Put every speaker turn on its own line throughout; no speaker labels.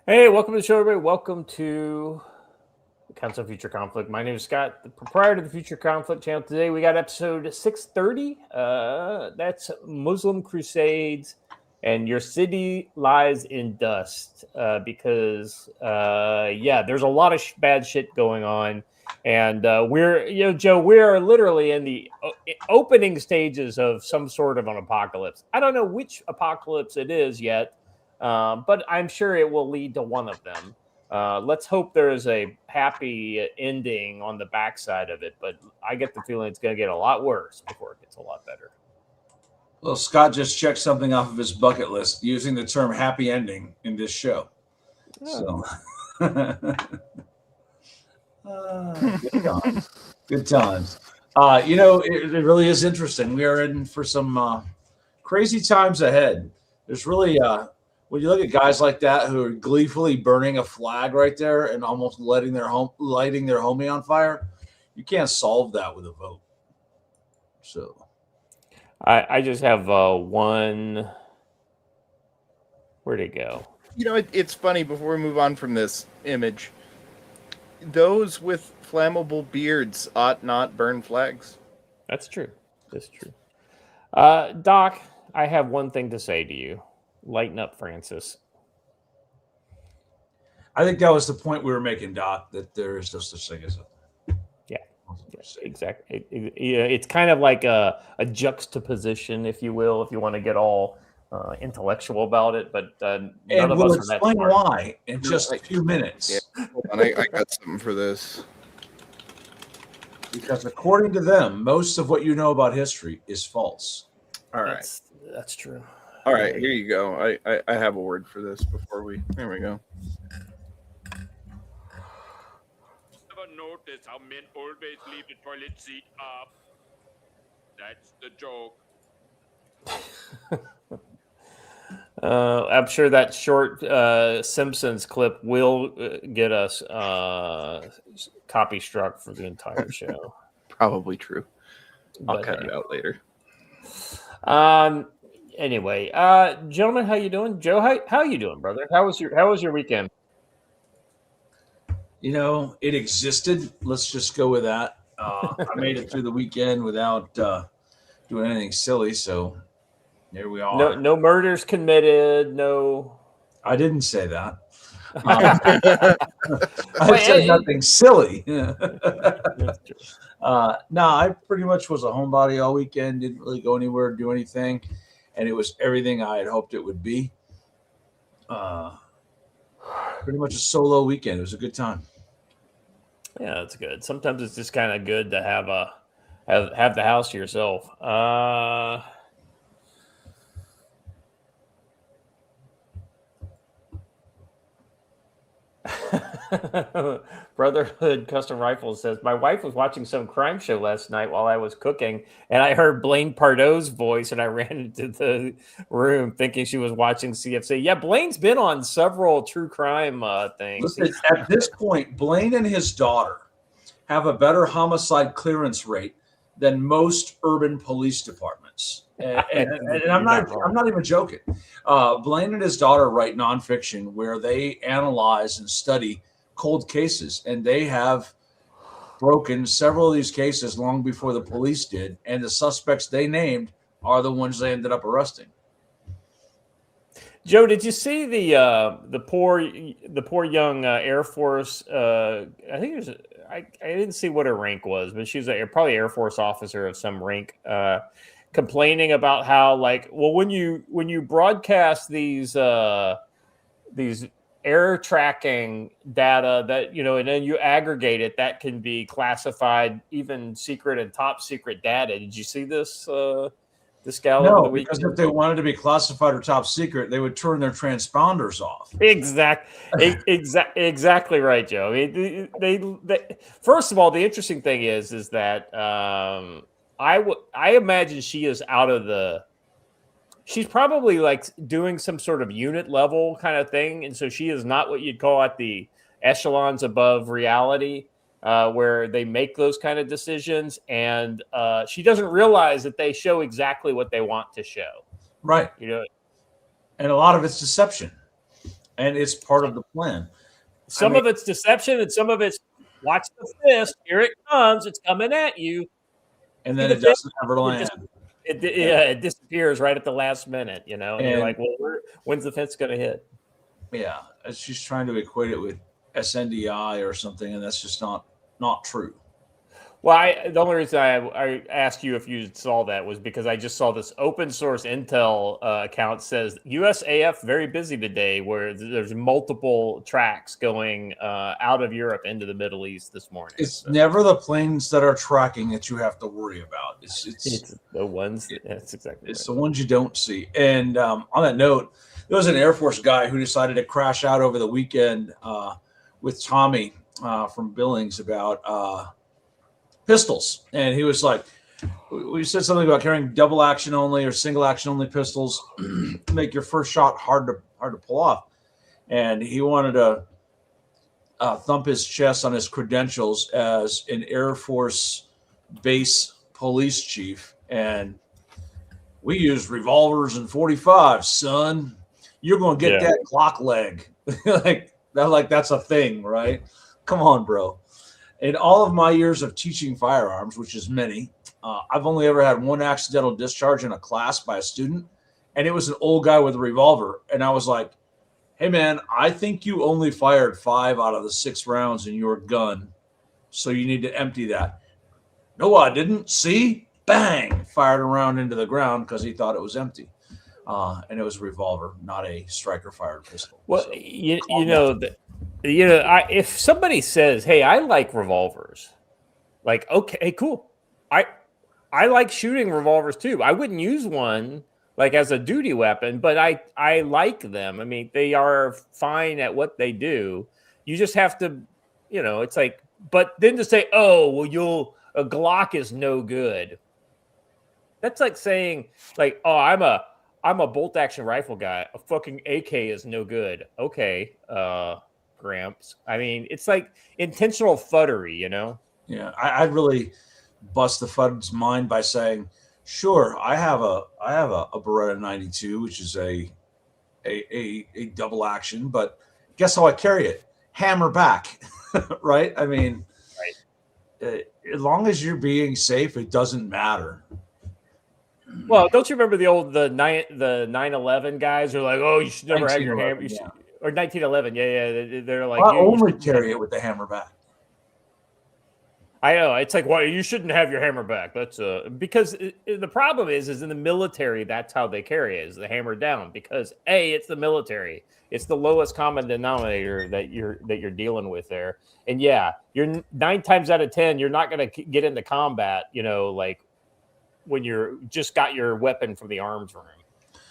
Hey, welcome to the show, everybody. Welcome to the Council of Future Conflict. My name is Scott, the proprietor of the Future Conflict channel. Today we got episode 630. That's Muslim Crusades, and your city lies in dust because, there's a lot of bad shit going on. And Joe, we're literally in the opening stages of some sort of an apocalypse. I don't know which apocalypse it is yet. But I'm sure it will lead to one of them. Let's hope there is a happy ending on the backside of it. But I get the feeling it's going to get a lot worse before it gets a lot better.
Well, Scott just checked something off of his bucket list using the term happy ending in this show. So, good times. Good times. It really is interesting. We are in for some crazy times ahead. There's really when you look at guys like that who are gleefully burning a flag right there and almost lighting their homie on fire, you can't solve that with a vote. So
I just have one. Where'd it go?
It's funny. Before we move on from this image, those with flammable beards ought not burn flags.
That's true. That's true. Doc, I have one thing to say to you. Lighten up, Francis.
I think that was the point we were making, Doc, that there is no such thing as a...
Yeah, exactly. It's kind of like a juxtaposition, if you will, if you want to get all intellectual about it. But none of us are that smart.
Explain why in just a few minutes.
Yeah, hold on, I got something for this.
Because according to them, most of what you know about history is false.
All right.
That's true.
All right, here you go. I have a word for this before we... There we go.
Ever notice how men always leave the toilet seat up? That's the joke.
I'm sure that short Simpsons clip will get us copy struck for the entire show.
Probably true. I'll cut it out later.
Anyway, gentlemen, how you doing? Joe, how you doing, brother? How was your weekend?
It existed. Let's just go with that. I made it through the weekend without doing anything silly, so here we are.
No murders committed. No,
I didn't say that. I said nothing silly. No, I pretty much was a homebody all weekend. Didn't really go anywhere, do anything. And it was everything I had hoped it would be. Pretty much a solo weekend. It was a good time.
Yeah, that's good. Sometimes it's just kind of good to have the house to yourself. Brotherhood Custom Rifles says, my wife was watching some crime show last night while I was cooking, and I heard Blaine Pardoe's voice, and I ran into the room thinking she was watching CFC. Yeah, Blaine's been on several true crime things.
Listen, at this point, Blaine and his daughter have a better homicide clearance rate than most urban police departments. And I'm not even joking. Blaine and his daughter write nonfiction where they analyze and study cold cases, and they have broken several of these cases long before the police did, and the suspects they named are the ones they ended up arresting.
Joe, did you see the poor young Air Force? I think it was. I didn't see what her rank was, but she was probably Air Force officer of some rank, complaining about how, like, well, when you broadcast these air tracking data that, and then you aggregate it, that can be classified even secret and top secret data. Did you see this? This gal?
No, because if they wanted to be classified or top secret, they would turn their transponders off.
Exactly right, Joe. I mean, they first of all, the interesting thing is that I imagine she is out of the. She's probably like doing some sort of unit level kind of thing, and so she is not what you'd call at the echelons above reality. Where they make those kind of decisions, and she doesn't realize that they show exactly what they want to show.
Right.
And
a lot of it's deception. and it's part of the plan.
Some of it's deception, and some of it's watch the fist. Here it comes. It's coming at you.
And then it doesn't ever land.
It disappears right at the last minute, and you're like, well, when's the fence going to hit?
Yeah, she's trying to equate it with SNDI or something, and that's just not true.
Well, the only reason I asked you if you saw that was because I just saw this open source Intel account says USAF very busy today, where there's multiple tracks going out of Europe into the Middle East this morning.
It's never the planes that are tracking that you have to worry about. It's
the ones. That's exactly.
It's right. The ones you don't see. And on that note, there was an Air Force guy who decided to crash out over the weekend with Tommy from Billings about pistols, and he was like, we said something about carrying double action only or single action only pistols make your first shot hard to pull off, and he wanted to thump his chest on his credentials as an Air Force base police chief, and we use revolvers and 45s, son. You're gonna get that clock leg. like that's a thing, right? Come on, bro. In all of my years of teaching firearms, which is many, I've only ever had one accidental discharge in a class by a student, and it was an old guy with a revolver. And I was like, hey, man, I think you only fired 5 out of the 6 rounds in your gun, so you need to empty that. No, I didn't. See? Bang! Fired a round into the ground because he thought it was empty. And it was a revolver, not a striker-fired pistol.
Well, so, if somebody says, "Hey, I like revolvers," like, okay, cool. I like shooting revolvers too. I wouldn't use one like as a duty weapon, but I like them. I mean, they are fine at what they do. You just have to, it's like, but then to say, "Oh, well, a Glock is no good." That's like saying, like, "Oh, I'm a bolt action rifle guy. A fucking AK is no good." Okay, Gramps. I mean, it's like intentional fuddery,
Yeah, I'd really bust the FUD's mind by saying, sure, I have a Beretta 92, which is a double action, but guess how I carry it? Hammer back, right? I mean, as long as you're being safe, it doesn't matter.
Well, don't you remember the 9/11 guys are like, "Oh, you should never have your hammer." Or 1911, yeah. They're like,
I only carry it with the hammer back.
I know. It's like, well, you shouldn't have your hammer back. That's because the problem is in the military, that's how they carry it, is the hammer down. Because it's the military. It's the lowest common denominator that you're dealing with there. And you're 9 times out of 10, you're not going to get into combat, like when you're just got your weapon from the arms room.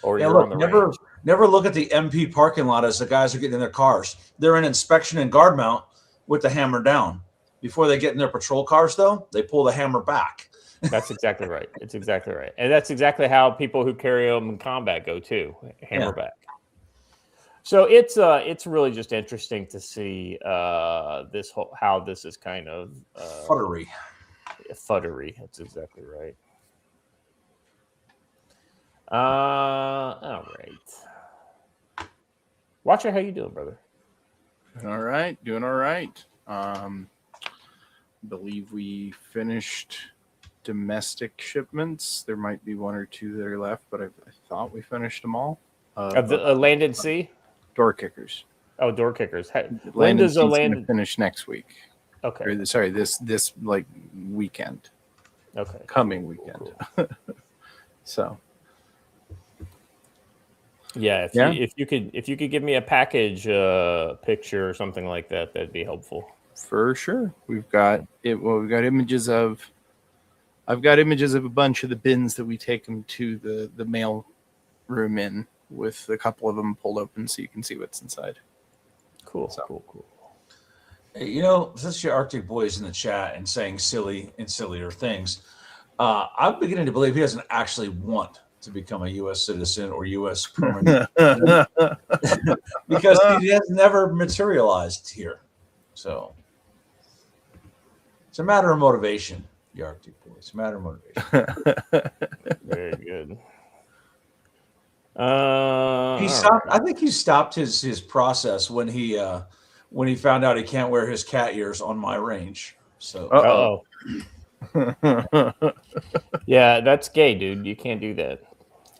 Or you're on the range.
Never look at the MP parking lot as the guys are getting in their cars. They're in inspection and guard mount with the hammer down. Before they get in their patrol cars, though, they pull the hammer back.
That's exactly right. It's exactly right. And that's exactly how people who carry them in combat go, too. Hammer back. So it's really just interesting to see how this is kind of
fuddery.
Fuddery. That's exactly right. All right. Watcher, how you doing, brother?
Doing all right. Believe we finished domestic shipments. There might be 1 or 2 that are left, but I thought we finished them all.
Of the Land and Sea?
Doorkickers.
Oh, Doorkickers.
Land and Sea's going to finish next week.
Okay.
Or, sorry, this like weekend.
Okay.
Coming weekend. Cool. So.
Yeah, if you could give me a package picture or something like that, that'd be helpful.
For sure. We've got images of I've got images of a bunch of the bins that we take them to the mail room in, with a couple of them pulled open so you can see what's inside.
Cool.
So.
Cool.
Hey, since your Arctic boy is in the chat and saying silly and sillier things, I'm beginning to believe he doesn't actually want to become a U.S. citizen or U.S. permanent because he has never materialized here. So it's a matter of motivation, the Arctic boy. It's a matter of motivation.
Very good.
He stopped. I think he stopped his process when he found out he can't wear his cat ears on my range. So,
Yeah, that's gay, dude. You can't do that.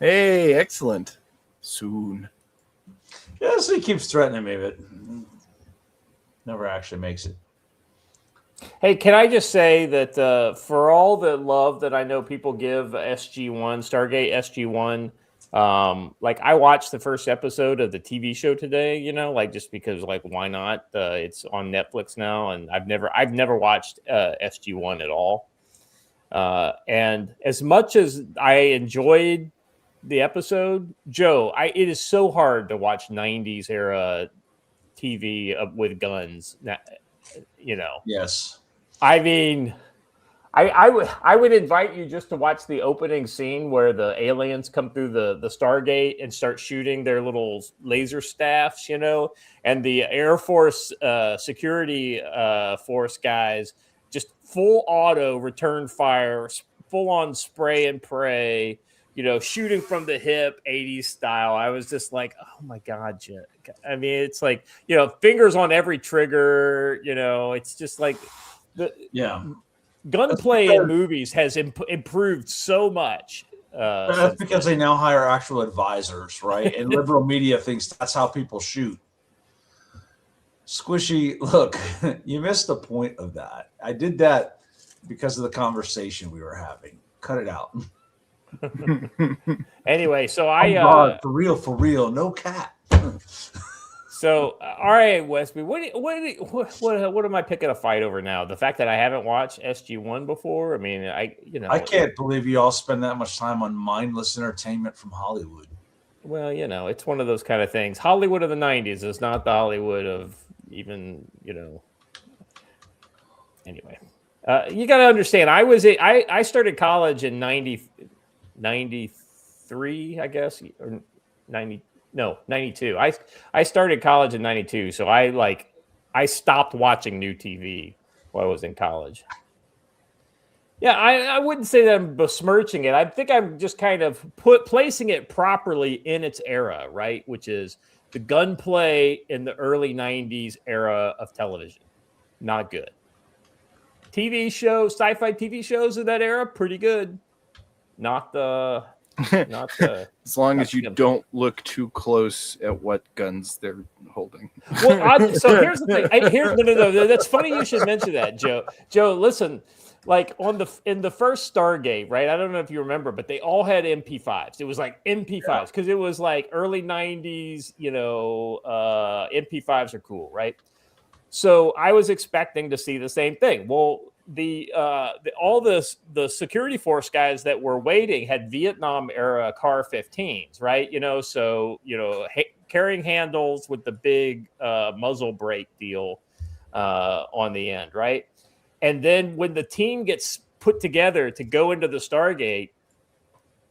Hey, excellent. Soon.
yes, he keeps threatening me, but never actually makes it.
Hey, can I just say that for all the love that I know people give SG1, Stargate SG1, like I watched the first episode of the TV show today, like just because, like, why not? It's on Netflix now, and I've never watched SG1 at all. And as much as I enjoyed the episode, Joe, it is so hard to watch 90s era TV with guns.
Yes.
I mean, I would invite you just to watch the opening scene where the aliens come through the Stargate and start shooting their little laser staffs, and the Air Force security force guys just full auto return fire, full on spray and pray, shooting from the hip, 80s style. I was just like, oh my God, Jen. I mean, it's like, fingers on every trigger, it's just like gunplay in movies has improved so much.
That's because they now hire actual advisors, right? And liberal media thinks that's how people shoot. Squishy, look, you missed the point of that. I did that because of the conversation we were having. Cut it out.
Anyway, so
for real, no cat.
So, all right, Westby, what am I picking a fight over now? The fact that I haven't watched SG1 before? I mean,
I can't believe you all spend that much time on mindless entertainment from Hollywood.
Well, it's one of those kind of things. Hollywood of the 90s is not the Hollywood of even, Anyway, you got to understand, I started college in 93, I guess, or 92. I started college in 92, so I stopped watching new TV while I was in college. Yeah, I wouldn't say that I'm besmirching it. I think I'm just kind of placing it properly in its era, right? Which is the gunplay in the early 90s era of television. Not good. TV shows, sci-fi TV shows of that era, pretty good. Not the
as long as you don't look too close at what guns they're holding.
Well, so here's the thing. No. That's funny you should mention that, Joe. Joe, listen, like in the first Stargate, right? I don't know if you remember, but they all had MP5s. It was like MP5s because it was like early 90s, MP5s are cool, right? So I was expecting to see the same thing. Well, all the security force guys that were waiting had Vietnam era car 15s, right? Carrying handles with the big muzzle brake deal on the end, right? And then when the team gets put together to go into the Stargate,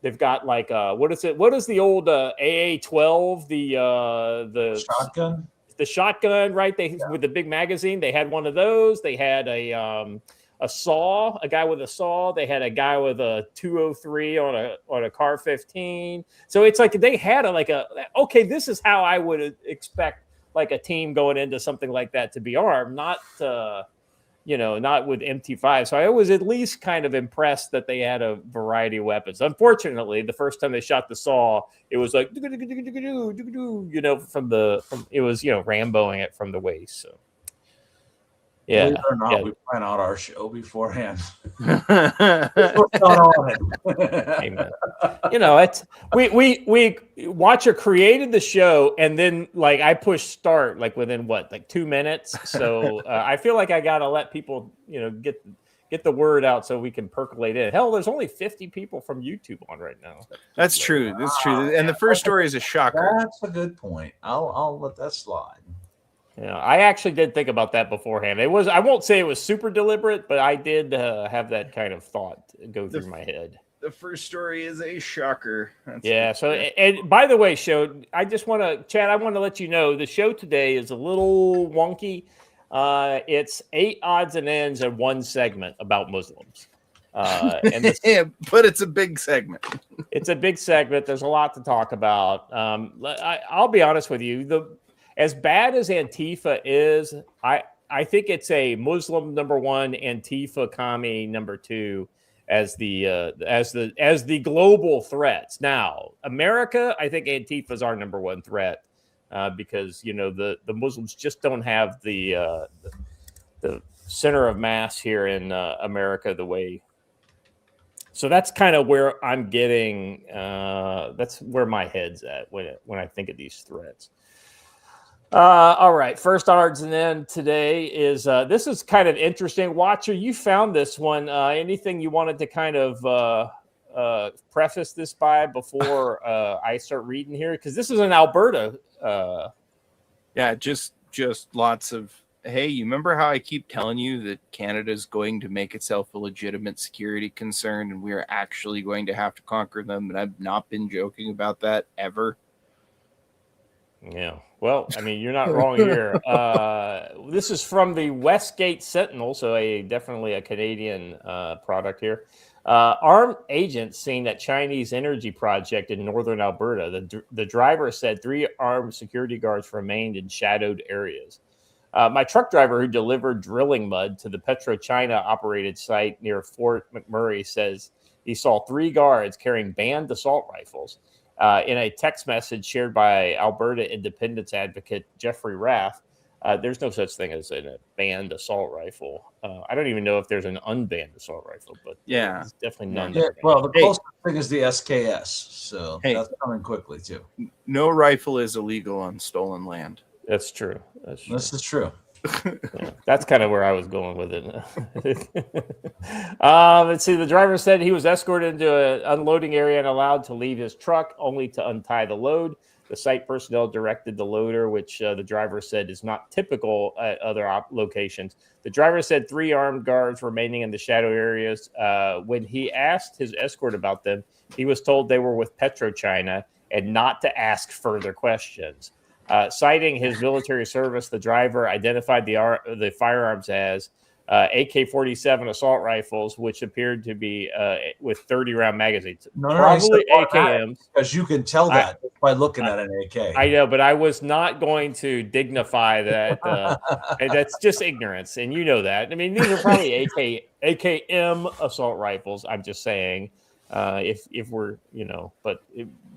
they've got like what is it? What is the old AA-12? The
shotgun.
The shotgun, right? With the big magazine, they had one of those. They had a saw, a guy with a saw. They had a guy with a 203 on a car 15. So it's like they had okay, this is how I would expect like a team going into something like that to be armed, not with MT5. So I was at least kind of impressed that they had a variety of weapons. Unfortunately, the first time they shot the saw, it was like, it was, Ramboing it from the waist. So, yeah.
Believe it or not, we plan out our show beforehand. What's going on?
Amen. It's we Watcher created the show, and then like I pushed start like within 2 minutes. So I feel like I gotta let people get the word out so we can percolate in. Hell, there's only 50 people from YouTube on right now.
That's true. That's true. And the first story is a shocker.
That's a good point. I'll let that slide.
Yeah, I actually did think about that beforehand. I won't say it was super deliberate, but I did have that kind of thought go through my head.
The first story is a shocker.
So, and by the way, I want to let you know the show today is a little wonky. It's 8 odds and ends and one segment about Muslims. And this,
Yeah, but it's a big segment.
it's a big segment. There's a lot to talk about. I'll be honest with you. As bad as Antifa is, I think it's a Muslim number one, Antifa commie number two as the global threats. Now, America, I think Antifa is our number one threat because the Muslims just don't have the center of mass here in America the way. So that's kind of where I'm getting. That's where my head's at when I think of these threats. All right, first odds and end today is this is kind of interesting. Watcher, you found this one. Anything you wanted to kind of preface this by before I start reading here? Because this is in Alberta.
Yeah, just lots of. Hey, you remember how I keep telling you that Canada's going to make itself a legitimate security concern and we are actually going to have to conquer them? And I've not been joking about that ever.
Yeah. Well, I mean, you're not wrong here. This is from the Westgate Sentinel, so definitely a Canadian product here. Armed agents seen at Chinese energy project in northern Alberta. The driver said 3 armed security guards remained in shadowed areas. My truck driver who delivered drilling mud to the PetroChina operated site near Fort McMurray says he saw 3 guards carrying banned assault rifles. In a text message shared by Alberta independence advocate Jeffrey Rath, there's no such thing as a banned assault rifle. I don't even know if there's an unbanned assault rifle, but
yeah,
it's definitely none.
Yeah, well, the closest thing is the SKS, so that's coming quickly too.
No rifle is illegal on stolen land.
That's true.
This is true.
Yeah, that's kind of where I was going with it. Let's see. The driver said he was escorted into an unloading area and allowed to leave his truck, only to untie the load. The site personnel directed the loader, which the driver said is not typical at other locations. The driver said 3 armed guards remaining in the shadow areas. When he asked his escort about them, he was told they were with PetroChina and not to ask further questions. Citing his military service, the driver identified the firearms as AK-47 assault rifles, which appeared to be with 30-round magazines. Probably AKMs.
Because you can tell that by looking at an AK.
I know, but I was not going to dignify that. That's just ignorance, and you know that. I mean, these are probably AKM assault rifles. I'm just saying, if we're,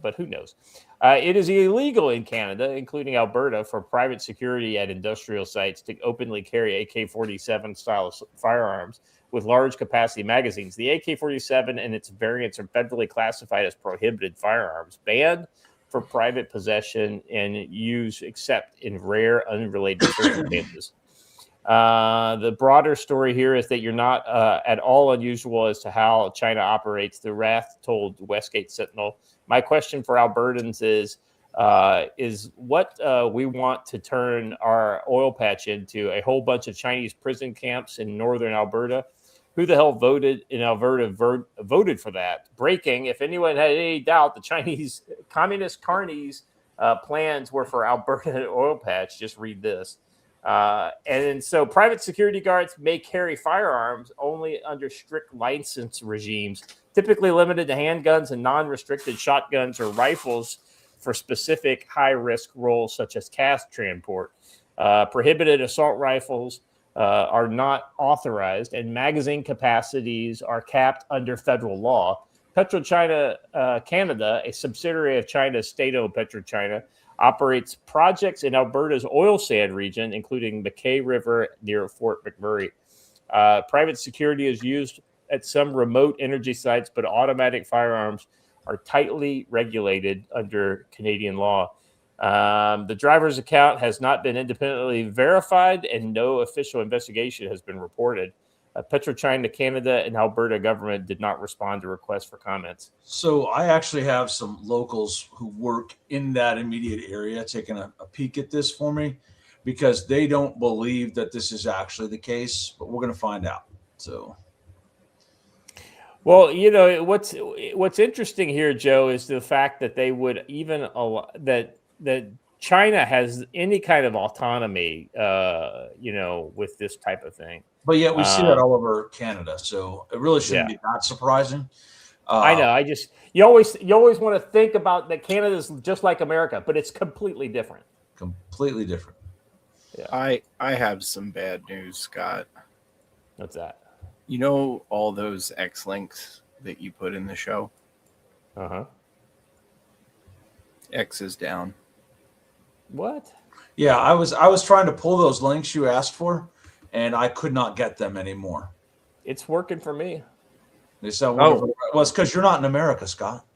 but who knows? It is illegal in Canada, including Alberta, for private security at industrial sites to openly carry AK-47 style firearms with large capacity magazines. The AK-47 and its variants are federally classified as prohibited firearms, banned for private possession and use except in rare, unrelated circumstances. The broader story here is that you're not at all unusual as to how China operates. The Wrath told Westgate Sentinel. My question for Albertans is what we want to turn our oil patch into a whole bunch of Chinese prison camps in northern Alberta? Who the hell voted in Alberta voted for that? Breaking, if anyone had any doubt, the Chinese communist carnies plans were for Alberta oil patch. Just read this. And so private security guards may carry firearms only under strict license regimes, typically limited to handguns and non-restricted shotguns or rifles for specific high-risk roles such as cash transport. Prohibited assault rifles are not authorized, and magazine capacities are capped under federal law. PetroChina Canada, a subsidiary of China's state-owned PetroChina, operates projects in Alberta's oil sand region, including McKay River near Fort McMurray. Private security is used at some remote energy sites, but automatic firearms are tightly regulated under Canadian law. The driver's account has not been independently verified, and no official investigation has been reported. PetroChina Canada and Alberta government did not respond to requests for comments.
So I actually have some locals who work in that immediate area taking a peek at this for me, because they don't believe that this is actually the case, but we're going to find out. So,
well, what's interesting here, Joe, is the fact that they would even that China has any kind of autonomy, with this type of thing.
But yet we see that all over Canada, so it really shouldn't be that surprising.
I know. You always want to think about that Canada's just like America, but it's completely different.
Completely different.
Yeah.
I have some bad news, Scott.
What's that?
You know all those X links that you put in the show?
Uh-huh.
X is down.
What?
Yeah, I was trying to pull those links you asked for, and I could not get them anymore.
It's working for me.
They said, well, it's because you're not in America, Scott.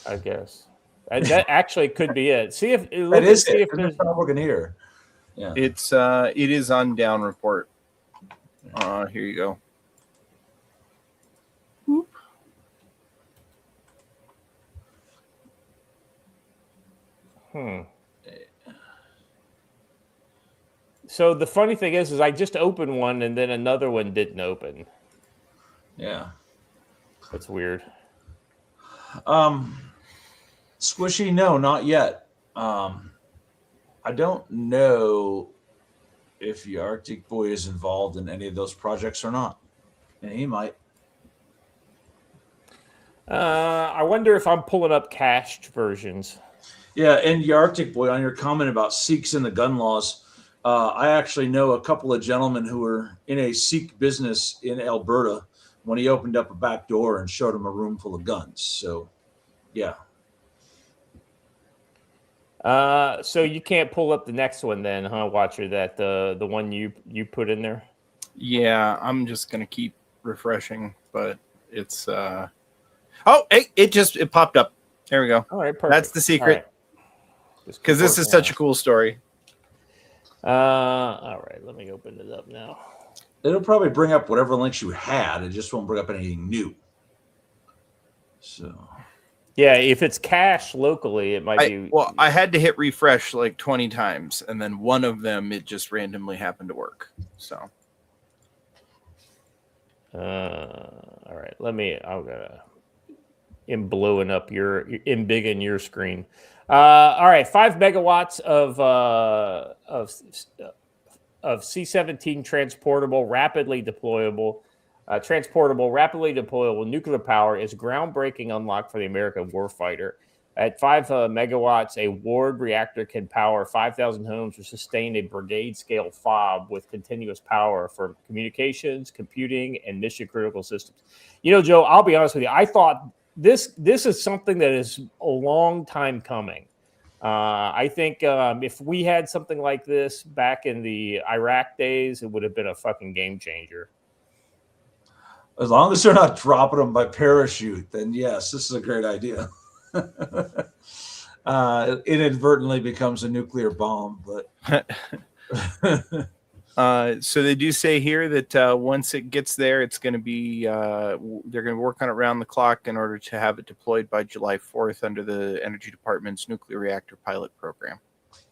I guess. That actually could be it. See if
it is.
See if
it's not working here. Yeah.
It is on down report. Here you go. Whoop.
So the funny thing is I just opened one and then another one didn't open.
Yeah.
That's weird.
Squishy, no, not yet. I don't know if the Arctic Boy is involved in any of those projects or not. And he might.
I wonder if I'm pulling up cached versions.
Yeah, and the Arctic Boy, on your comment about Sikhs and the gun laws, I actually know a couple of gentlemen who were in a Sikh business in Alberta when he opened up a back door and showed them a room full of guns. So, yeah.
So you can't pull up the next one then, huh, Watcher? That the one you put in there?
Yeah, I'm just gonna keep refreshing, but it's oh, hey, it popped up. There we go.
All right, perfect.
That's the secret. Because this is such a cool story.
All right, let me open it up now.
It'll probably bring up whatever links you had. It just won't bring up anything new. So,
yeah, if it's cached locally, it might be.
Well, I had to hit refresh like 20 times, and then one of them it just randomly happened to work. So,
all right, I'm gonna blowing up in big in your screen. All right, 5 megawatts of C-17 transportable, rapidly deployable nuclear power is groundbreaking unlock for the American warfighter. At 5 megawatts, a Ward reactor can power 5,000 homes or sustain a brigade-scale FOB with continuous power for communications, computing, and mission-critical systems. You know, Joe, I'll be honest with you. I thought this is something that is a long time coming. I think if we had something like this back in the Iraq days, it would have been a fucking game changer.
As long as they're not dropping them by parachute, then yes, this is a great idea. It inadvertently becomes a nuclear bomb, but
so they do say here that once it gets there, it's going to be they're going to work on it around the clock in order to have it deployed by July 4th under the Energy Department's nuclear reactor pilot program.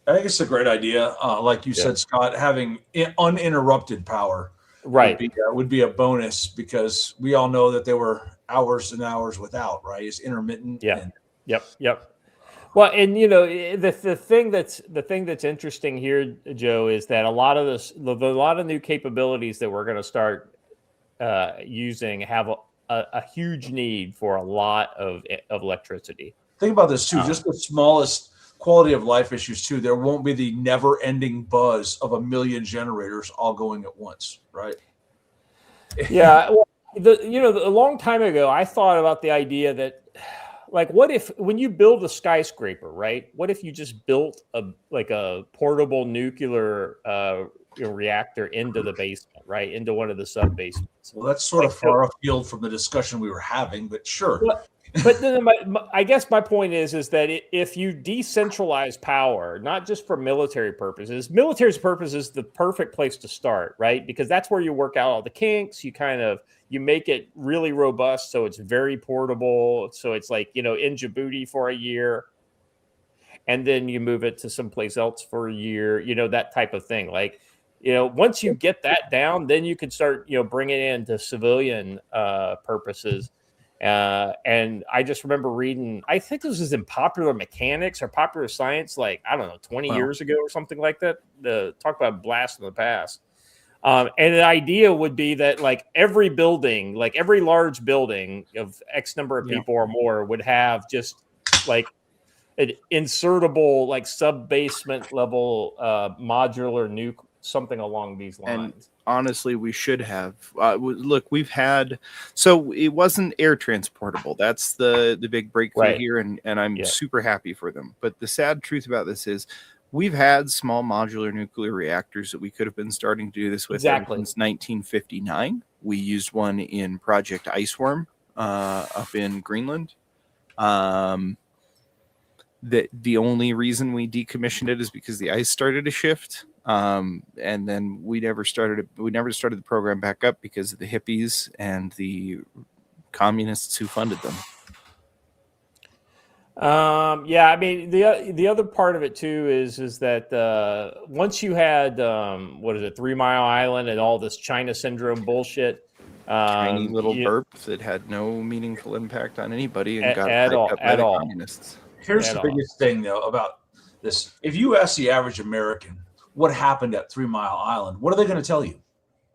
I think it's a great idea. Like you said, Scott, having uninterrupted power would be a bonus, because we all know that there were hours and hours without, right? It's intermittent.
Yeah. Yep. Well, and you know, the thing that's interesting here, Joe, is that a lot of new capabilities that we're going to start using have a huge need for a lot of electricity.
Think about this too. Just the smallest quality of life issues too. There won't be the never-ending buzz of a million generators all going at once, right?
Yeah. Well, a long time ago, I thought about the idea that, like, what if when you build a skyscraper, right? What if you just built a portable nuclear reactor into the basement, right? Into one of the sub basements.
Well, that's sort of far afield from the discussion we were having, but sure.
But then I guess my point is that if you decentralize power, not just for military purposes, is the perfect place to start, right? Because that's where you work out all the kinks. You make it really robust, so it's very portable. So it's like, in Djibouti for a year, and then you move it to someplace else for a year, that type of thing. Like, once you get that down, then you can start, bringing it into civilian purposes. And I just remember reading, I think this was in Popular Mechanics or Popular Science, like, I don't know, 20 years ago or something like that. Talk about a blast in the past. And the idea would be that like every building, like every large building of X number of people or more would have just like an insertable, like sub basement level modular nuke, something along these lines.
And honestly, we should have. Look, we've had, so it wasn't air transportable. That's the big breakthrough here, and I'm super happy for them. But the sad truth about this is, we've had small modular nuclear reactors that we could have been starting to do this with since 1959. We used one in Project Iceworm up in Greenland. The only reason we decommissioned it is because the ice started to shift. And then we never started the program back up because of the hippies and the communists who funded them.
Yeah, I mean the other part of it too is that once you had 3 Mile Island and all this China syndrome bullshit,
tiny little burp that had no meaningful impact on anybody and got hyped up by the communists.
Here's the biggest thing though about this: if you ask the average American what happened at 3 Mile Island, what are they going to tell you?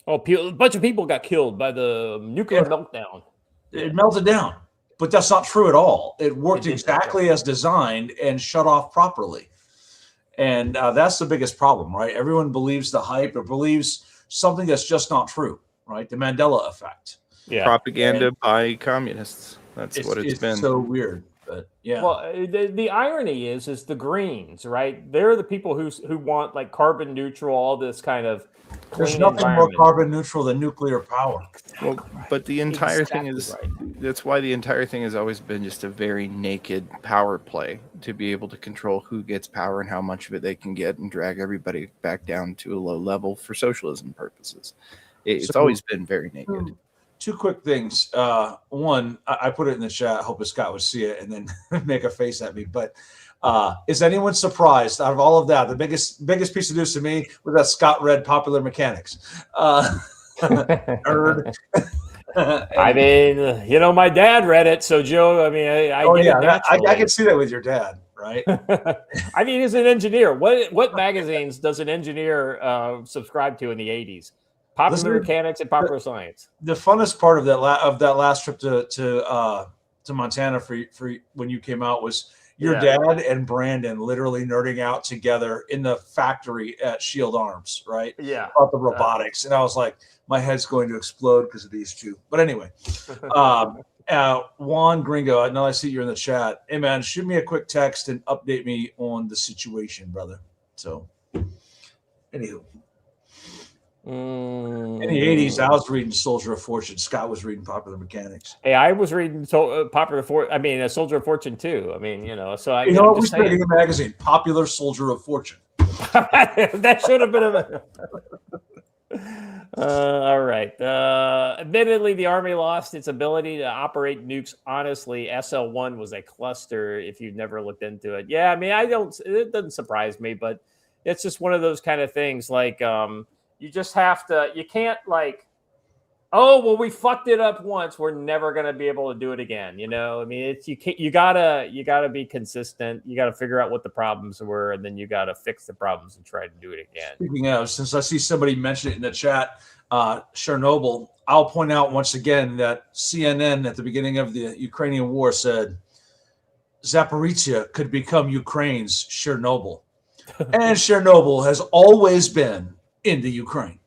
Oh, a bunch of people got killed by the nuclear meltdown.
It melted down. But that's not true at all. It worked exactly as designed and shut off properly. And that's the biggest problem, right? Everyone believes the hype or believes something that's just not true, right? The Mandela effect.
Yeah. Propaganda by communists. That's what it's been.
It's so weird. But yeah.
Well, the irony is the Greens, right? They're the people who want like carbon neutral, all this kind of
There's nothing more carbon neutral than nuclear power.
Well, but the entire thing is, that's why the entire thing has always been just a very naked power play to be able to control who gets power and how much of it they can get and drag everybody back down to a low level for socialism purposes. It's always been very naked.
Two quick things. One, I put it in the chat. I hope Scott would see it and then make a face at me. But is anyone surprised out of all of that? The biggest piece of news to me was that Scott read Popular Mechanics. Nerd.
I mean, my dad read it. So Joe, I mean,
I can see that with your dad, right?
I mean, he's an engineer. What magazines does an engineer subscribe to in the 80s? Popular Mechanics and Popular Science.
The funnest part of that last trip to Montana for when you came out was your dad and Brandon literally nerding out together in the factory at Shield Arms, right?
Yeah.
About the robotics. And I was like, my head's going to explode because of these two. But anyway, Juan Gringo, I know I see you're in the chat. Hey, man, shoot me a quick text and update me on the situation, brother. So, anywho. In the 80s, I was reading Soldier of Fortune. Scott was reading Popular Mechanics.
Hey, I was reading Popular Fortune. I mean, Soldier of Fortune too. I mean, so I.
You know what was reading a magazine? Popular Soldier of Fortune.
That should have been a. All right. Admittedly, the Army lost its ability to operate nukes. Honestly, SL1 was a cluster. If you've never looked into it, yeah. I mean, it doesn't surprise me, but it's just one of those kind of things. Like, you just have to. You can't like. Oh well, we fucked it up once. We're never gonna be able to do it again. I mean, you gotta be consistent. You gotta figure out what the problems were, and then you gotta fix the problems and try to do it again.
Speaking of, since I see somebody mention it in the chat, Chernobyl, I'll point out once again that CNN at the beginning of the Ukrainian war said Zaporizhia could become Ukraine's Chernobyl, and Chernobyl has always been in the Ukraine.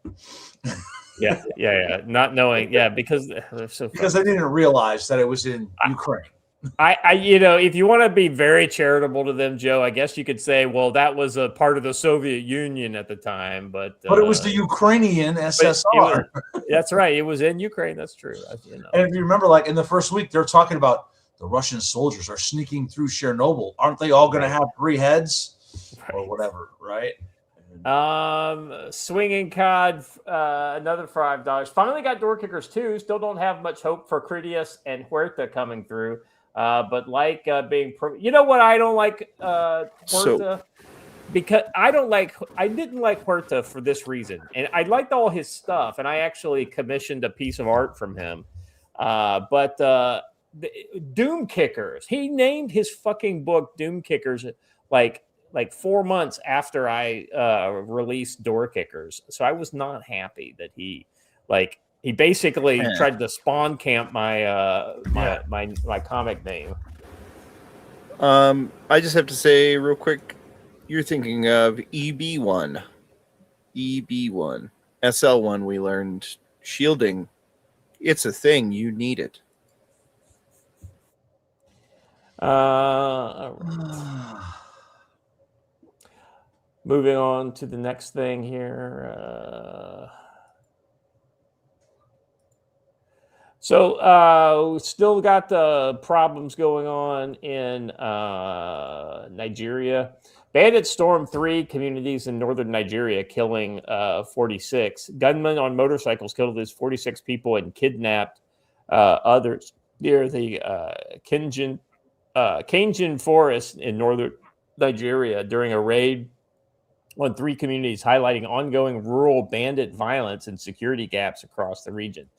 Yeah. Not knowing, because
they didn't realize that it was in Ukraine.
If you want to be very charitable to them, Joe, I guess you could say, well, that was a part of the Soviet Union at the time, but
it was the Ukrainian SSR.
That's right. It was in Ukraine. That's true.
And if you remember, like in the first week, they're talking about the Russian soldiers are sneaking through Chernobyl. Aren't they all going to have 3 heads or whatever? Right.
Swinging Cod, another $5. Finally got Doorkickers too. Still don't have much hope for Critias and Huerta coming through. But like being, what I don't like Huerta because I didn't like Huerta for this reason, and I liked all his stuff, and I actually commissioned a piece of art from him. But the Doom Kickers, he named his fucking book Doom Kickers like like 4 months after I released Doorkickers. So I was not happy that he basically tried to spawn camp my my comic name.
I just have to say real quick, you're thinking of EB1. EB1. SL1 we learned shielding. It's a thing. You need it.
Moving on to the next thing here. So still got the problems going on in Nigeria. Bandits stormed 3 communities in northern Nigeria, killing 46. Gunmen on motorcycles killed at least 46 people and kidnapped others near the Kanjan forest in northern Nigeria during a raid on 3 communities, highlighting ongoing rural bandit violence and security gaps across the region.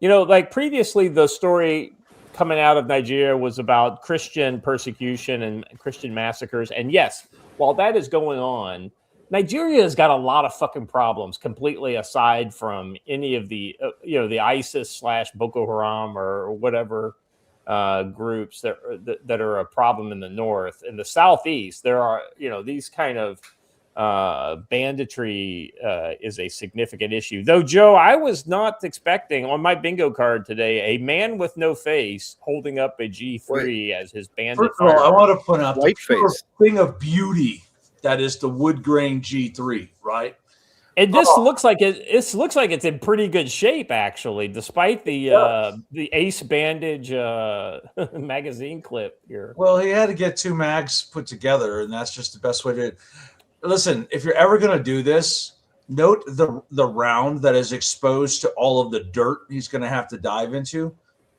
You know, like previously, the story coming out of Nigeria was about Christian persecution and Christian massacres. And yes, while that is going on, Nigeria has got a lot of fucking problems, completely aside from any of the, the ISIS / Boko Haram or whatever groups that are a problem in the north. In the southeast, there are, these kind of banditry is a significant issue. Though, Joe, I was not expecting on my bingo card today a man with no face holding up a G3 as his bandit.
First of all, I want to point out the thing of beauty that is the wood grain G3, right?
And this looks like it's in pretty good shape, actually, despite the Ace Bandage magazine clip here.
Well, he had to get 2 mags put together, and that's just the best way to. Listen, if you're ever going to do this, note the round that is exposed to all of the dirt he's going to have to dive into.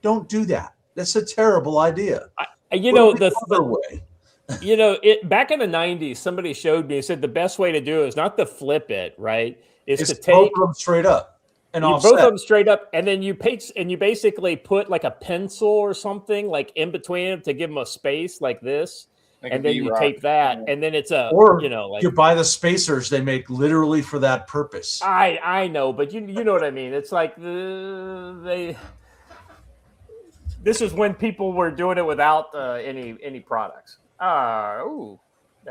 Don't do that. That's a terrible idea.
The other way. Back in the 90s, somebody showed me, said the best way to do it is not to flip it, right? Is to take
both of them straight up and offset.
Both of them straight up, and then you basically put like a pencil or something like in between them to give them a space like this. Like and then you tape that, and then it's
you buy the spacers they make literally for that purpose.
I know, but you know what I mean. It's like this is when people were doing it without any products. That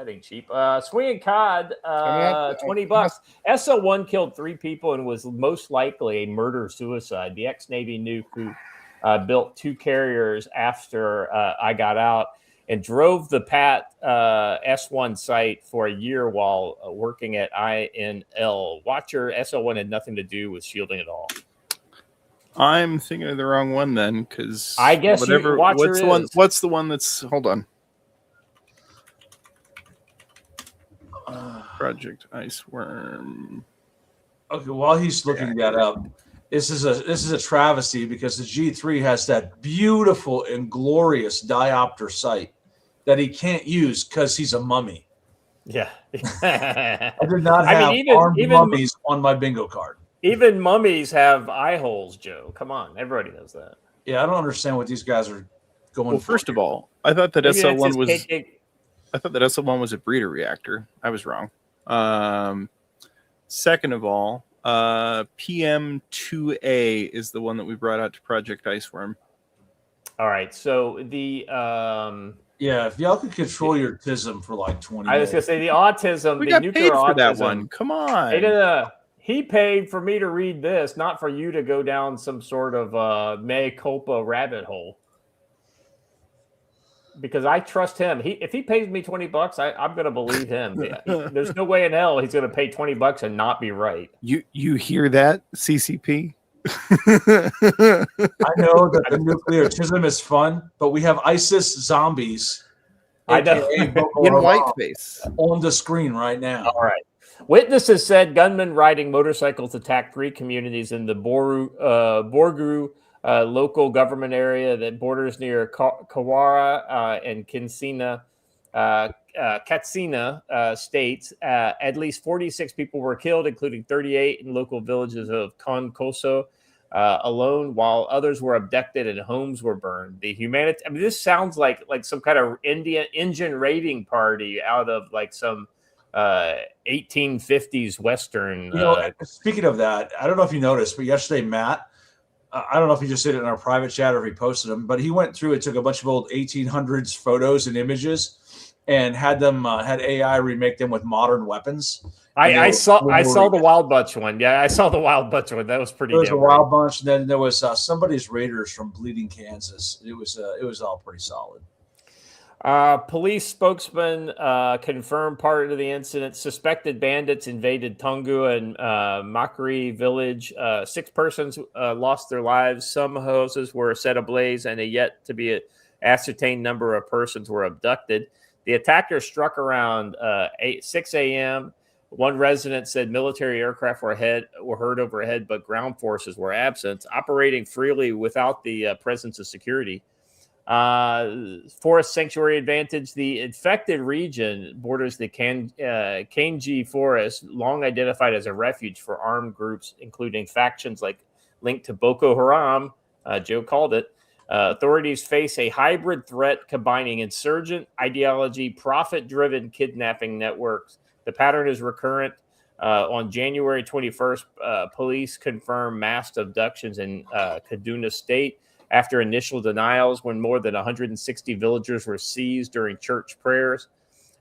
ain't cheap. Swinging cod, $20. SL1 killed 3 people and was most likely a murder-suicide. The ex-Navy nuke who built 2 carriers after I got out and drove the PAT S1 site for a year while working at INL. Watcher SL1 had nothing to do with shielding at all.
I'm thinking of the wrong one then, because
I guess
whatever. What's the one? What's the one that's? Hold on. Project Iceworm.
Okay, while he's looking that up, this is a travesty because the G3 has that beautiful and glorious diopter sight that he can't use because he's a mummy.
Yeah.
I did not have armed mummies on my bingo card.
Even mummies have eye holes, Joe. Come on, everybody knows that.
Yeah, I don't understand what these guys are going for.
Well, first of all, I thought that SL1 was. I thought that SL1 was a breeder reactor. I was wrong. Second of all, PM2A is the one that we brought out to Project Iceworm.
All right, so the
if y'all could control your autism for like 20 minutes.
I was gonna say the autism.
We
the
got
nuclear
paid for
autism,
that one. Come on.
He paid for me to read this, not for you to go down some sort of mea culpa rabbit hole. Because I trust him. If he pays me $20, I'm going to believe him. There's no way in hell he's going to pay $20 and not be right.
You hear that, CCP?
I know that the nuclear autism is fun, but we have ISIS zombies.
I know.
In whiteface
on the screen right now.
All right. Witnesses said gunmen riding motorcycles attacked 3 communities in the Borgu local government area that borders near Kawara and Katsina states. At least 46 people were killed, including 38 in local villages of Konkoso. alone, while others were abducted and homes were burned. This sounds like some kind of Indian raiding party out of like some 1850s Western.
Speaking of that, I don't know if you noticed, but yesterday, Matt, I don't know if he just did it in our private chat or if he posted them, but he went through and took a bunch of old 1800s photos and images and had them had AI remake them with modern weapons.
I saw the Wild Bunch one. Yeah, I saw the Wild Bunch one. That was pretty.
There was a Wild Bunch. And then there was somebody's Raiders from Bleeding, Kansas. It was all pretty solid.
Police spokesman confirmed part of the incident. Suspected bandits invaded Tungu and Makri village. 6 persons lost their lives. Some houses were set ablaze, and a yet to be ascertained number of persons were abducted. The attackers struck around 6 a.m. One resident said military aircraft were heard overhead, but ground forces were absent, operating freely without the presence of security. Forest sanctuary advantage. The infected region borders the Kanji forest, long identified as a refuge for armed groups, including factions linked to Boko Haram. Joe called it. Authorities face a hybrid threat combining insurgent ideology, profit-driven kidnapping networks. The pattern is recurrent. On January 21st, police confirmed mass abductions in Kaduna State after initial denials when more than 160 villagers were seized during church prayers.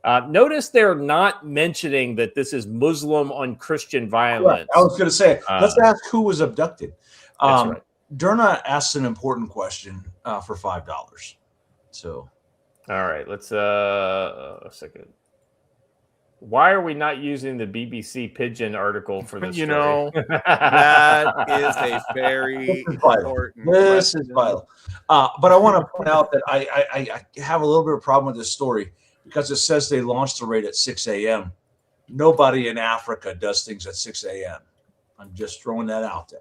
Notice they're not mentioning that this is Muslim on Christian violence.
I was going to say, let's ask who was abducted.
That's right.
Derna asked an important question for $5. So,
all right, let's a second. Why are we not using the BBC Pigeon article for this?
That is a very important.
This is vital. But I want to point out that I have a little bit of a problem with this story because it says they launched the raid at 6 a.m. Nobody in Africa does things at 6 a.m. I'm just throwing that out there.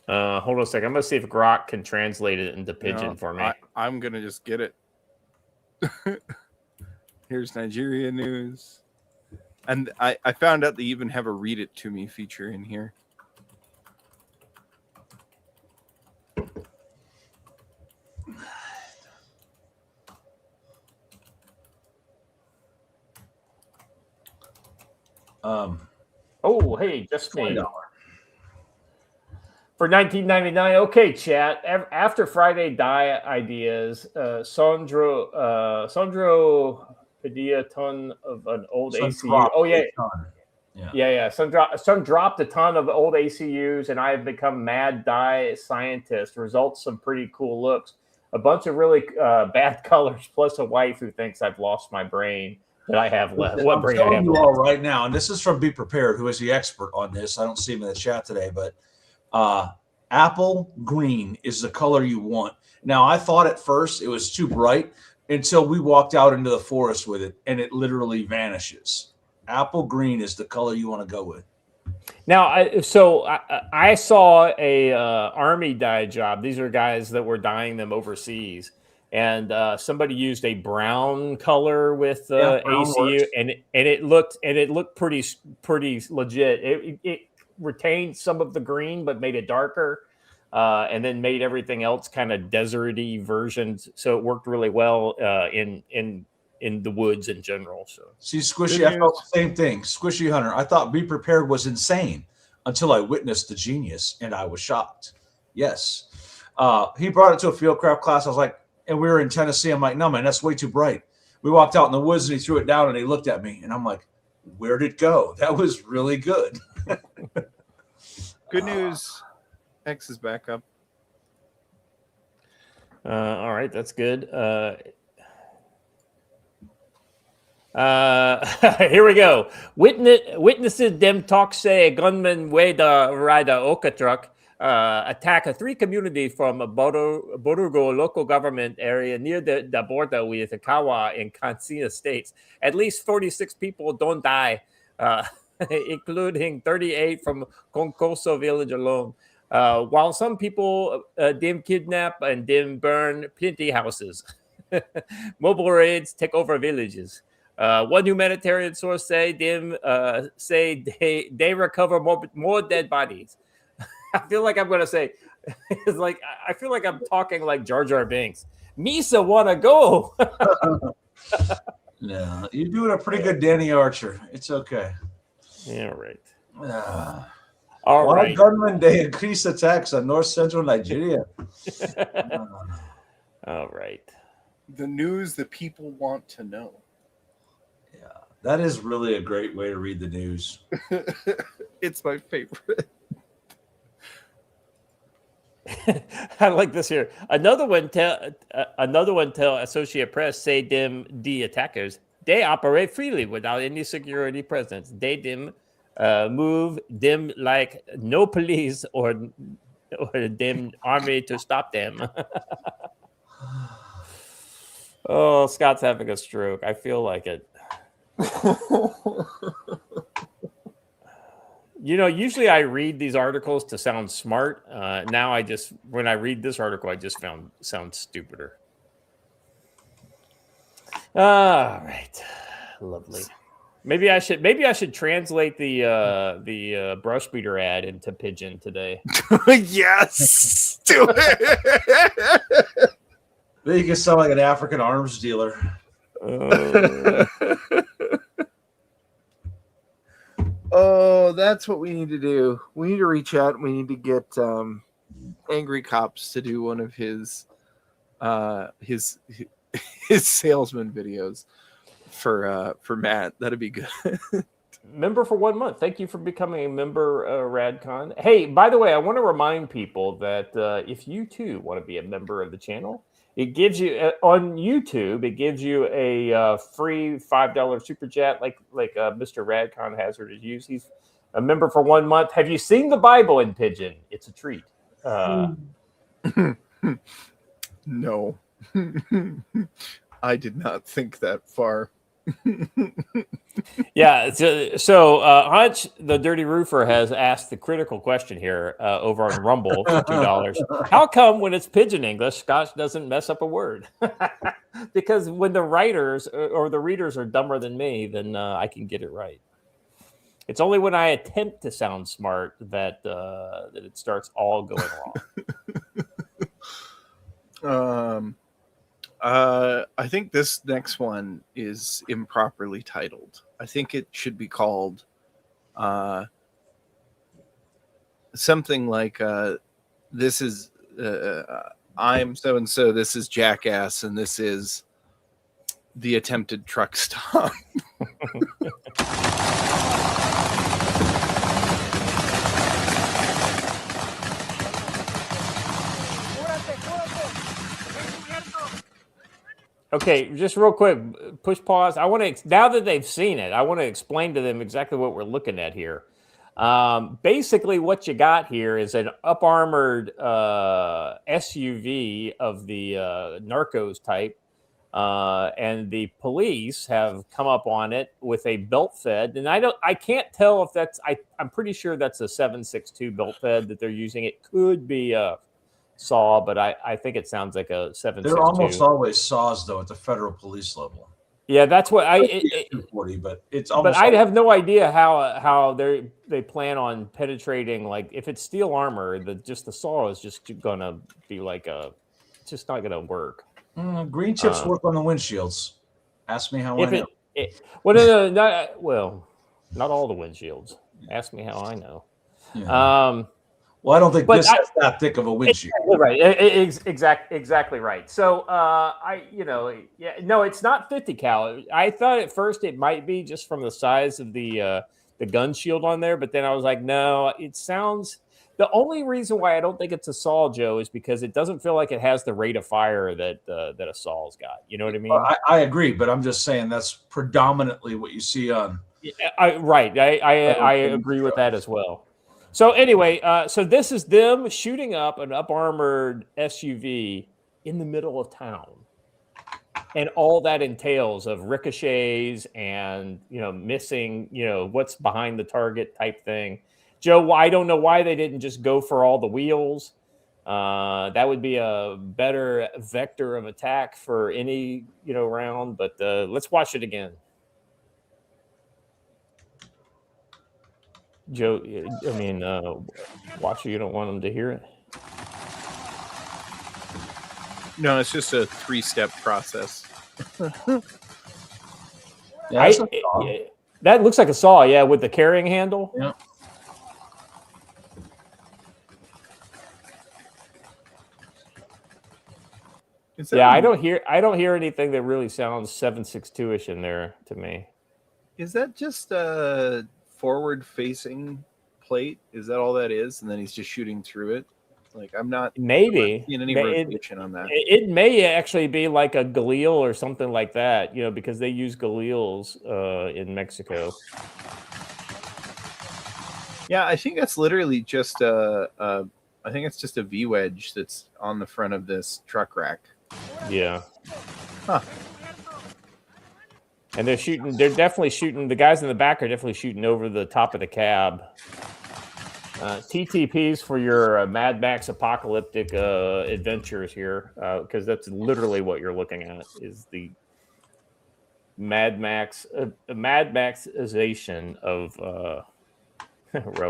Hold on a second. I'm going to see if Grok can translate it into Pigeon for me.
I'm going to just get it. Here's Nigeria news. And I found out they even have a read it to me feature in here.
Oh, hey, just me. For $19.99. Okay, chat. After Friday die ideas, Sandro Padilla, ton of an old ACU. Oh yeah. Yeah. Son dropped a ton of old ACUs, and I have become mad dye scientist. Results some pretty cool looks. A bunch of really bad colors, plus a wife who thinks I've lost my brain that I have left. What brain I have
you
left?
all right now, and this is from Be Prepared, who is the expert on this. I don't see him in the chat today, but apple green is the color you want. Now, I thought at first it was too bright until we walked out into the forest with it, and it literally vanishes. Apple green is the color you want to go with.
Now, I saw a army dye job. These are guys that were dyeing them overseas, and somebody used a brown color with ACU, and it looked pretty legit. It retained some of the green, but made it darker. And then made everything else kind of deserty versions, so it worked really well in the woods in general. So,
see, Squishy, I felt the same thing. Squishy Hunter, I thought Be Prepared was insane until I witnessed the genius, and I was shocked. Yes, he brought it to a fieldcraft class. I was like, and we were in Tennessee. I'm like, no, man, that's way too bright. We walked out in the woods, and he threw it down, and he looked at me, and I'm like, where'd it go? That was really good.
Good news. X is back up.
All right, that's good. Here we go. Witnesses them talk say a gunman ride a Oka truck attack 3 communities from Borugo local government area near the border with Kawa in Kansai states. At least 46 people don't die, including 38 from Konkoso village alone. While some people dim kidnap and dim burn plenty houses. Mobile raids take over villages. One humanitarian source say they recover more dead bodies. I feel like I'm going to say, it's like, I feel like I'm talking like Jar Jar Binks. Misa wanna go.
No, you're doing a pretty good Danny Archer. It's okay.
Yeah, right.
All
All right.
gunmen, they increased attacks on north central Nigeria.
All right.
The news that people want to know.
Yeah, that is really a great way to read the news.
It's my favorite.
I like this here. Another one tell Associated Press say them the attackers they operate freely without any security presence. They them move them like no police or them army to stop them. Oh, Scott's having a stroke. I feel like it. You know, usually I read these articles to sound smart. Now when I read this article, I just sound stupider. All right, lovely. Maybe I should translate the brush beater ad into Pigeon today.
Yes, do it.
Then you can sound like an African arms dealer.
Oh, that's what we need to do. We need to reach out. We need to get Angry Cops to do one of his salesman videos for Matt. That'd be good.
Member for 1 month. Thank you for becoming a member, Radcon. Hey, by the way, I want to remind people that if you too want to be a member of the channel, it gives you on YouTube. It gives you a free $5 super chat, like Mr. Radcon Hazard has used. He's a member for 1 month. Have you seen the Bible in Pigeon? It's a treat.
No, I did not think that far.
Yeah, so Hunch, the Dirty Roofer, has asked the critical question here over on Rumble for $2. How come when it's Pigeon English, Scotch doesn't mess up a word? Because when the writers or the readers are dumber than me, then I can get it right. It's only when I attempt to sound smart that it starts all going wrong.
I think this next one is improperly titled. I think it should be called something like this is I'm so and so, this is Jackass, and this is the attempted truck stop.
Okay, just real quick, push pause. I want to, now that they've seen it, I want to explain to them exactly what we're looking at here. Basically, what you got here is an up-armored SUV of the Narcos type, and the police have come up on it with a belt fed. And I can't tell if that's, I'm pretty sure that's a 7.62 belt fed that they're using. It could be a saw, but I think it sounds like a 7.62.
They're almost always saws, though, at the federal police level.
Yeah, that's what
240, but it's almost.
But I have no idea how they plan on penetrating. Like, if it's steel armor, the saw is just gonna be like it's just not gonna work.
Green chips work on the windshields. Ask me how I know.
Not all the windshields. Ask me how I know.
Yeah. Well, I don't think this has that thick of a windshield.
Right. Exactly right. So, it's not 50 cal. I thought at first it might be just from the size of the gun shield on there, but then I was like, no, it sounds. The only reason why I don't think it's a saw, Joe, is because it doesn't feel like it has the rate of fire that a saw's got. You know what I mean?
Well, I agree, but I'm just saying that's predominantly what you see on.
I agree with that as well. So anyway, so this is them shooting up an up-armored SUV in the middle of town, and all that entails of ricochets and missing what's behind the target type thing. Joe, I don't know why they didn't just go for all the wheels. That would be a better vector of attack for any round. But let's watch it again. Joe, I mean, Watcher, you don't want them to hear it?
No, it's just a 3-step process.
Yeah,
that looks like a saw, yeah, with the carrying handle.
Yeah.
Yeah, I don't hear anything that really sounds 7.62-ish in there to me.
Is that just a forward-facing plate? Is that all that is? And then he's just shooting through it? Like, I'm not seeing any rotation on that.
It may actually be like a Galil or something like that, you know, because they use Galils in Mexico.
Yeah, I think that's literally just I think it's just a V-wedge that's on the front of this truck rack.
Yeah.
Huh.
And they're definitely shooting, the guys in the back are definitely shooting over the top of the cab. TTPs for your Mad Max apocalyptic adventures here, because that's literally what you're looking at, is the Mad Maxization of row.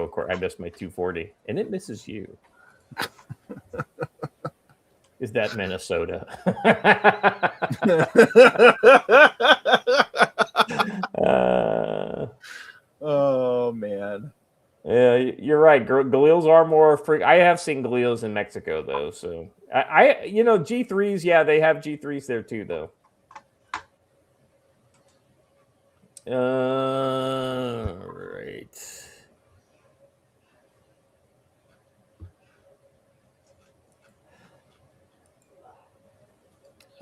Of course, I missed my 240, and it misses you. Is that Minnesota?
Oh man.
Yeah, you're right. Galils are more free. I have seen Galils in Mexico though, so I G3s. Yeah, they have G3s there too, though. Right.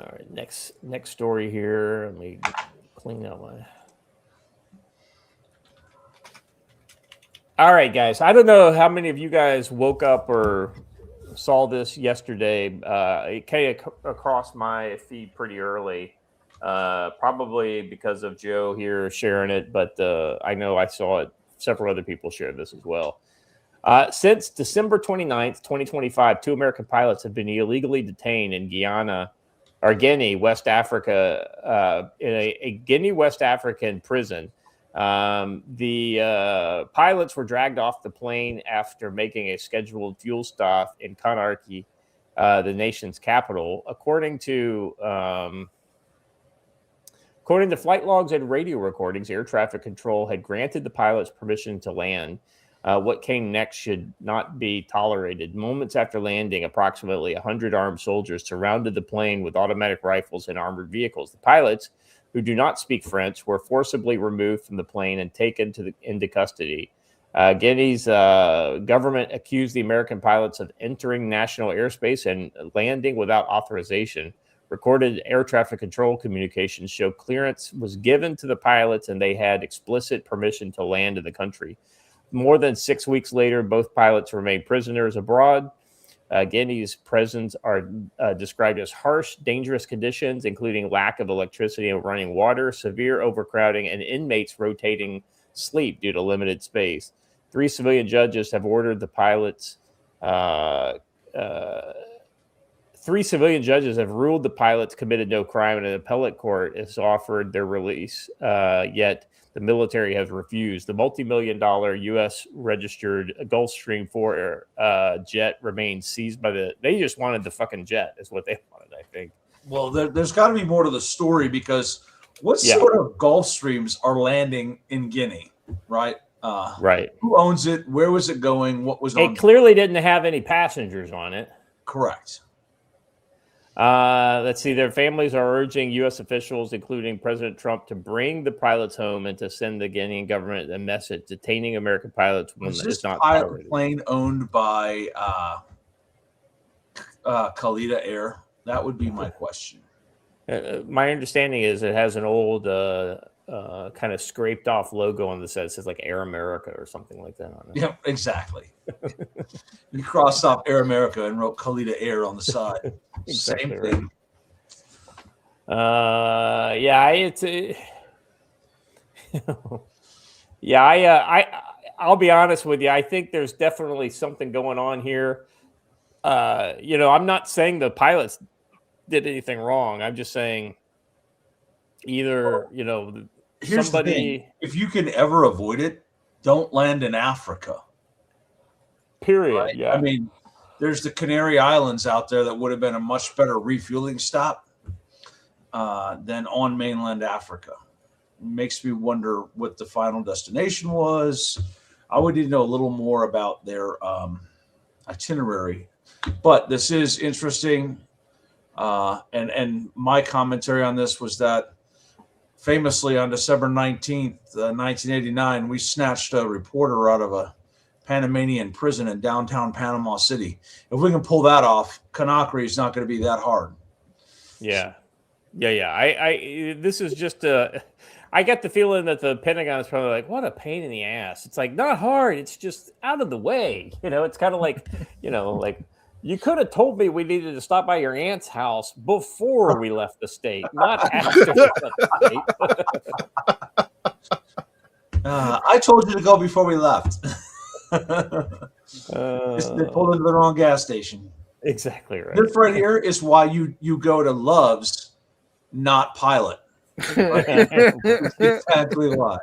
All right. Next story here. Let me clean up my. All right, guys. I don't know how many of you guys woke up or saw this yesterday. It came across my feed pretty early, probably because of Joe here sharing it, but I know I saw it. Several other people shared this as well. Since December 29th, 2025, 2 American pilots have been illegally detained in Guinea, West Africa, in a Guinea, West African prison. The pilots were dragged off the plane after making a scheduled fuel stop in Conakry, the nation's capital. According to flight logs and radio recordings, air traffic control had granted the pilots permission to land. What came next should not be tolerated. Moments after landing, approximately 100 armed soldiers surrounded the plane with automatic rifles and armored vehicles. The pilots, who do not speak French, were forcibly removed from the plane and taken into custody. Guinea's government accused the American pilots of entering national airspace and landing without authorization. Recorded air traffic control communications show clearance was given to the pilots and they had explicit permission to land in the country. More than 6 weeks later, both pilots remain prisoners abroad. Guinea's prisons are described as harsh, dangerous conditions, including lack of electricity and running water, severe overcrowding, and inmates rotating sleep due to limited space. 3 civilian judges have ordered the pilots. 3 civilian judges have ruled the pilots committed no crime, and an appellate court has offered their release. Yet the military has refused. The multi-million-dollar U.S. registered Gulfstream 4 jet remains seized by they just wanted the fucking jet is what they wanted, I think.
Well, there's got to be more to the story, because what sort of Gulfstreams are landing in Guinea, right?
Right.
Who owns it? Where was it going? What was on
it? Clearly didn't have any passengers on it.
Correct.
Let's see. Their families are urging U.S. officials, including President Trump, to bring the pilots home and to send the Guinean government a message detaining American pilots when it's not tolerated.
Plane owned by Khalida Air? That would be my question.
My understanding is it has an old kind of scraped off logo on the side. It says like Air America or something like that on it.
Yeah, exactly. You crossed off Air America and wrote Khalida Air on the side.
Exactly
Same thing.
Right. I'll be honest with you. I think there's definitely something going on here. I'm not saying the pilots did anything wrong. I'm just saying
Here's
somebody.
the thing. If you can ever avoid it, don't land in Africa.
Period.
Right?
Yeah.
I mean, there's the Canary Islands out there that would have been a much better refueling stop than on mainland Africa. It makes me wonder what the final destination was. I would need to know a little more about their itinerary. But this is interesting. And my commentary on this was that famously on December 19th, 1989, we snatched a reporter out of a Panamanian prison in downtown Panama City. If we can pull that off, Conakry is not going to be that hard.
Yeah. This is just I get the feeling that the Pentagon is probably like, what a pain in the ass. It's like, not hard. It's just out of the way. It's kind of like, like you could have told me we needed to stop by your aunt's house before we left the state, not after we left the state.
I told you to go before we left. They pulled into the wrong gas station.
Exactly right.
This right here is why you go to Love's, not Pilot. Exactly why.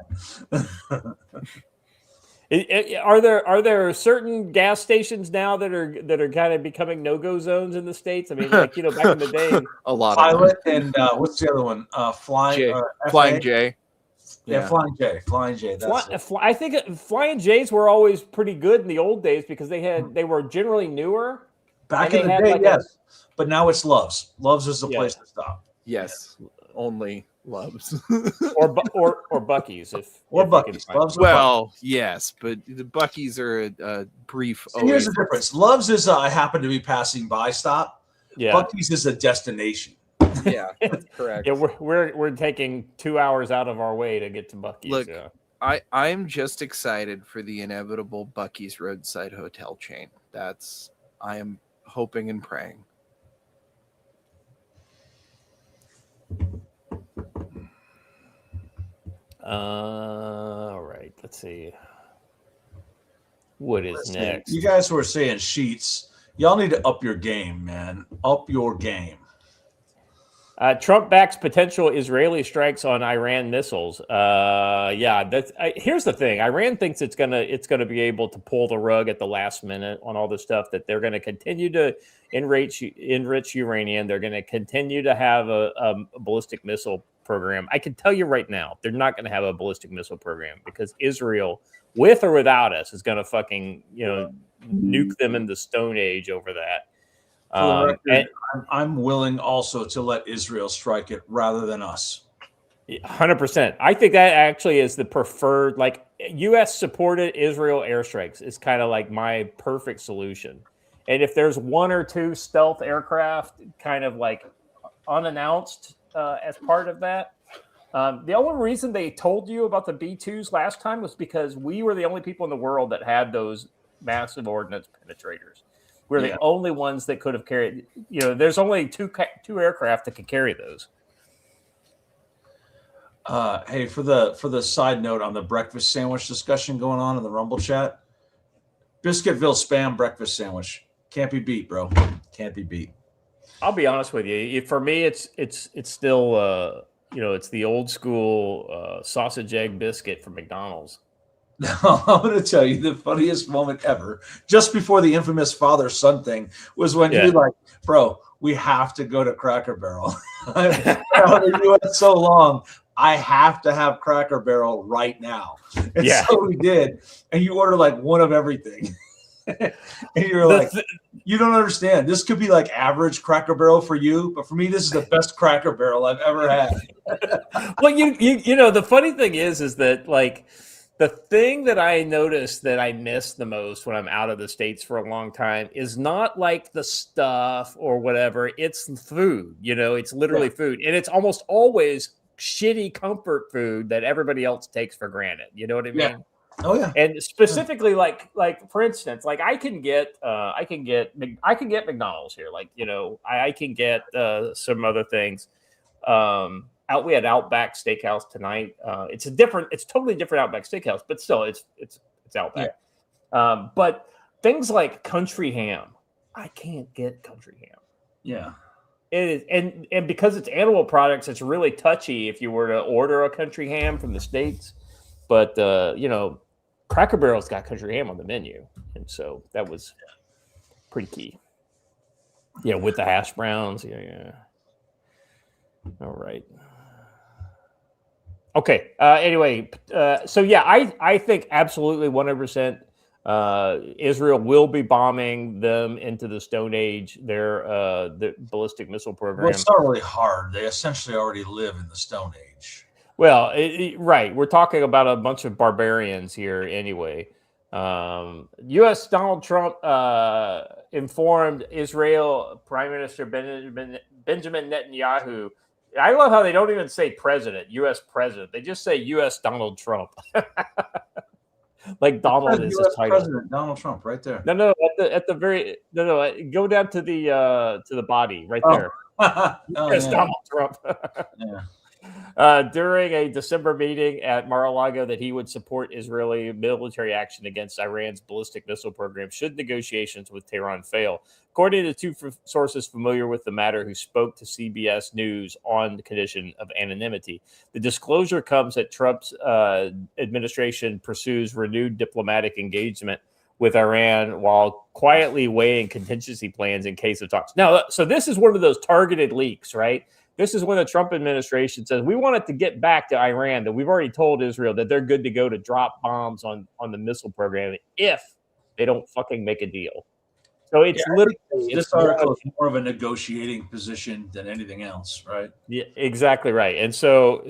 Are there certain gas stations now that are kind of becoming no-go zones in the States? I mean, like, back in the day,
a lot
Pilot
of them.
and what's the other one? Flying
J.
Yeah, Flying J. That's
I think Flying J's were always pretty good in the old days because they were generally newer.
Back in the day, yes. But now it's Love's. Love's is the place to stop.
Yes, only Love's.
or Buc-ee's
or Buc-ee's.
Well, yes, but the Buc-ee's are a brief.
Here's the difference. Love's is I happen to be passing by stop.
Yeah.
Buc-ee's is a destination.
Yeah, that's correct.
Yeah, we're taking 2 hours out of our way to get to Buc-ee's.
Look, I'm just excited for the inevitable Buc-ee's roadside hotel chain. I am hoping and praying.
All right, let's see. What is next?
You guys were saying sheets. Y'all need to up your game, man. Up your game.
Trump backs potential Israeli strikes on Iran missiles. Here's the thing. Iran thinks it's gonna be able to pull the rug at the last minute on all this stuff. That they're going to continue to enrich uranium. They're going to continue to have a ballistic missile program. I can tell you right now, they're not going to have a ballistic missile program because Israel, with or without us, is going to fucking nuke them in the Stone Age over that.
I'm willing also to let Israel strike it rather than us.
100%. I think that actually is the preferred, like U.S. supported Israel airstrikes is kind of like my perfect solution. And if there's one or two stealth aircraft kind of like unannounced as part of that, the only reason they told you about the B-2s last time was because we were the only people in the world that had those massive ordnance penetrators. We're the only ones that could have carried. There's only two aircraft that could carry those.
Hey, for the side note on the breakfast sandwich discussion going on in the Rumble chat, Biscuitville spam breakfast sandwich can't be beat, bro. Can't be beat.
I'll be honest with you. For me, it's still it's the old school sausage egg biscuit from McDonald's.
I'm going to tell you the funniest moment ever, just before the infamous father-son thing, was when you're like, bro, we have to go to Cracker Barrel. I've been doing it so long. I have to have Cracker Barrel right now. And so we did. And you order like one of everything. And you're like, you don't understand. This could be like average Cracker Barrel for you, but for me, this is the best Cracker Barrel I've ever had.
Well, the funny thing is that like, the thing that I noticed that I miss the most when I'm out of the States for a long time is not like the stuff or whatever. It's food, it's literally food. And it's almost always shitty comfort food that everybody else takes for granted. You know what I mean?
Yeah. Oh yeah.
And specifically like for instance, like I can get McDonald's here. Like, I can get some other things. We had Outback Steakhouse tonight. It's totally different Outback Steakhouse, but still it's Outback. Yeah. But things like country ham, I can't get country ham.
Yeah.
It is, and because it's animal products, it's really touchy if you were to order a country ham from the States. But Cracker Barrel's got country ham on the menu, and so that was pretty key. Yeah, with the hash browns. Yeah. All right. Okay. Anyway, so yeah, I think absolutely 100%. Israel will be bombing them into the Stone Age. The ballistic missile program.
Well, it's not really hard. They essentially already live in the Stone Age.
Well, right. We're talking about a bunch of barbarians here anyway. U.S. Donald Trump informed Israel Prime Minister Benjamin Netanyahu. I love how they don't even say president, U.S. president. They just say U.S. Donald Trump. Like Donald is his title.
President Donald Trump, right there.
No. At the very go down to the body right there. U.S. Donald Trump.
Yeah.
During a December meeting at Mar-a-Lago that he would support Israeli military action against Iran's ballistic missile program should negotiations with Tehran fail. According to two sources familiar with the matter who spoke to CBS News on the condition of anonymity, the disclosure comes that Trump's administration pursues renewed diplomatic engagement with Iran while quietly weighing contingency plans in case of talks. Now, so this is one of those targeted leaks, right? This is when the Trump administration says, we want it to get back to Iran, that we've already told Israel that they're good to go to drop bombs on the missile program if they don't fucking make a deal. So it's literally...
This article is more of a negotiating position than anything else, right?
Yeah, exactly right. And so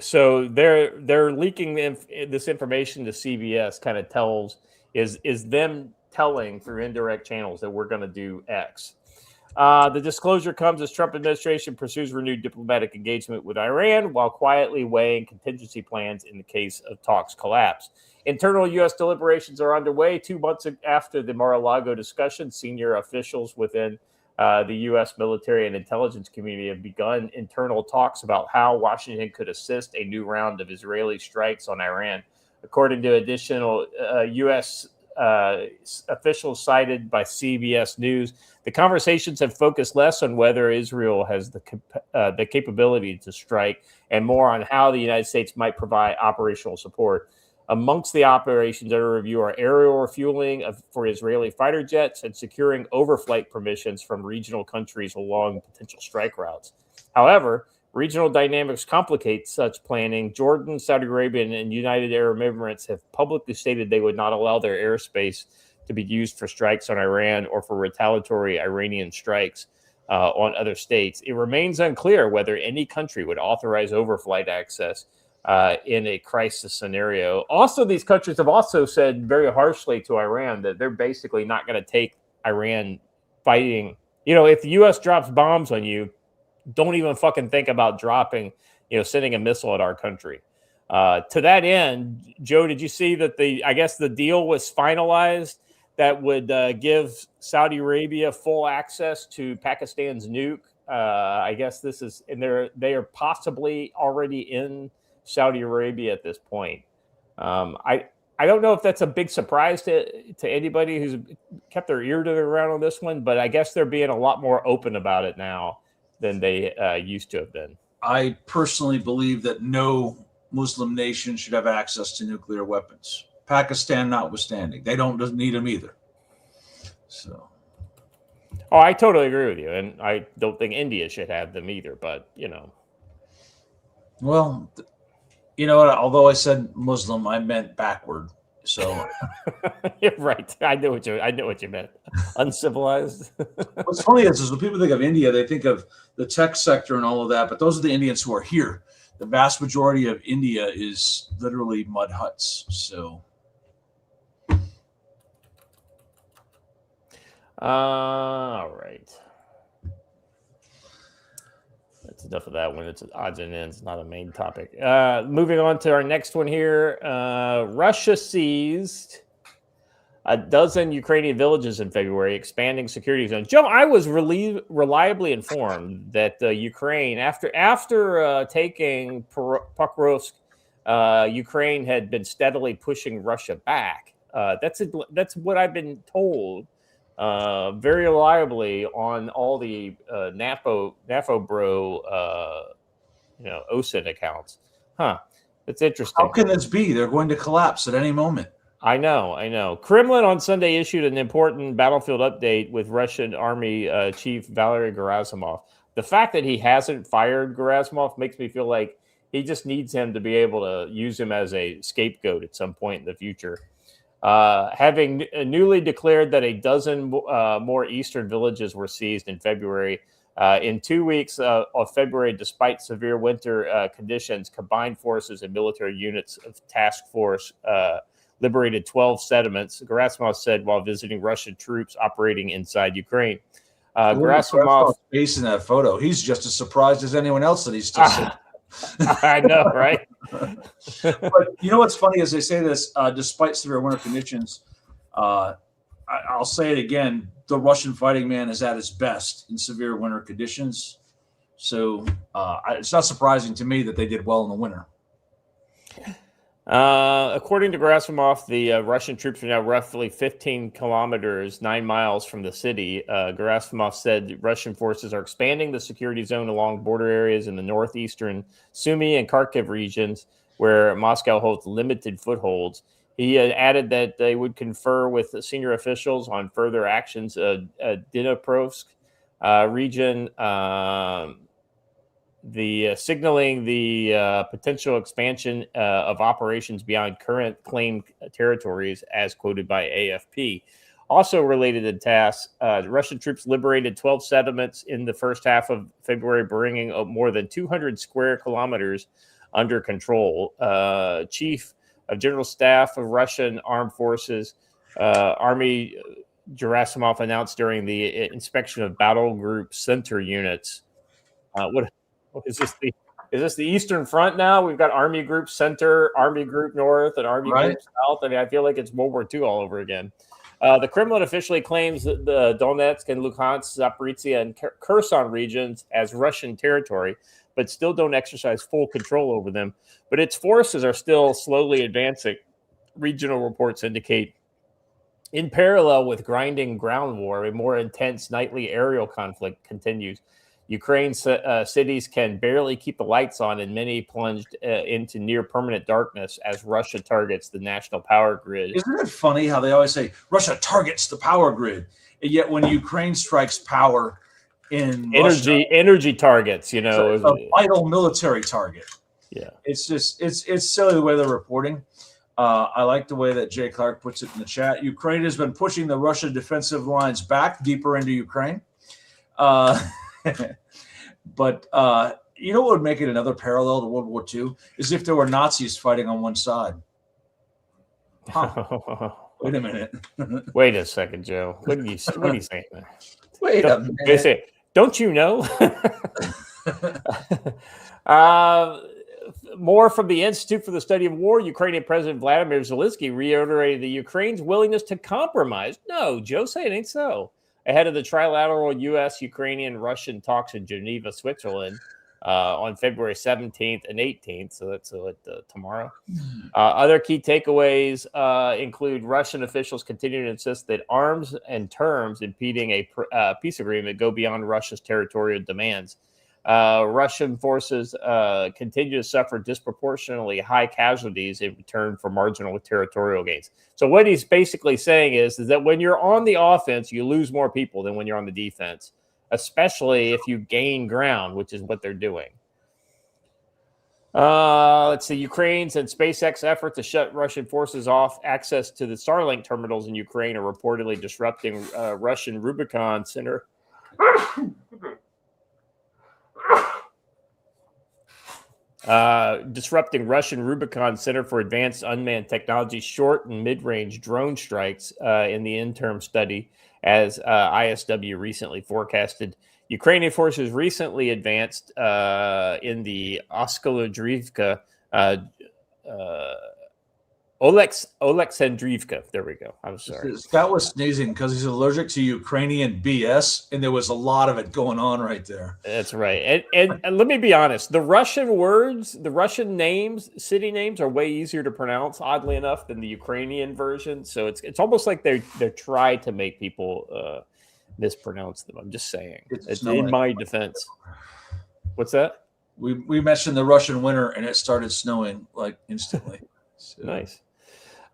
they're leaking this information to CBS kind of is them telling through indirect channels that we're going to do X. The disclosure comes as Trump administration pursues renewed diplomatic engagement with Iran while quietly weighing contingency plans in the case of talks collapse. Internal U.S. deliberations are underway 2 months after the Mar-a-Lago discussion. Senior officials within the U.S. military and intelligence community have begun internal talks about how Washington could assist a new round of Israeli strikes on Iran. According to additional U.S. Officials cited by CBS News, the conversations have focused less on whether Israel has the capability to strike and more on how the United States might provide operational support. Amongst the operations under review are aerial refueling for Israeli fighter jets and securing overflight permissions from regional countries along potential strike routes. However, regional dynamics complicate such planning. Jordan, Saudi Arabia, and United Arab Emirates have publicly stated they would not allow their airspace to be used for strikes on Iran or for retaliatory Iranian strikes on other states. It remains unclear whether any country would authorize overflight access in a crisis scenario. Also, these countries have also said very harshly to Iran that they're basically not going to take Iran fighting. If the U.S. drops bombs on you, don't even fucking think about sending a missile at our country. To that end, Joe, did you see that the deal was finalized that would give Saudi Arabia full access to Pakistan's nuke? I guess this is, and they are possibly already in Saudi Arabia at this point. I don't know if that's a big surprise to anybody who's kept their ear to the ground on this one, but I guess they're being a lot more open about it now than they used to have been.
I personally believe that no Muslim nation should have access to nuclear weapons. Pakistan notwithstanding. They don't need them either. So.
Oh, I totally agree with you. And I don't think India should have them either, but,
Well, you know what? Although I said Muslim, I meant backward. So.
You're right. I know what you meant. Uncivilized.
What's funny is when people think of India, they think of the tech sector and all of that, but those are the Indians who are here. The vast majority of India is literally mud huts. So.
All right. That's enough of that one. It's odds and ends, not a main topic. Moving on to our next one here. Russia seized a dozen Ukrainian villages in February, expanding security zones. Joe, I was reliably informed that Ukraine, after taking Pokrovsk, Ukraine had been steadily pushing Russia back. That's what I've been told. Very reliably on all the NAFO bro, OSINT accounts. Huh. That's interesting.
How can this be? They're going to collapse at any moment.
I know. Kremlin on Sunday issued an important battlefield update with Russian Army Chief Valery Gerasimov. The fact that he hasn't fired Gerasimov makes me feel like he just needs him to be able to use him as a scapegoat at some point in the future. Having newly declared that a dozen more eastern villages were seized in February. In 2 weeks of February, despite severe winter conditions, combined forces and military units of task force liberated 12 settlements, Gerasimov said while visiting Russian troops operating inside Ukraine.
Gerasimov face in that photo. He's just as surprised as anyone else that he's still sitting.
I know, right?
But you know what's funny is they say this, despite severe winter conditions, I'll say it again, the Russian fighting man is at his best in severe winter conditions. So it's not surprising to me that they did well in the winter.
According to Gerasimov, the Russian troops are now roughly 15 kilometers, 9 miles from the city. Gerasimov said Russian forces are expanding the security zone along border areas in the northeastern Sumy and Kharkiv regions, where Moscow holds limited footholds. He added that they would confer with senior officials on further actions. Dnipropetrovsk region, signaling the potential expansion of operations beyond current claimed territories, as quoted by AFP. Also related to tasks, Russian troops liberated 12 settlements in the first half of February, bringing more than 200 square kilometers under control. Chief of General Staff of Russian Armed Forces, Army Gerasimov announced during the inspection of battle group center units. What is this? Is this the Eastern Front now? We've got Army Group Center, Army Group North, and Army Group South. I mean, I feel like it's World War II all over again. The Kremlin officially claims that the Donetsk and Luhansk, Zaporizhia, and Kherson regions as Russian territory, but still don't exercise full control over them. But its forces are still slowly advancing. Regional reports indicate. In parallel with grinding ground war, a more intense nightly aerial conflict continues. Ukraine's cities can barely keep the lights on, and many plunged into near permanent darkness as Russia targets the national power grid.
Isn't it funny how they always say Russia targets the power grid, and yet when Ukraine strikes power in
energy targets, you know,
it's a vital military target.
Yeah,
it's just it's silly the way they're reporting. I like the way that Jay Clark puts it in the chat. Ukraine has been pushing the Russian defensive lines back deeper into Ukraine. But you know what would make it another parallel to World War II is if there were Nazis fighting on one side. Huh. Wait a minute.
Wait a second, Joe. What are you saying there?
Wait a minute.
Don't you know? More from the Institute for the Study of War. Ukrainian President Vladimir Zelensky reiterated the Ukraine's willingness to compromise. No, Joe, say it ain't so. Ahead of the trilateral U.S., Ukrainian, Russian talks in Geneva, Switzerland on February 17th and 18th. So that's tomorrow. Other key takeaways include Russian officials continue to insist that arms and terms impeding a peace agreement go beyond Russia's territorial demands. Russian forces continue to suffer disproportionately high casualties in return for marginal territorial gains. So what he's basically saying is that when you're on the offense, you lose more people than when you're on the defense, especially if you gain ground, which is what they're doing. Let's see. Ukraine's and SpaceX effort to shut Russian forces off access to the Starlink terminals in Ukraine are reportedly disrupting Russian Rubicon Center. Disrupting Russian Rubicon Center for Advanced Unmanned Technology short and mid-range drone strikes in the interim study, as ISW recently forecasted. Ukrainian forces recently advanced in the Oskolodrivka, Oleksandrivka. There we go. I'm sorry.
Scott was sneezing because he's allergic to Ukrainian BS, and there was a lot of it going on right there.
That's right. And let me be honest. The Russian words, the Russian names, city names are way easier to pronounce, oddly enough, than the Ukrainian version. So it's almost like they're trying to make people mispronounce them. I'm just saying. It's in my defense. What's that?
We mentioned the Russian winter, and it started snowing like instantly. So.
Nice.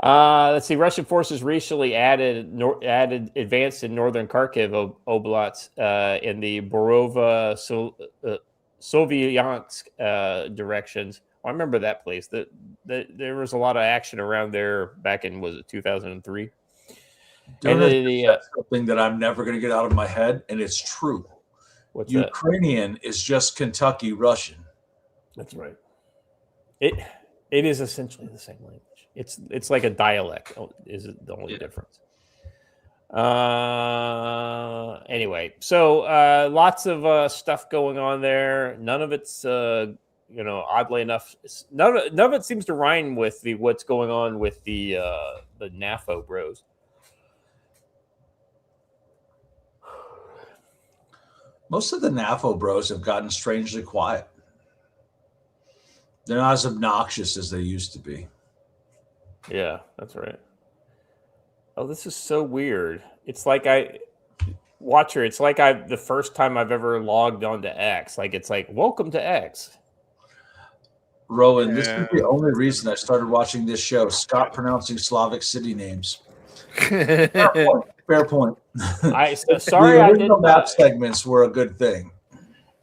Let's see. Russian forces recently advanced in northern Kharkiv Oblast in the Borova Sovyansk directions. I remember that place. There was a lot of action around there back in, was it 2003?
Something that I'm never going to get out of my head, and it's true.
What's
Ukrainian is just Kentucky Russian.
That's right. It is essentially the same language. It's like a dialect. Is the only difference. Anyway, so lots of stuff going on there. None of it's oddly enough, none of it seems to rhyme with what's going on with the NAFO bros.
Most of the NAFO bros have gotten strangely quiet. They're not as obnoxious as they used to be.
Yeah, that's right. Oh, this is so weird. It's like it's like the first time I've ever logged on to X. Like, it's like, welcome to X.
Roland, this is the only reason I started watching this show. Scott pronouncing Slavic city names. Fair point.
Sorry,
the original map segments were a good thing.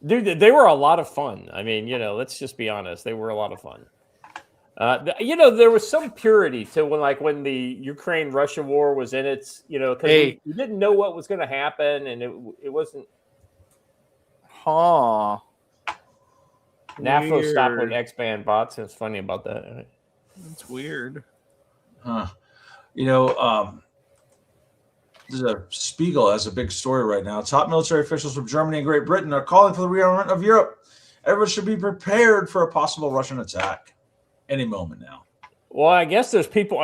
Dude, they were a lot of fun. I mean, let's just be honest. They were a lot of fun. There was some purity to when the Ukraine-Russia war was in its, because we didn't know what was going to happen, and it wasn't.
Huh.
NAFO stopped with X-band bots. It's funny about that. Right?
That's weird.
Huh. The Spiegel has a big story right now. Top military officials from Germany and Great Britain are calling for the rearmament of Europe. Everyone should be prepared for a possible Russian attack any moment now.
Well, I guess there's people.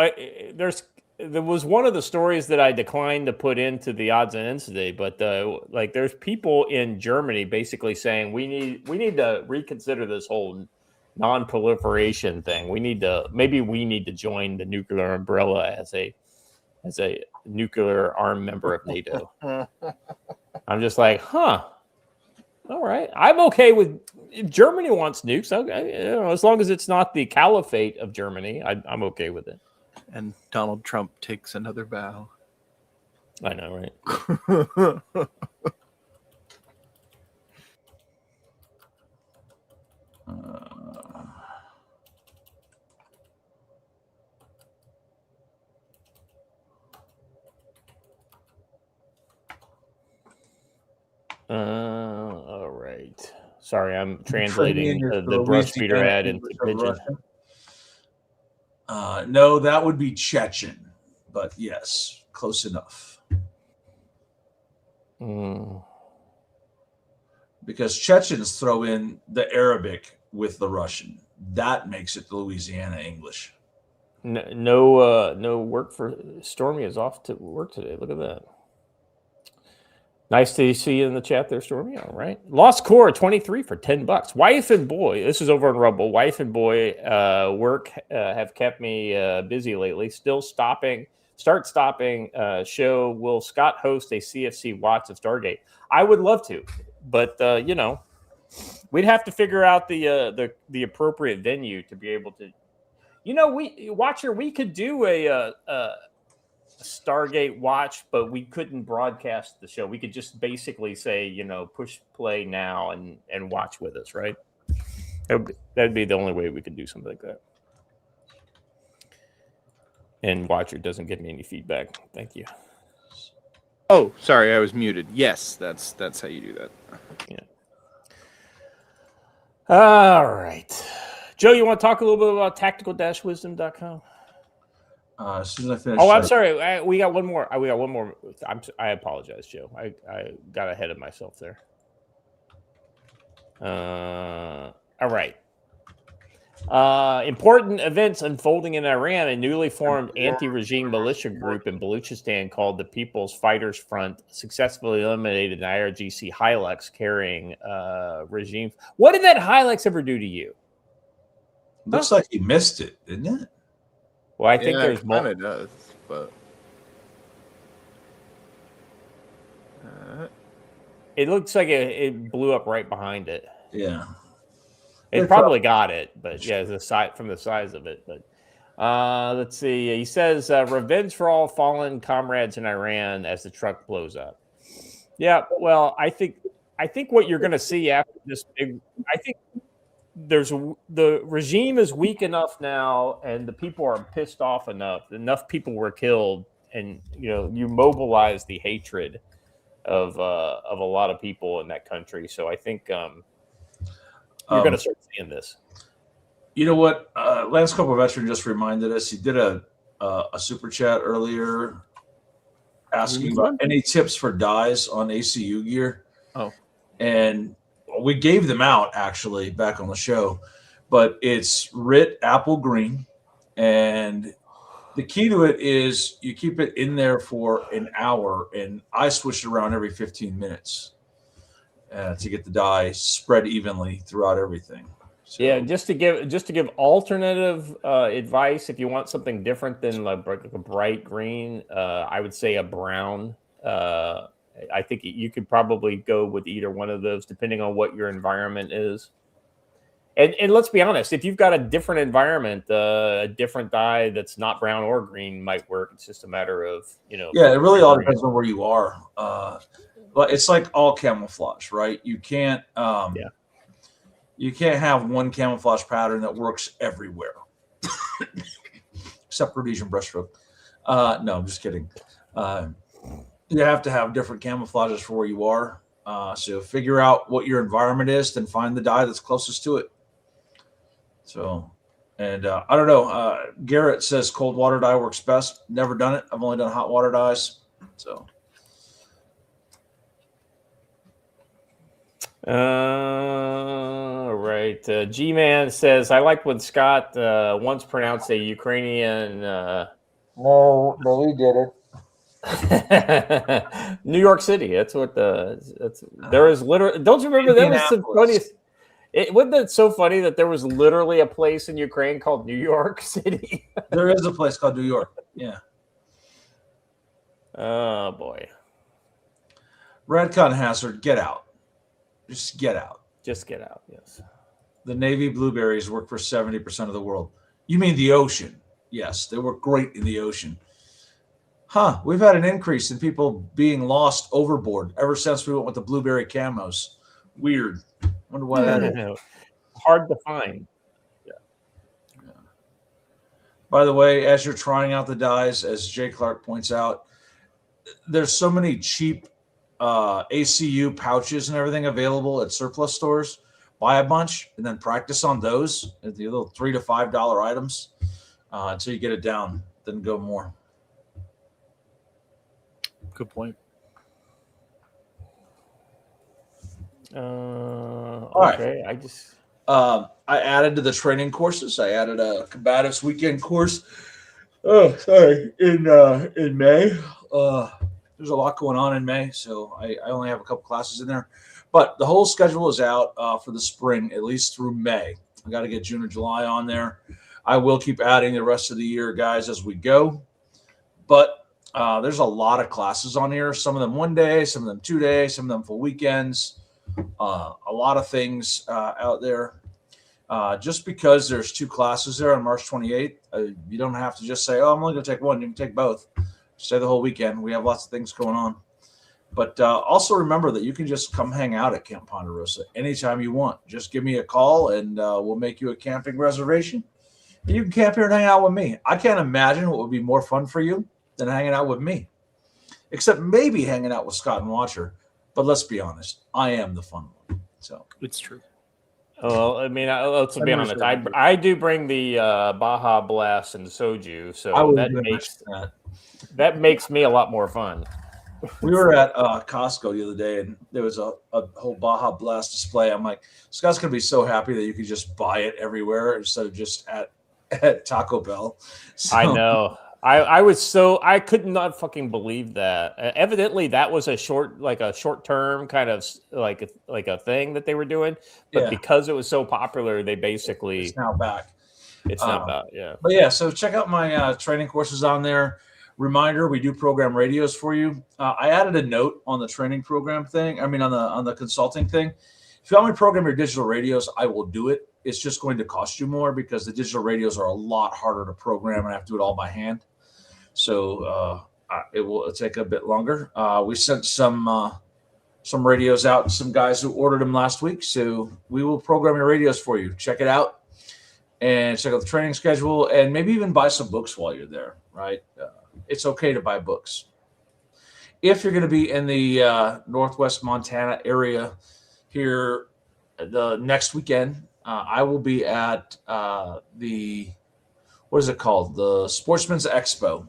There was one of the stories that I declined to put into the odds and ends today, but there's people in Germany basically saying we need to reconsider this whole non-proliferation thing. Maybe we need to join the nuclear umbrella as a nuclear armed member of NATO. I'm just like, huh. All right. I'm okay with if Germany wants nukes. Okay, as long as it's not the caliphate of Germany, I'm okay with it.
And Donald Trump takes another bow.
I know, right? All right. Sorry, I'm translating the brush speeder ad into pigeon.
No, that would be Chechen, but yes, close enough. Because Chechens throw in the Arabic with the Russian. That makes it Louisiana English.
No work for Stormy is off to work today. Look at that. Nice to see you in the chat there, Stormy. All right. Lost Core 23 for $10. Wife and boy. This is over on Rumble. Wife and boy work have kept me busy lately. Start stopping show. Will Scott host a CFC watch of Stargate? I would love to, but we'd have to figure out the appropriate venue to be able to. We could do a Stargate watch, but we couldn't broadcast the show. We could just basically say, push play now and watch with us, right? That'd be the only way we could do something like that. And Watcher doesn't give me any feedback. Thank you.
Oh, sorry, I was muted. Yes, that's how you do that.
Yeah. All right. Joe, you want to talk a little bit about tactical-wisdom.com?
As soon as I finish.
Oh, I'm sorry. We got one more. I apologize, Joe. I got ahead of myself there. All right. Important events unfolding in Iran. A newly formed anti-regime militia group in Baluchistan called the People's Fighters Front successfully eliminated an IRGC Hilux carrying regime. What did that Hilux ever do to you?
Looks like he missed it, didn't it?
Well, I think there's more.
It does, but
it looks like it blew up right behind it.
Yeah,
it probably got it, but yeah, from the size of it. But Let's see. He says, "Revenge for all fallen comrades in Iran as the truck blows up." Yeah. Well, I think what you're going to see after this big, I think the regime is weak enough now, and the people are pissed off enough. Enough people were killed, and you mobilize the hatred of a lot of people in that country. So I think you're going to start seeing this.
You know what? Lance Corporal Veteran just reminded us. He did a super chat earlier asking about any tips for dyes on ACU gear.
Oh,
and we gave them out actually back on the show, but it's RIT apple green, and the key to it is you keep it in there for an hour, and I switch it around every 15 minutes to get the dye spread evenly throughout everything. So,
yeah, just to give alternative advice, if you want something different than like a bright green, I would say a brown. I think you could probably go with either one of those, depending on what your environment is. And let's be honest, if you've got a different environment, a different dye that's not brown or green might work. It's just a matter of
Yeah, it really all depends on where you are. But it's like all camouflage, right? You can't. You can't have one camouflage pattern that works everywhere, except Rhodesian brushstroke. No, I'm just kidding. You have to have different camouflages for where you are. So figure out what your environment is, then find the dye that's closest to it. So, and I don't know. Garrett says cold water dye works best. Never done it. I've only done hot water dyes. So.
Right. G-Man says, I like when Scott once pronounced a Ukrainian.
No, he did it.
New York City. That's what there is literally. Don't you remember that was the funniest? Wasn't that so funny that there was literally a place in Ukraine called New York City?
There is a place called New York. Yeah.
Oh boy.
Redcon Hazard, get out. Just get out.
Just get out. Yes.
The Navy blueberries work for 70% of the world. You mean the ocean? Yes, they work great in the ocean. Huh, we've had an increase in people being lost overboard ever since we went with the blueberry camos. Weird. Wonder why that is.
Hard to find.
Yeah. By the way, as you're trying out the dyes, as Jay Clark points out, there's so many cheap ACU pouches and everything available at surplus stores. Buy a bunch and then practice on those, the little $3 to $5 items, until you get it down. Then go more.
Good point.
Okay, right.
I added to the training courses. I added a combatives weekend course. Oh, sorry, in May. There's a lot going on in May, so I only have a couple classes in there. But the whole schedule is out for the spring, at least through May. I got to get June or July on there. I will keep adding the rest of the year, guys, as we go. But there's a lot of classes on here. Some of them 1 day, some of them 2 days, some of them full weekends. A lot of things out there. Just because there's 2 classes there on March 28th, you don't have to just say, oh, I'm only going to take one. You can take both. Stay the whole weekend. We have lots of things going on. But also remember that you can just come hang out at Camp Ponderosa anytime you want. Just give me a call, and we'll make you a camping reservation. And you can camp here and hang out with me. I can't imagine what would be more fun for you than hanging out with me, except maybe hanging out with Scott and Watcher. But let's be honest, I am the fun one. So
it's true.
Well, I mean, let's be honest. I do bring the Baja Blast and soju, so that makes me a lot more fun.
We were at Costco the other day, and there was a whole Baja Blast display. I'm like, Scott's going to be so happy that you could just buy it everywhere instead of just at Taco Bell. So,
I know. I could not fucking believe that. Evidently, that was a short term kind of like a thing that they were doing, but because it was so popular, they basically
it's now back.
It's now back, yeah.
But yeah, so check out my training courses on there. Reminder: we do program radios for you. I added a note on the training program thing. I mean, on the consulting thing. If you want me to program your digital radios, I will do it. it's just going to cost you more because the digital radios are a lot harder to program and I have to do it all by hand. So it will take a bit longer. We sent some radios out, some guys who ordered them last week. So we will program your radios for you. Check it out and check out the training schedule and maybe even buy some books while you're there, right? It's okay to buy books. If you're going to be in the Northwest Montana area here the next weekend, I will be at what is it called? The Sportsman's Expo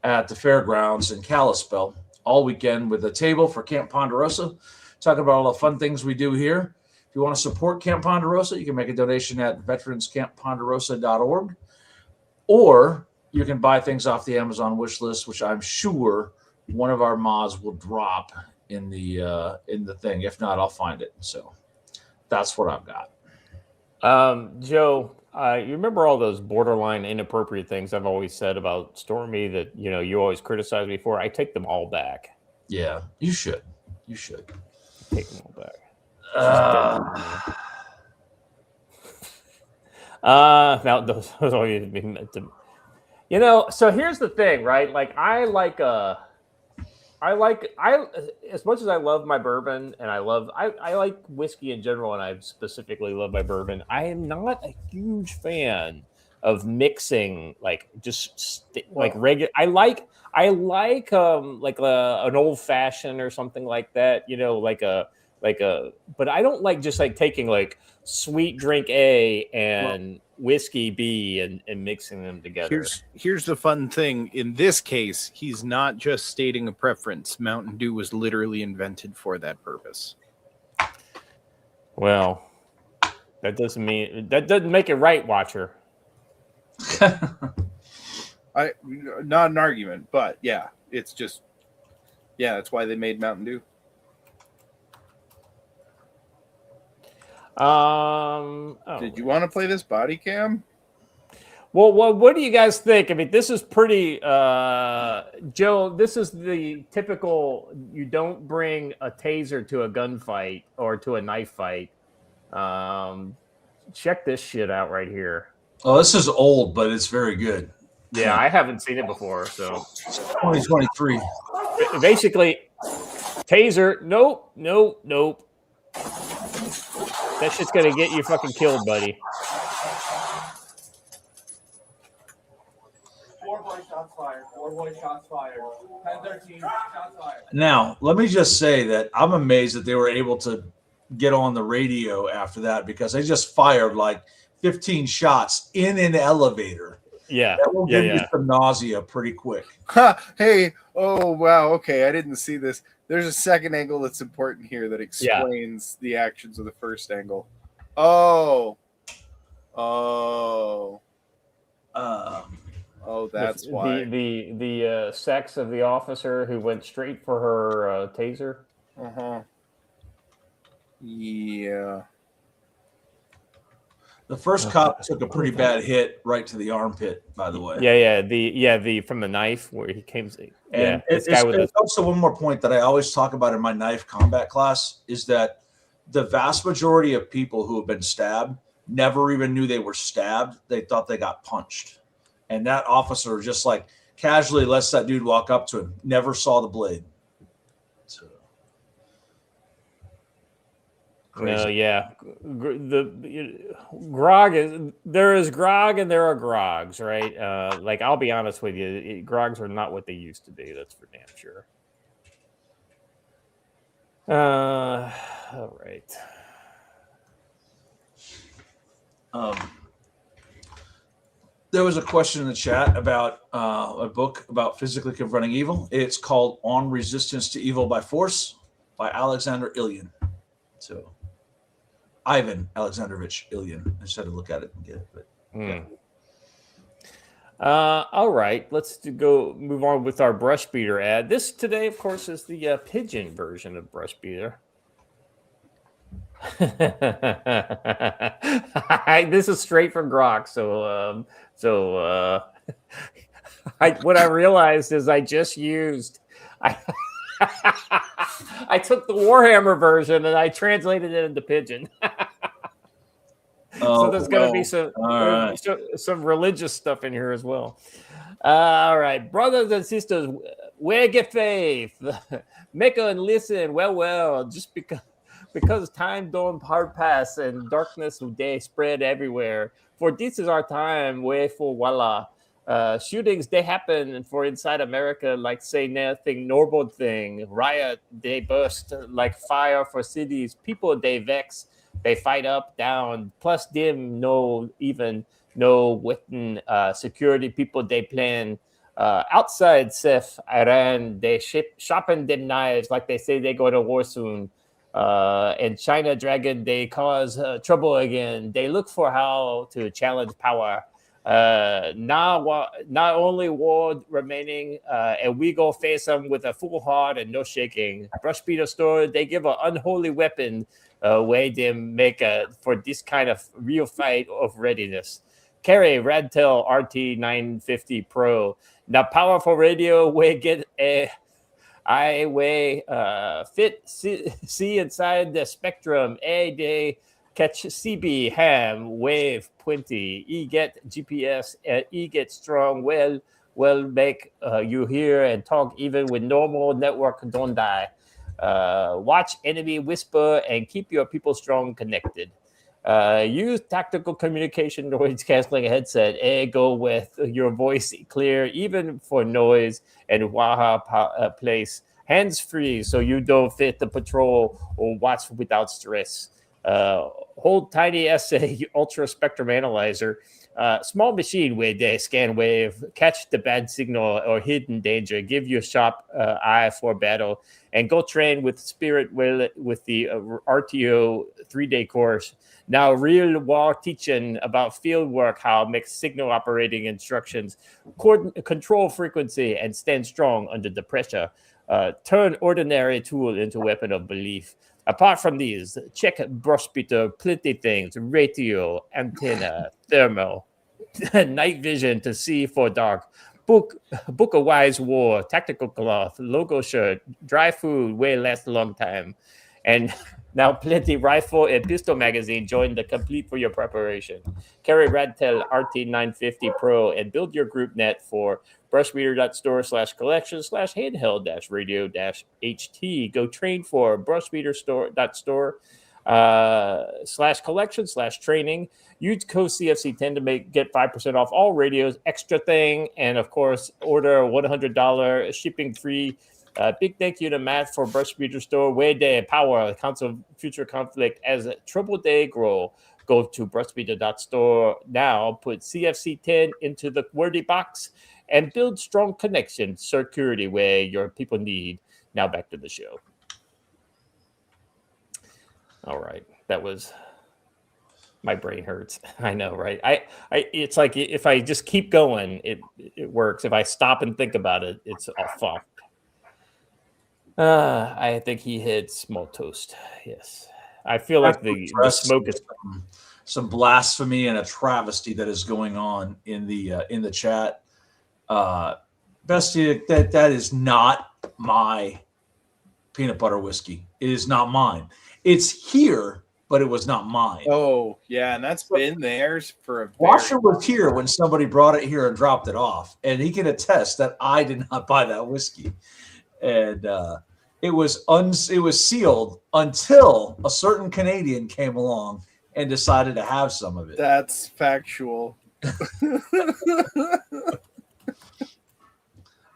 at the fairgrounds in Kalispell all weekend with a table for Camp Ponderosa, talking about all the fun things we do here. If you want to support Camp Ponderosa, you can make a donation at veteranscampponderosa.org, or you can buy things off the Amazon wish list, which I'm sure one of our mods will drop in the thing. If not, I'll find it. So that's what I've got.
Joe, you remember all those borderline inappropriate things I've always said about Stormy that, you always criticize me for? I take them all back.
Yeah, you should. You should.
Take them all back. Now those always been meant to, so here's the thing, right? Like I as much as I love my bourbon and I like whiskey in general, and I specifically love my bourbon, I am not a huge fan of mixing regular. I like an old fashioned or something like that, but I don't like just like taking like sweet drink A and whiskey B and mixing them together.
Here's the fun thing. In this case, he's not just stating a preference. Mountain Dew was literally invented for that purpose.
Well, that doesn't make it right, Watcher.
Not an argument, but yeah, it's just that's why they made Mountain Dew. Did you want to play this body cam?
Well, what do you guys think? I mean, this is pretty, Joe, this is the typical, you don't bring a taser to a gunfight or to a knife fight. Check this shit out right here.
Oh, this is old, but it's very good.
Yeah, I haven't seen it before. So
2023.
Basically, taser, nope. That shit's gonna get you fucking killed, buddy.
4 boy shots fired. 4 boy shots fired. 10-13 shots fired.
Now, let me just say that I'm amazed that they were able to get on the radio after that, because they just fired like 15 shots in an elevator.
Yeah.
That will give you some nausea pretty quick.
Hey, oh, wow. Okay, I didn't see this. There's a second angle that's important here that explains the actions of the first angle. Oh, that's why.
The sex of the officer who went straight for her taser.
Uh-huh. Yeah.
The first cop took a pretty bad hit right to the armpit, by the way.
The from the knife where he came.
And it's also one more point that I always talk about in my knife combat class is that the vast majority of people who have been stabbed never even knew they were stabbed. They thought they got punched. And that officer just like casually lets that dude walk up to him, never saw the blade. So. Crazy.
Grog is there is grog and there are grogs, right? Like I'll be honest with you, grogs are not what they used to be. That's for damn sure. All right.
There was a question in the chat about a book about physically confronting evil. It's called On Resistance to Evil by Force by Alexander Ilyin. So Ivan Alexandrovich Ilyin. I just had to look at it and get it. But, yeah.
All right, let's move on with our brush beater ad. This today, of course, is the pigeon version of brush beater. This is straight from Grok. What I realized is I just used. I took the Warhammer version and I translated it into pigeon. So there's going to be
All right.
some religious stuff in here as well. All right, brothers and sisters, where get faith? Make and listen. Well, just because time don't hard pass and darkness they spread everywhere. For this is our time, wherefore voila. Shootings they happen for inside America like say nothing normal thing. Riot they burst like fire for cities. People they vex. They fight up, down. Plus them no weapon security people they plan. Outside Seth Iran they shopping them knives like they say they go to war soon. And China Dragon, they cause trouble again. They look for how to challenge power. Now, not only war remaining, and we go face them with a full heart and no shaking. Brush Peter Store, they give an unholy weapon way they make for this kind of real fight of readiness. Carry Radtel RT 950 Pro. Now, powerful radio, we get a I way fit see inside the spectrum. A day catch CB ham wave 20. E get GPS. E get strong. Well make you hear and talk even with normal network don't die. Watch enemy whisper and keep your people strong connected. Use tactical communication noise canceling headset. Go with your voice clear, even for noise and Waha place. Hands free, so you don't fit the patrol or watch without stress. Hold tiny essay ultra spectrum analyzer. Small machine where they scan wave, catch the bad signal or hidden danger. Give you a sharp eye for battle, and go train with Spirit with the RTO 3-day course. Now, real war teaching about field work, how make signal operating instructions, control frequency, and stand strong under the pressure. Turn ordinary tool into weapon of belief. Apart from these, check brushbeater, plenty things, radio, antenna, thermal, night vision to see for dark. Book a wise war, tactical cloth, logo shirt, dry food, way last a long time. And now plenty rifle and pistol magazine join the complete for your preparation. Carry Radtel RT 950 Pro and build your group net for brushmeter.store/collection/handheld-radio-ht. Go train for brushmeter.store/collection/training. Use code CFC10 to get 5% off all radios, extra thing, and of course, order $100 shipping free. Big thank you to Matt for Brush Meter Store. Way Day Power, Council of Future Conflict as a triple day grow. Go to brushmeter.store now. Put CFC10 into the wordy box and build strong connection security where your people need. Now back to the show. All right, that was. My brain hurts. I know, right? It's like if I just keep going, it works. If I stop and think about it, it's all fucked. I think he hit small toast. Yes, I feel like the smoke is
some blasphemy and a travesty that is going on in the chat. Bestie, that is not my peanut butter whiskey. It is not mine. It's here, but it was not mine.
Oh yeah, and that's been theirs for a.
Washer was here when somebody brought it here and dropped it off, and he can attest that I did not buy that whiskey. And it was sealed until a certain Canadian came along and decided to have some of it.
That's factual.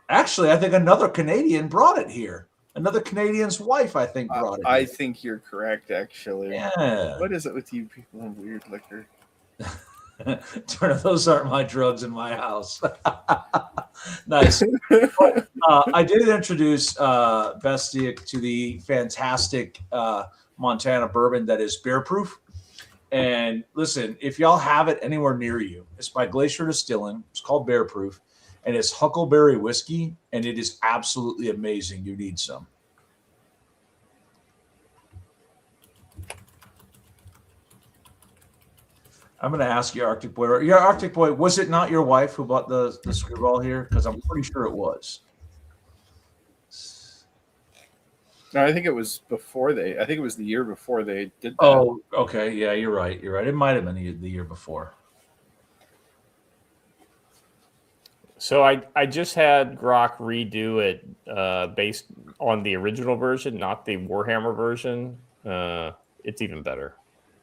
Actually, I think another Canadian brought it here. Another Canadian's wife, I think, brought it.
I think you're correct, actually.
Yeah.
What is it with you people and weird liquor?
Turner, those aren't my drugs in my house. Nice. I did introduce Bestie to the fantastic Montana bourbon that is bear proof. And listen, if y'all have it anywhere near you, it's by Glacier Distilling. It's called Bear Proof, and it's Huckleberry whiskey, and it is absolutely amazing. You need some. I'm going to ask you, Arctic Boy. Yeah, Arctic Boy, was it not your wife who bought the screwball here? Because I'm pretty sure it was.
No, I think it was before they. I think it was the year before they did that.
Oh, okay. Yeah, you're right. You're right. It might have been the year before.
So I just had Grok redo it based on the original version, not the Warhammer version. It's even better,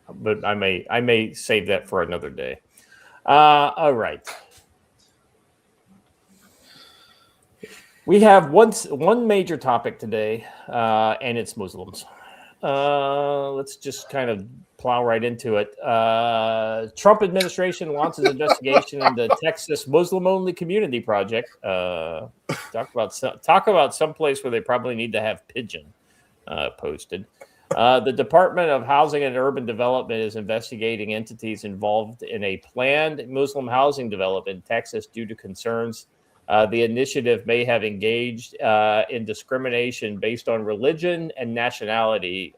but I may save that for another day. All right. We have one major topic today, and it's Muslims. Let's just kind of plow right into it. Trump administration launches investigation into Texas Muslim-only community project. Talk about some place where they probably need to have pigeon posted. The Department of Housing and Urban Development is investigating entities involved in a planned Muslim housing development in Texas due to concerns the initiative may have engaged in discrimination based on religion and nationality,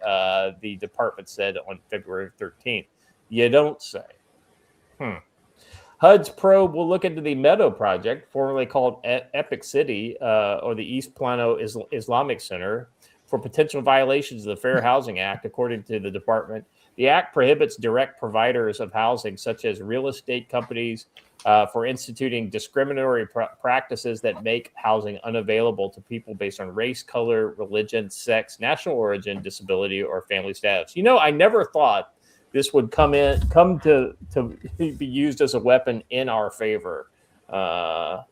the department said on February 13th. You don't say. HUD's probe will look into the Meadow Project, formerly called Epic City, or the East Plano Islamic Center, for potential violations of the Fair Housing Act, according to the department. The act prohibits direct providers of housing, such as real estate companies, for instituting discriminatory practices that make housing unavailable to people based on race, color, religion, sex, national origin, disability, or family status. You know, I never thought this would come to be used as a weapon in our favor. But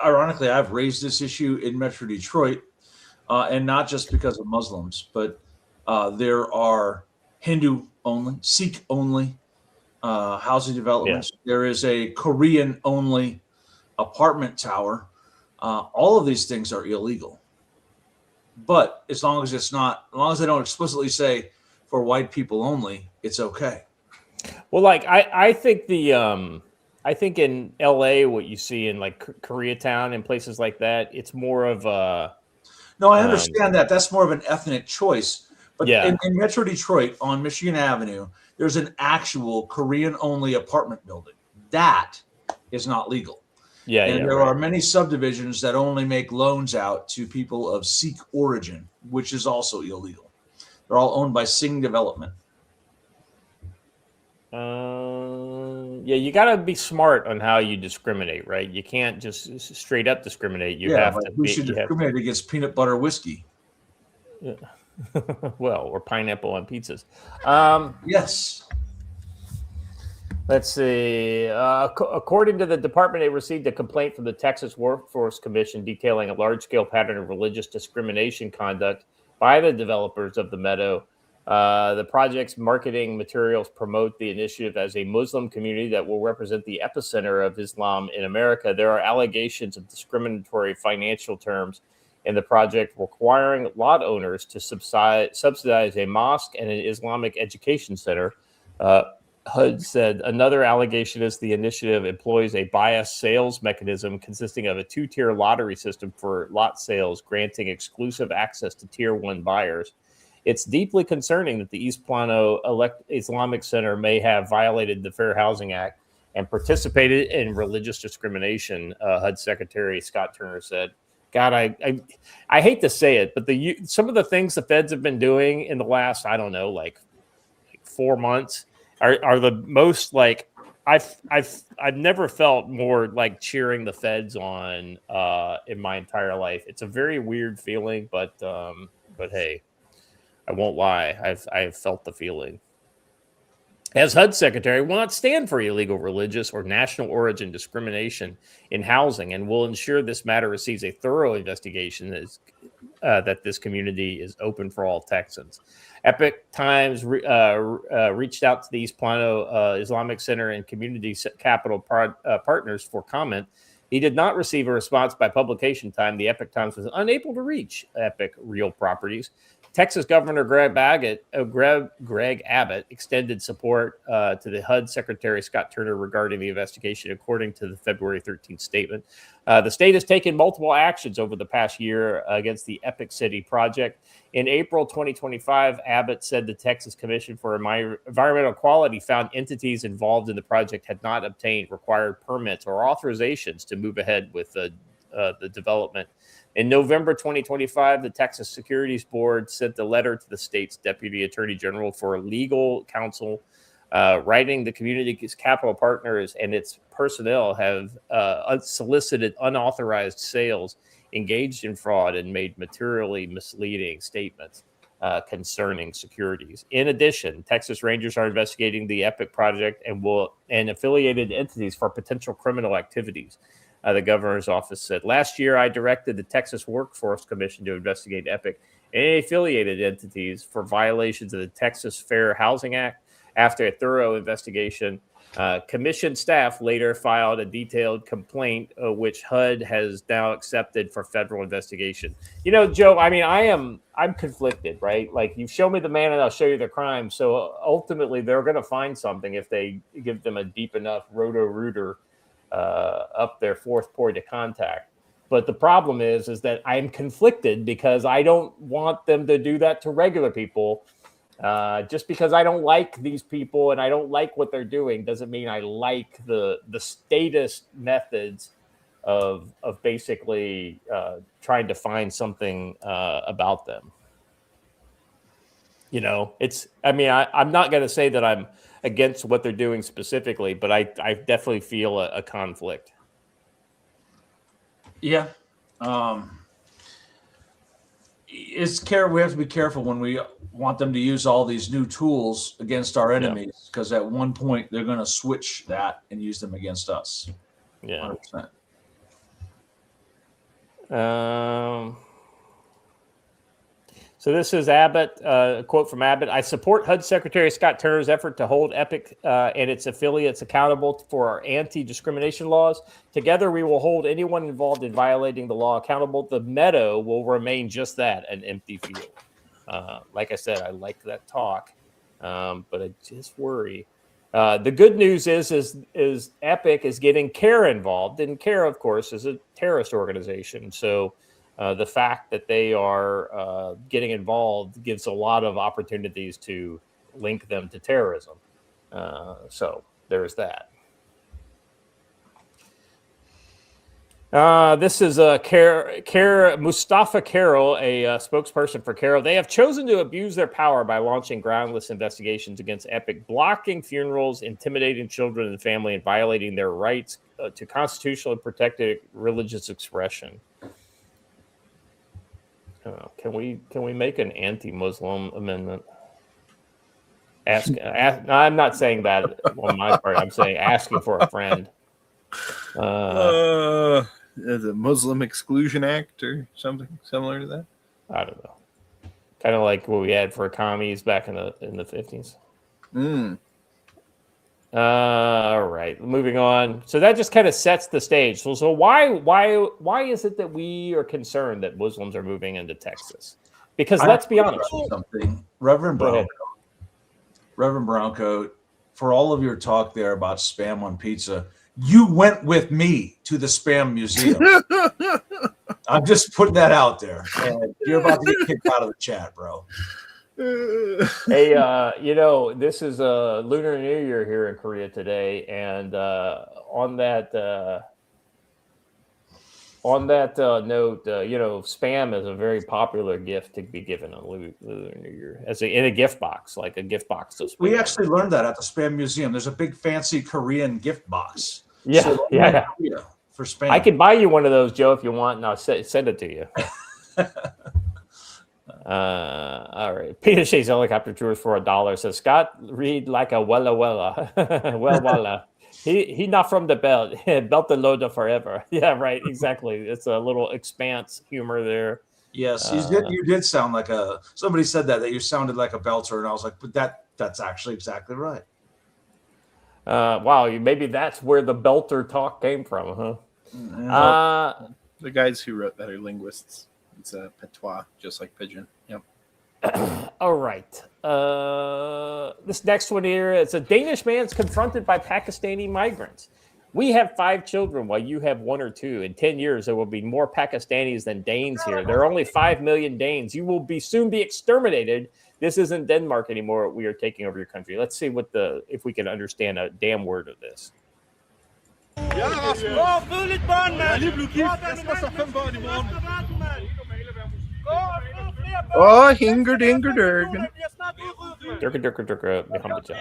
Ironically, I've raised this issue in Metro Detroit, and not just because of Muslims, but there are Hindu only, Sikh only housing developments. Yeah. There is a Korean only apartment tower. All of these things are illegal. But as long as they don't explicitly say for white people only, it's okay.
Well, like I think I think in LA, what you see in like Koreatown and places like that, it's more of a.
No, I understand that. That's more of an ethnic choice. But
yeah.
in Metro Detroit on Michigan Avenue, there's an actual Korean-only apartment building. That is not legal.
Yeah,
and there are many subdivisions that only make loans out to people of Sikh origin, which is also illegal. They're all owned by Singh Development.
Yeah, you got to be smart on how you discriminate, right? You can't just straight up discriminate. You have to.
We should discriminate against peanut butter whiskey.
Yeah. Well, or pineapple on pizzas.
Yes.
Let's see. According to the department, it received a complaint from the Texas Workforce Commission detailing a large-scale pattern of religious discrimination conduct by the developers of the Meadow. The project's marketing materials promote the initiative as a Muslim community that will represent the epicenter of Islam in America. There are allegations of discriminatory financial terms in the project requiring lot owners to subsidize a mosque and an Islamic education center. HUD said another allegation is the initiative employs a biased sales mechanism consisting of a two-tier lottery system for lot sales, granting exclusive access to Tier 1 buyers. It's deeply concerning that the East Plano Islamic Center may have violated the Fair Housing Act and participated in religious discrimination, HUD Secretary Scott Turner said. God, I hate to say it, but some of the things the feds have been doing in the last, I don't know, like 4 months are the most like I've never felt more like cheering the feds on in my entire life. It's a very weird feeling, but hey, I won't lie. I've felt the feeling. As HUD Secretary, will not stand for illegal religious or national origin discrimination in housing and will ensure this matter receives a thorough investigation that this community is open for all Texans. Epic Times reached out to the East Plano Islamic Center and Community Capital partners for comment. He did not receive a response by publication time. The Epic Times was unable to reach Epic Real Properties. Texas Governor Greg Abbott extended support to the HUD Secretary Scott Turner regarding the investigation, according to the February 13th statement. The state has taken multiple actions over the past year against the Epic City project. In April 2025, Abbott said the Texas Commission for Environmental Quality found entities involved in the project had not obtained required permits or authorizations to move ahead with the the development. In November 2025, the Texas Securities Board sent a letter to the state's Deputy Attorney General for legal counsel, writing the community's capital partners and its personnel have unsolicited, unauthorized sales, engaged in fraud, and made materially misleading statements concerning securities. In addition, Texas Rangers are investigating the Epic project and affiliated entities for potential criminal activities. The governor's office said, last year, I directed the Texas Workforce Commission to investigate Epic and any affiliated entities for violations of the Texas Fair Housing Act. After a thorough investigation, commission staff later filed a detailed complaint, which HUD has now accepted for federal investigation. You know, Joe, I mean, I'm conflicted, right? Like, you show me the man and I'll show you the crime. So ultimately, they're going to find something if they give them a deep enough roto-rooter up their fourth point of contact. But the problem is that I'm conflicted because I don't want them to do that to regular people. Just because I don't like these people and I don't like what they're doing doesn't mean I like the statist methods of basically trying to find something about them. You know, I'm not going to say that I'm against what they're doing specifically, but I definitely feel a conflict.
Yeah. We have to be careful when we want them to use all these new tools against our enemies, because at one point they're going to switch that and use them against us.
Yeah.
100%.
So this is Abbott, a quote from Abbott. I support HUD Secretary Scott Turner's effort to hold Epic and its affiliates accountable for our anti-discrimination laws. Together, we will hold anyone involved in violating the law accountable. The meadow will remain just that, an empty field. Like I said, I like that talk, but I just worry. The good news is Epic is getting CARE involved, and CARE, of course, is a terrorist organization. So the fact that they are getting involved gives a lot of opportunities to link them to terrorism. So there's that. This is Mustafa Carroll, a spokesperson for Carroll. They have chosen to abuse their power by launching groundless investigations against Epic, blocking funerals, intimidating children and family, and violating their rights to constitutionally protected religious expression. Can we make an anti-Muslim amendment? Ask. No, I'm not saying that on my part. I'm saying asking for a friend.
The Muslim Exclusion Act or something similar to that.
I don't know. Kind of like what we had for commies back in the 50s. All right, moving on. So that just kind of sets the stage. So why is it that we are concerned that Muslims are moving into Texas? Because let's be honest.
Something, Reverend Browncoat, for all of your talk there about spam on pizza, you went with me to the spam museum. I'm just putting that out there. And you're about to get kicked out of the chat, bro.
Hey, this is Lunar New Year here in Korea today, and on that note, spam is a very popular gift to be given on Lunar New Year, in a gift box, like a gift box.
We actually learned that at the Spam Museum. There's a big fancy Korean gift box.
Yeah, yeah.
For spam,
I can buy you one of those, Joe, if you want, and I'll send it to you. All right. Peter Shea's helicopter tours for $1 says Scott read like a wella. Wella. He not from the belt. Belt the loader forever. Yeah, right. Exactly. It's a little expanse humor there.
Yes, you did sound like somebody said that you sounded like a belter, and I was like, but that's actually exactly right.
Wow, maybe that's where the belter talk came from, huh?
The guys who wrote that are linguists. It's a patois, just like pidgin. Yep.
All right. This next one here, it's a Danish man's confronted by Pakistani migrants. We have 5 children while you have 1 or 2. In 10 years, there will be more Pakistanis than Danes here. There are only 5 million Danes. You will soon be exterminated. This isn't Denmark anymore. We are taking over your country. Let's see if we can understand a damn word of this.
Oh, hinger dinger durgan.
Durka, Muhammad.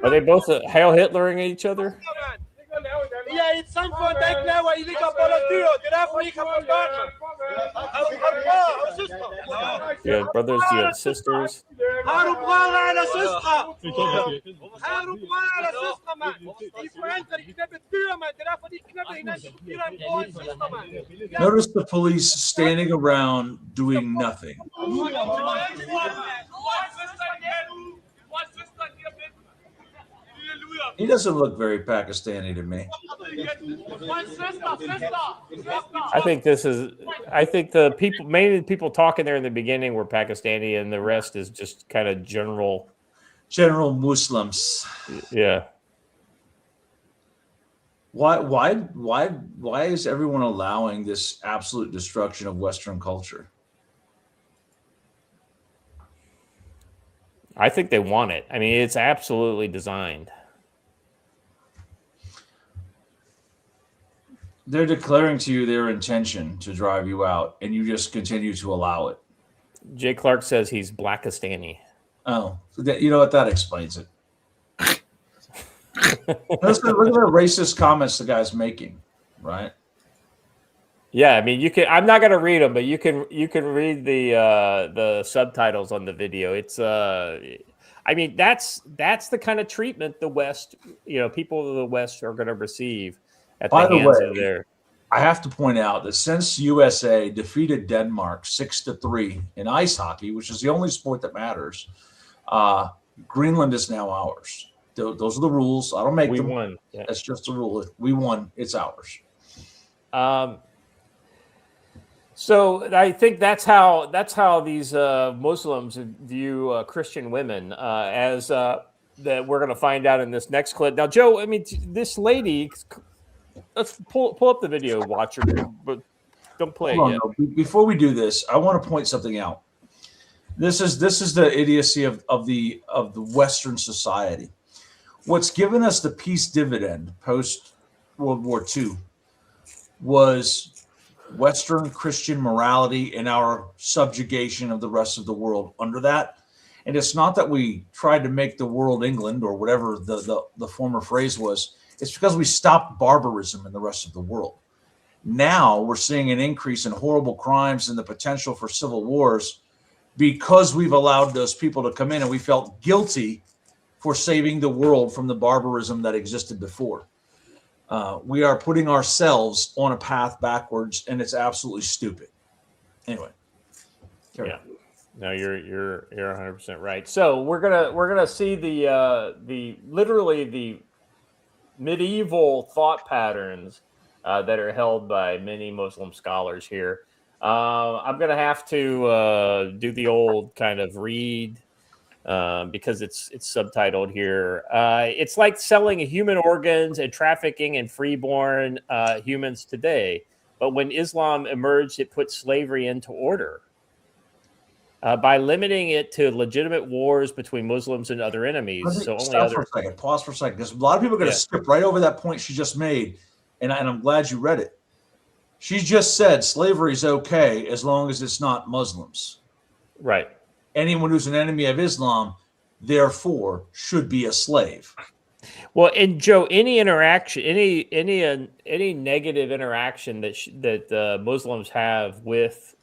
Are they both Hail Hitlering each other? You have brothers, you have sisters.
Notice the police standing around doing nothing. He doesn't look very Pakistani to me.
I think the people, mainly the people talking there in the beginning were Pakistani, and the rest is just kind of general
Muslims.
Yeah.
Why is everyone allowing this absolute destruction of Western culture?
I think they want it. I mean, it's absolutely designed.
They're declaring to you their intention to drive you out, and you just continue to allow it.
Jay Clark says he's Blackistani.
Oh, you know what? That explains it. Look at the racist comments the guy's making, right?
Yeah, I mean, you can. I'm not going to read them, but you can read the subtitles on the video. It's I mean, that's the kind of treatment the West, people of the West are going to receive at the hands of their.
I have to point out that since USA defeated Denmark 6-3 in ice hockey, which is the only sport that matters, Greenland is now ours. Those are the rules. I don't make them. We won. Yeah. That's just the rule. We won. It's ours.
So I think that's how these Muslims view Christian women, as that we're going to find out in this next clip. Now, Joe, I mean, this lady. Let's pull up the video, watcher, but don't play it yet.
No. Before we do this, I want to point something out. This is the idiocy of the Western society. What's given us the peace dividend post World War II was Western Christian morality and our subjugation of the rest of the world under that. And it's not that we tried to make the world England or whatever the former phrase was. It's because we stopped barbarism in the rest of the world. Now we're seeing an increase in horrible crimes and the potential for civil wars because we've allowed those people to come in, and we felt guilty for saving the world from the barbarism that existed before. We are putting ourselves on a path backwards, and it's absolutely stupid. Anyway.
Yeah. No, you're 100% right. So we're gonna see the literally the medieval thought patterns that are held by many Muslim scholars here. I'm going to have to do the old kind of read because it's subtitled here. It's like selling human organs and trafficking in freeborn humans today. But when Islam emerged, it put slavery into order. By limiting it to legitimate wars between Muslims and other enemies.
Pause for a second, because a lot of people are going to skip right over that point she just made, and I'm glad you read it. She just said slavery is okay as long as it's not Muslims.
Right.
Anyone who's an enemy of Islam, therefore, should be a slave.
Well, and Joe, any interaction, any negative interaction that Muslims have with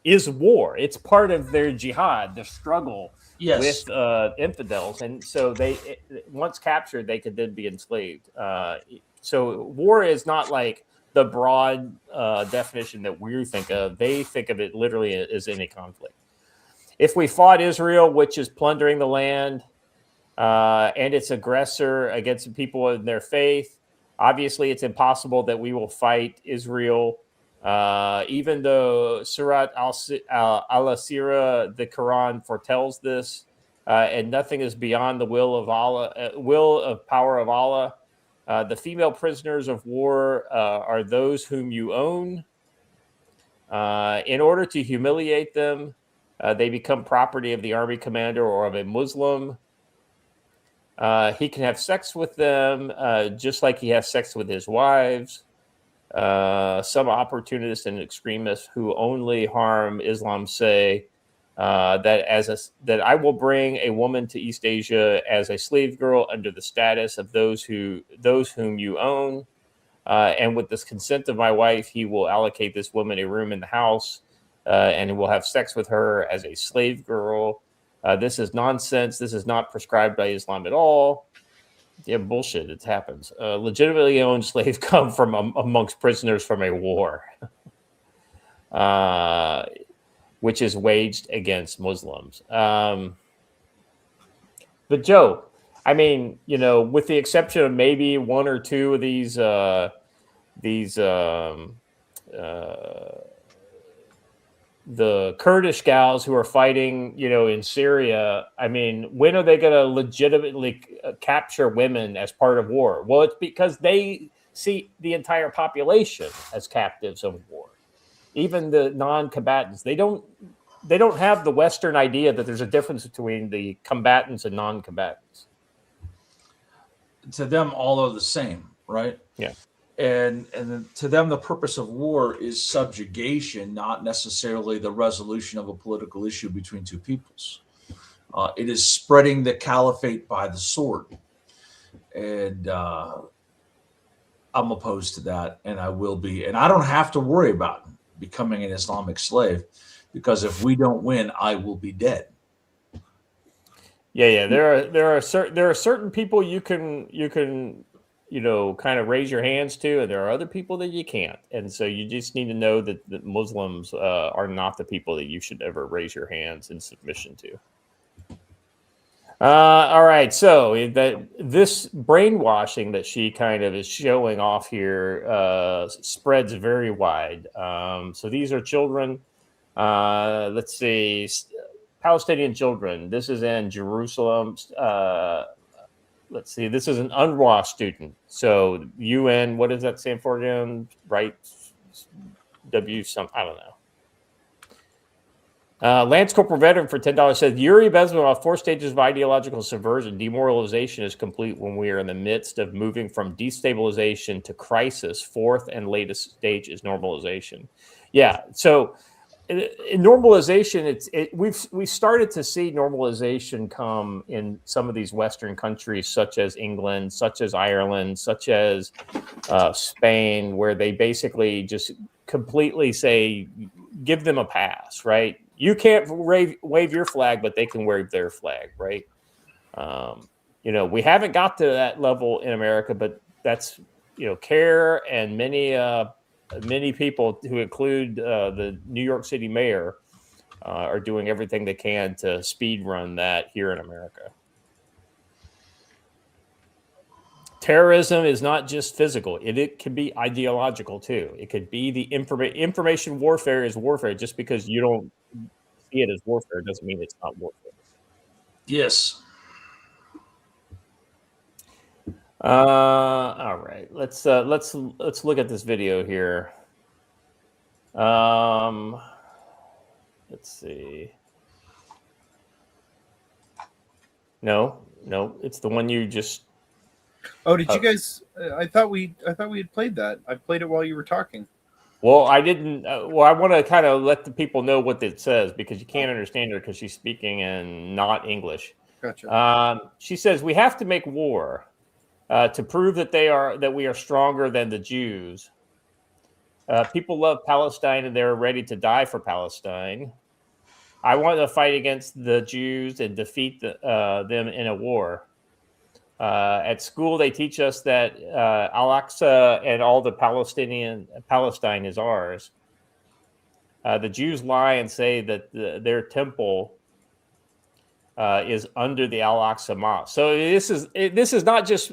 is war. It's part of their jihad, the struggle with infidels, and so once captured, they could then be enslaved. So war is not like the broad definition that we think of. They think of it literally as any conflict. If we fought Israel, which is plundering the land, and its aggressor against the people in their faith, obviously it's impossible that we will fight Israel. Even though Surat al-Asira, the Quran foretells this, and nothing is beyond the will of Allah, power of Allah. The female prisoners of war are those whom you own. In order to humiliate them, they become property of the army commander or of a Muslim. He can have sex with them just like he has sex with his wives. Some opportunists and extremists who only harm Islam say that I will bring a woman to East Asia as a slave girl under the status of those whom you own, and with the consent of my wife, he will allocate this woman a room in the house, and will have sex with her as a slave girl. This is nonsense. This is not prescribed by Islam at all. Yeah, bullshit. It happens. Legitimately owned slaves come from amongst prisoners from a war, which is waged against Muslims. But Joe, I mean, with the exception of maybe one or two of these the Kurdish gals who are fighting, in Syria. I mean, when are they going to legitimately capture women as part of war? Well, it's because they see the entire population as captives of war, even the non-combatants. They don't have the Western idea that there's a difference between the combatants and non-combatants.
To them, all are the same, right?
Yeah.
And to them, the purpose of war is subjugation, not necessarily the resolution of a political issue between two peoples. It is spreading the caliphate by the sword. And I'm opposed to that, and I will be. And I don't have to worry about becoming an Islamic slave, because if we don't win, I will be dead.
Yeah. There are certain people you can kind of raise your hands to, and there are other people that you can't. And so you just need to know that Muslims are not the people that you should ever raise your hands in submission to. All right. So this brainwashing that she kind of is showing off here spreads very wide. So these are children. Let's see. Palestinian children. This is in Jerusalem. Let's see. This is an UNRWA student. So UN, what does that stand for again? Right? W some, I don't know. Lance Corporal Veteran for $10 said, Yuri Bezmenov, 4 stages of ideological subversion. Demoralization is complete when we are in the midst of moving from destabilization to crisis. 4th and latest stage is normalization. Yeah. So in normalization, we've started to see normalization come in some of these Western countries, such as England, such as Ireland, such as Spain, where they basically just completely say, give them a pass, right? You can't wave your flag, but they can wave their flag, right? We haven't got to that level in America, but that's CARE and many people, who include the New York City mayor, are doing everything they can to speed run that here in America. Terrorism is not just physical. It can be ideological too. It could be the information warfare is warfare. Just because you don't see it as warfare doesn't mean it's not warfare.
Yes.
All right. Let's look at this video here. Let's see. No, it's the one you just.
Oh, did you guys? I thought we had played that. I played it while you were talking.
Well, I didn't. Well, I want to kind of let the people know what it says, because you can't understand her because she's speaking in not English.
Gotcha.
She says we have to make war to prove that we are stronger than the Jews. People love Palestine and they're ready to die for Palestine. I want to fight against the Jews and defeat them in a war. At school, they teach us that Al-Aqsa and all the Palestine is ours. The Jews lie and say that their temple is under the Al-Aqsa Mosque. So this is not just.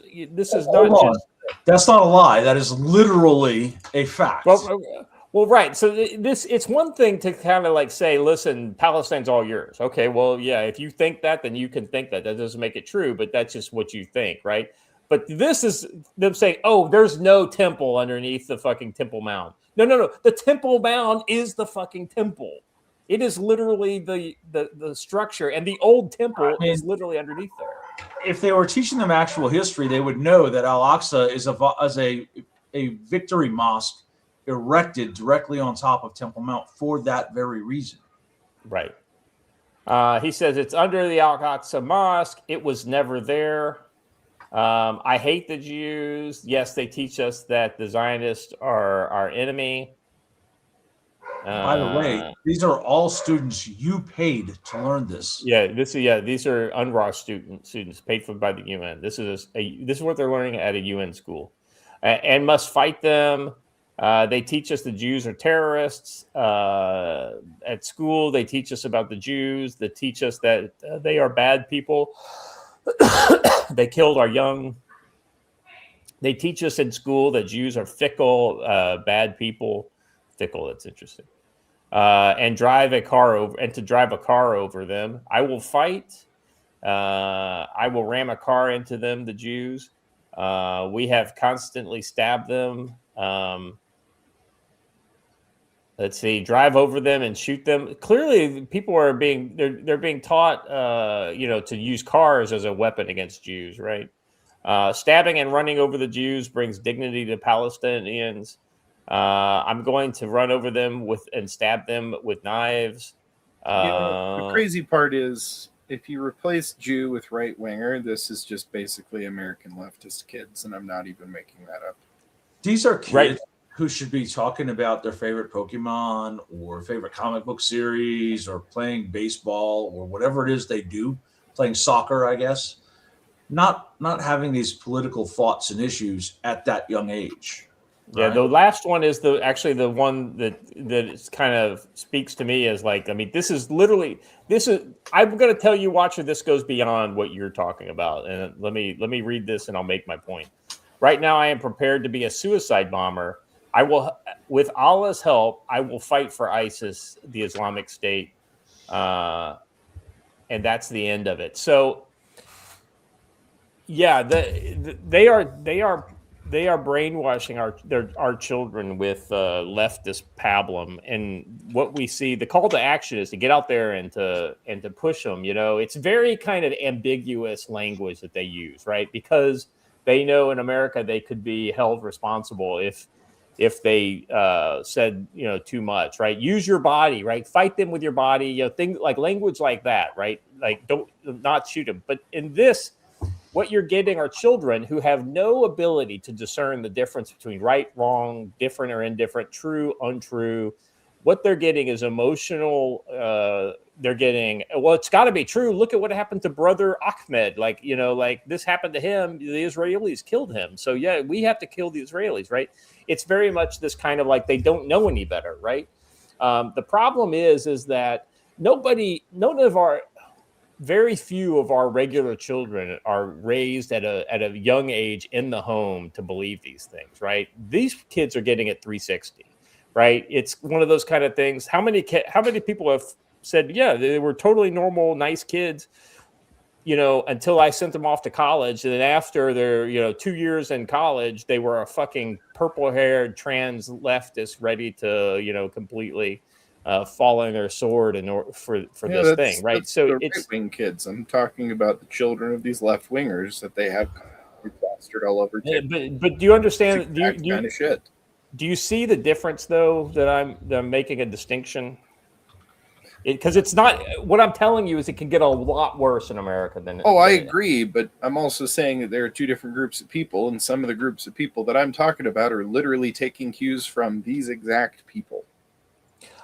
That's not a lie. That is literally a fact.
Well, right. So it's one thing to kind of like say, listen, Palestine's all yours. Okay, well, yeah, if you think that, then you can think that. That doesn't make it true, but that's just what you think, right? But this is them saying, oh, there's no temple underneath the fucking Temple Mount. No. The Temple Mount is the fucking temple. It is literally the structure, and the old temple is literally underneath there.
if they were teaching them actual history, they would know that Al-Aqsa is a victory mosque erected directly on top of Temple Mount for that very reason.
Right. He says it's under the Al-Aqsa Mosque. It was never there. I hate the Jews. Yes, they teach us that the Zionists are our enemy.
By the way, these are all students you paid to learn this.
Yeah, these are UNRWA students paid for by the UN. This is what they're learning at a UN school, and must fight them. They teach us the Jews are terrorists. At school, they teach us about the Jews. They teach us that they are bad people. They killed our young. They teach us in school that Jews are fickle, bad people. Fickle, that's interesting. And to drive a car over them. I will fight. I will ram a car into them, the Jews. We have constantly stabbed them. Let's see, drive over them and shoot them. Clearly, people are they're being taught, to use cars as a weapon against Jews, right? Stabbing and running over the Jews brings dignity to Palestinians. I'm going to run over them and stab them with knives.
The crazy part is, if you replace Jew with right winger, this is just basically American leftist kids, and I'm not even making that up.
These are kids who should be talking about their favorite Pokemon or favorite comic book series or playing baseball or whatever it is they do, playing soccer, I guess. Not having these political thoughts and issues at that young age.
Yeah, right? The last one is the one that kind of speaks to me as like, I mean, I'm going to tell you, Watcher, this goes beyond what you're talking about. And let me read this and I'll make my point. Right now, I am prepared to be a suicide bomber. I will, with Allah's help, I will fight for ISIS, the Islamic State, and that's the end of it. So, yeah, they are brainwashing our children with leftist pablum, and what we see, the call to action is to get out there and to push them. It's very kind of ambiguous language that they use, right? Because they know in America they could be held responsible if they said too much, right? Use your body, right? Fight them with your body, things like language like that, right? Like not shoot them. But in this, what you're getting are children who have no ability to discern the difference between right, wrong, different or indifferent, true, untrue. What they're getting is emotional. They're getting, well, it's got to be true. Look at what happened to brother Ahmed. Like this happened to him. The Israelis killed him. So yeah, we have to kill the Israelis, right? It's very much this kind of like they don't know any better, right? The problem is that very few of our regular children are raised at a young age in the home to believe these things, right? These kids are getting it 360, right? It's one of those kind of things. How many people have said, yeah, they were totally normal, nice kids, until I sent them off to college. And then after their, 2 years in college, they were a fucking purple-haired trans leftist ready to, completely fall on their sword for this thing, right? So
it's right-wing kids. I'm talking about the children of these left-wingers that they have plastered all over.
But do you understand?
Kind of shit.
Do you see the difference, though, that I'm making a distinction? Because it's not, what I'm telling you is it can get a lot worse in America than.
Oh, I agree, but I'm also saying that there are two different groups of people, and some of the groups of people that I'm talking about are literally taking cues from these exact people.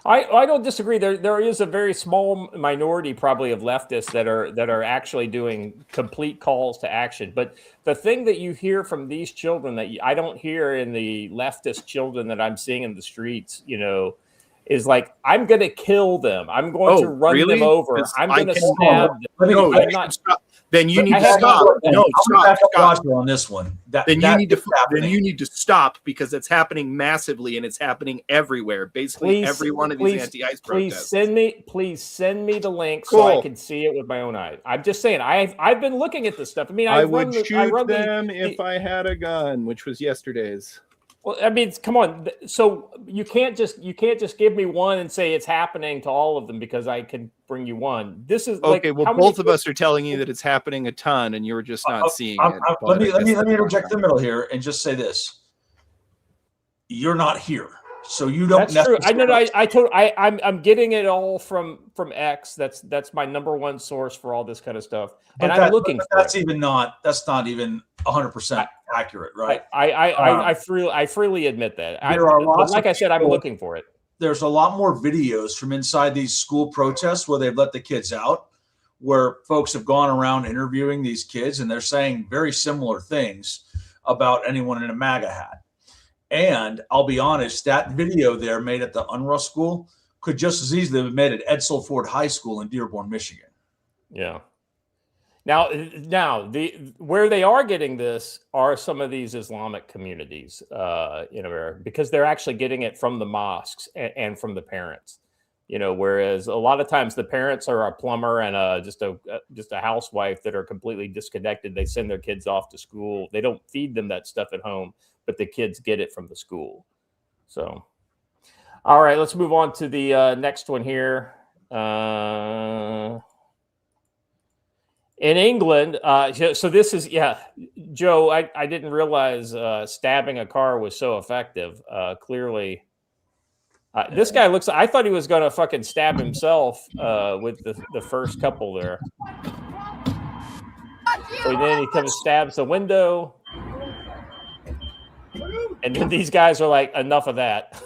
I don't disagree. There is a very small minority probably of leftists that are actually doing complete calls to action. But the thing that you hear from these children that I don't hear in the leftist children that I'm seeing in the streets, is like, I'm going to kill them. I'm going to run them over. I'm going to stab them.
Then you need to stop. No, stop
on this one.
Then you need to stop, because it's happening massively and it's happening everywhere. Basically, every one of these anti-ICE protests.
Please send me the link so I can see it with my own eyes. I'm just saying, I've been looking at this stuff. I mean,
I would shoot them if I had a gun, which was yesterday's.
Well, I mean, come on. So you can't just give me one and say it's happening to all of them because I can bring you one. This is
Okay,
like,
well,
how
both
many,
of us are telling you that it's happening a ton, and you're just not seeing it.
Let me
but I guess
interject in the middle here and just say this: you're not here, so you don't.
That's true. I know. I'm getting it all from X. That's my number one source for all this kind of stuff, and I'm looking for
that's
it.
even not. That's not even 100% accurate, right?
I freely admit that.
There are lots
like
of
I said, I'm
people-
looking for it.
There's a lot more videos from inside these school protests where they've let the kids out, where folks have gone around interviewing these kids, and they're saying very similar things about anyone in a MAGA hat. And I'll be honest, that video there made at the UNRWA school could just as easily have been made at Edsel Ford High School in Dearborn, Michigan.
Yeah. Now, where they are getting this are some of these Islamic communities in America, because they're actually getting it from the mosques and from the parents. Whereas a lot of times the parents are a plumber and just a housewife that are completely disconnected. They send their kids off to school. They don't feed them that stuff at home, but the kids get it from the school. So, all right, let's move on to the next one here. In England, so this is, Joe, I didn't realize stabbing a car was so effective. Clearly, this guy I thought he was going to fucking stab himself with the first couple there. So then he comes, stabs the window. And then these guys are like, enough of that.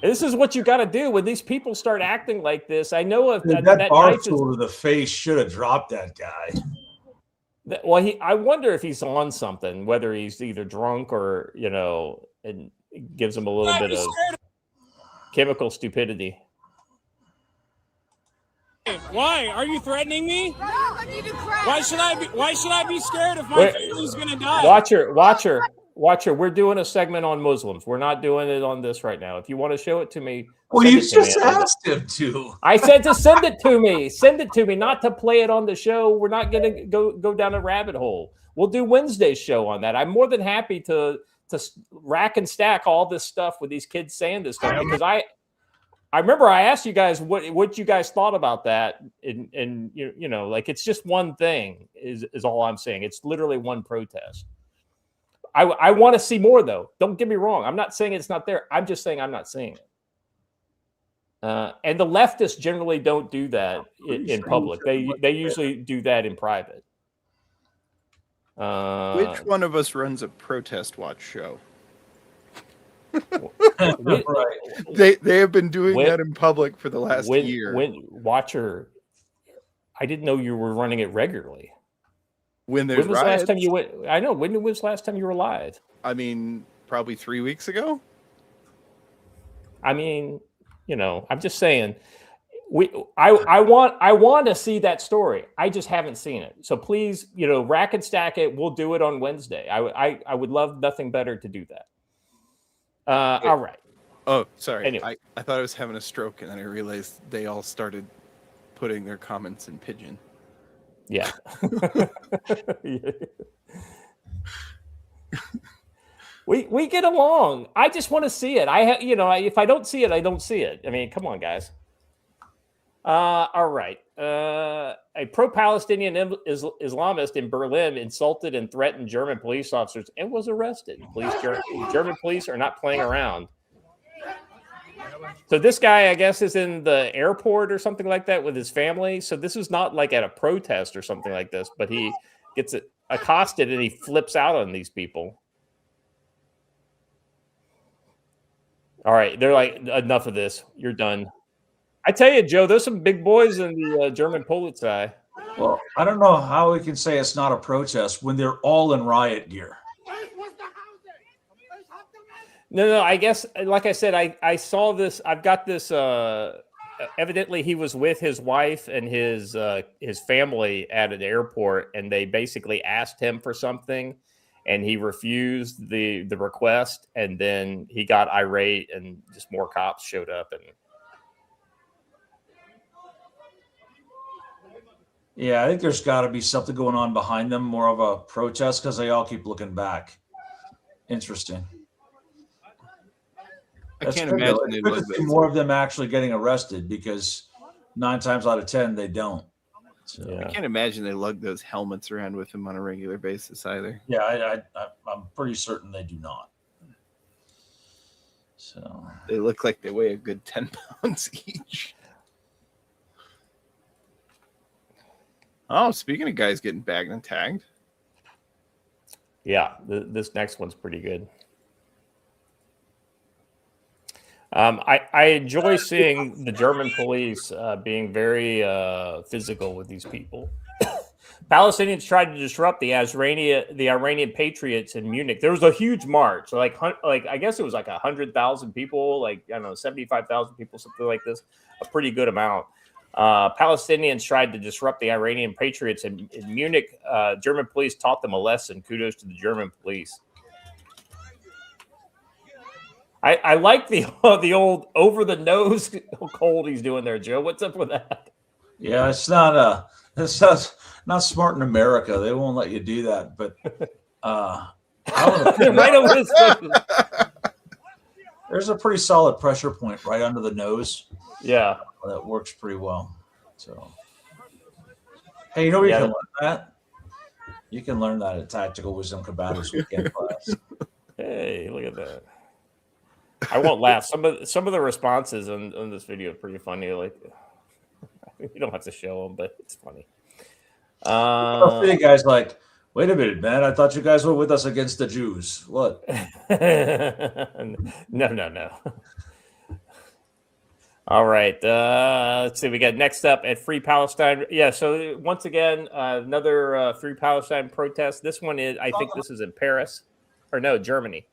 This is what you got to do when these people start acting like this. I know if
that bar stool to the face should have dropped that guy.
Well, I wonder if he's on something, whether he's either drunk or, and it gives him a little bit of chemical stupidity.
Why are you threatening me? Why should I be scared if my family's gonna die?
Watch her. We're doing a segment on Muslims. We're not doing it on this right now. If you want to show it to me,
well, you just asked him to.
I said to send it to me. Send it to me, not to play it on the show. We're not going to go down a rabbit hole. We'll do Wednesday's show on that. I'm more than happy to rack and stack all this stuff with these kids saying this stuff, because I remember I asked you guys what you guys thought about that, and like, it's just one thing is all I'm saying. It's literally one protest. I want to see more, though. Don't get me wrong. I'm not saying it's not there. I'm just saying I'm not seeing it. And the leftists generally don't do that in public. They usually do that in private.
Which one of us runs a protest watch show?
Right.
They have been doing that in public for the last year.
Watcher, I didn't know you were running it regularly.
When was
the last time you went? I know. When was the last time you were live?
I mean, probably 3 weeks ago.
I mean, I'm just saying. I want to see that story. I just haven't seen it. So please, rack and stack it. We'll do it on Wednesday. I would love nothing better to do that. All right.
Oh, sorry.
Anyway.
I thought I was having a stroke, and then I realized they all started putting their comments in pidgin.
Yeah. We get along. I just want to see it. If I don't see it, I don't see it. I mean, come on, guys. All right. A pro-Palestinian Islamist in Berlin insulted and threatened German police officers and was arrested. German police are not playing around. So this guy, I guess, is in the airport or something like that with his family. So this is not like at a protest or something like this, but he gets accosted and he flips out on these people. All right. They're like, enough of this. You're done. I tell you, Joe, there's some big boys in the German Polizei.
Well, I don't know how we can say it's not a protest when they're all in riot gear.
No. I guess, like I said, I saw this. I've got this. Evidently, he was with his wife and his family at an airport, and they basically asked him for something, and he refused the request, and then he got irate, and just more cops showed up. And
yeah, I think there's got to be something going on behind them, more of a protest, because they all keep looking back. Interesting.
I
That's
can't
good, though.
imagine
It's
they
good
lug
to see
those.
more of them actually getting arrested because 9 times out of 10 they don't. So,
Yeah.
I can't imagine they lug those helmets around with them on a regular basis either.
yeah, I'm pretty certain they do not. So
They look like they weigh a good 10 pounds each. Oh, speaking of guys getting bagged and tagged.
Yeah, this next one's pretty good. I enjoy seeing the German police being very physical with these people. Palestinians tried to disrupt the Iranian patriots in Munich. There was a huge march, like I guess it was like 100,000 people, like I don't know, 75,000 people, something like this, a pretty good amount. Palestinians tried to disrupt the Iranian patriots in Munich. German police taught them a lesson. Kudos to the German police. I like the old over the nose cold he's doing there, Joe. What's up with that?
yeah, it's not smart in America. They won't let you do that. But I
Right over his face.
there's a pretty solid pressure point right under the nose.
Yeah.
That works pretty well. So, hey, you know where you can learn that? You can learn that at Tactical Wisdom Combatives Weekend class.
Hey, look at that. I won't laugh. Some of the responses on this video are pretty funny. Like, you don't have to show them, but it's funny.
I'll see you guys like, wait a minute, man. I thought you guys were with us against the Jews. What?
No. All right. Let's see. We got next up at Free Palestine. Yeah. So once again, another Free Palestine protest. This one is, I think this is in Paris, or no, Germany.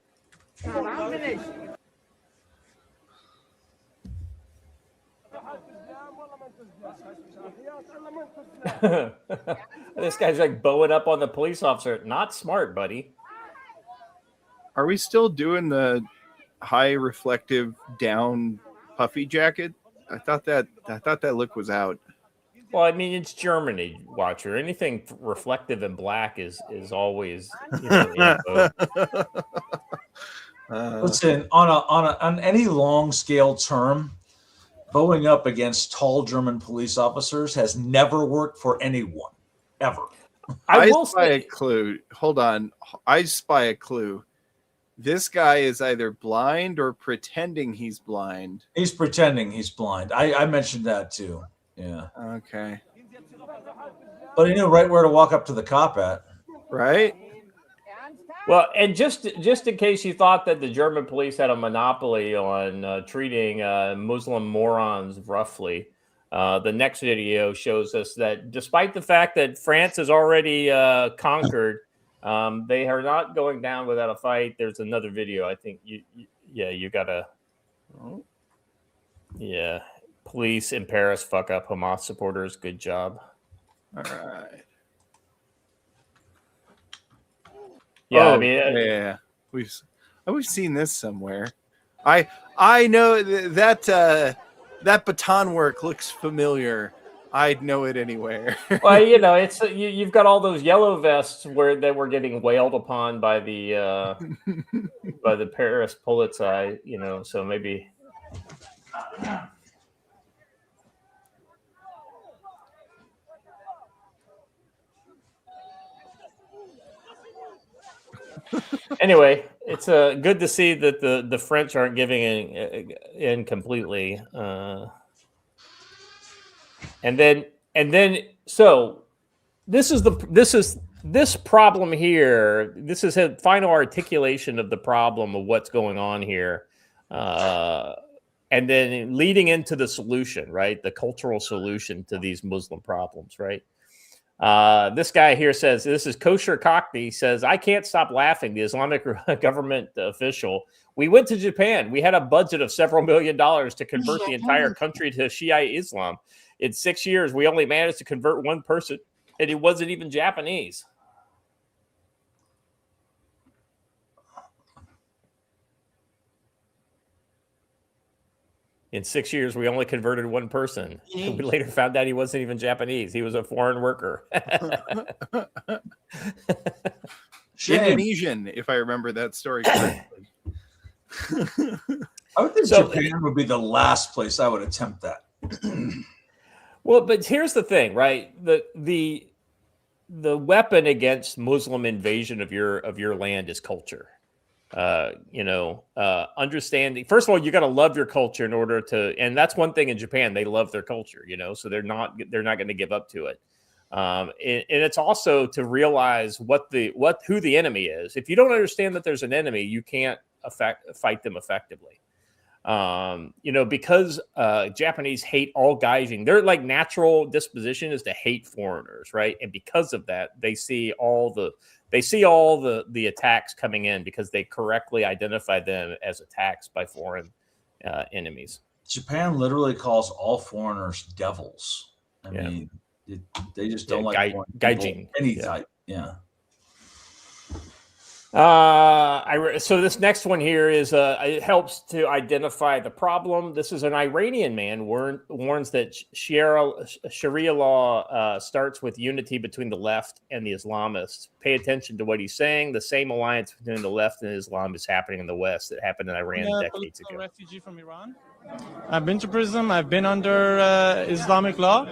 This guy's like bowing up on the police officer. Not smart, buddy.
Are we still doing the high reflective down puffy jacket? I thought that look was out.
Well, I mean, it's Germany, Watcher. Anything reflective and black is always,
Listen, on any long scale term, bowing up against tall German police officers has never worked for anyone, ever.
I will
spy
say
a clue. Hold on. I spy a clue. This guy is either blind or pretending he's blind.
He's pretending he's blind. I mentioned that too. Yeah.
Okay.
But he knew right where to walk up to the cop at.
Right?
Well, and just in case you thought that the German police had a monopoly on treating Muslim morons roughly, the next video shows us that despite the fact that France has already conquered, they are not going down without a fight. There's another video. I think you gotta. Yeah, police in Paris fuck up Hamas supporters. Good job.
All right.
Yeah,
Oh,
I mean,
yeah, we've seen this somewhere. I know that baton work looks familiar. I'd know it anywhere.
well, it's you've got all those yellow vests that were getting wailed upon by the Paris Polizei, so maybe. Anyway, it's good to see that the French aren't giving in completely. And then so this problem here. This is a final articulation of the problem of what's going on here, and then leading into the solution, right? The cultural solution to these Muslim problems, right? This guy here says, this is Kosher Cockney, says, I can't stop laughing. The Islamic government official. We went to Japan. We had a budget of several $1 million to convert the entire country to Shia Islam. In 6 years, we only managed to convert one person, and he wasn't even Japanese. In 6 years, we only converted one person. We later found out he wasn't even Japanese. He was a foreign worker.
Shame.
Indonesian, if I remember that story correctly.
I would think Japan would be the last place I would attempt that.
Well, but here's the thing, right? The weapon against Muslim invasion of your land is culture. Understanding. First of all, you got to love your culture in order to, and that's one thing in Japan. They love their culture, so they're not going to give up to it. And it's also to realize who the enemy is. If you don't understand that there's an enemy, you can't fight them effectively. Because Japanese hate all gaijin. Their natural disposition is to hate foreigners, right? And because of that, they see all the attacks coming in because they correctly identify them as attacks by foreign enemies.
Japan literally calls all foreigners devils. I mean, they just don't like
gaijin
any type. Yeah.
So this next one here is it helps to identify the problem. This is an Iranian man warns that Sharia law starts with unity between the left and the Islamists. Pay attention to what he's saying. The same alliance between the left and Islam is happening in the West that happened in Iran decades ago.
I'm a refugee from Iran. I've been to prison. I've been under Islamic law,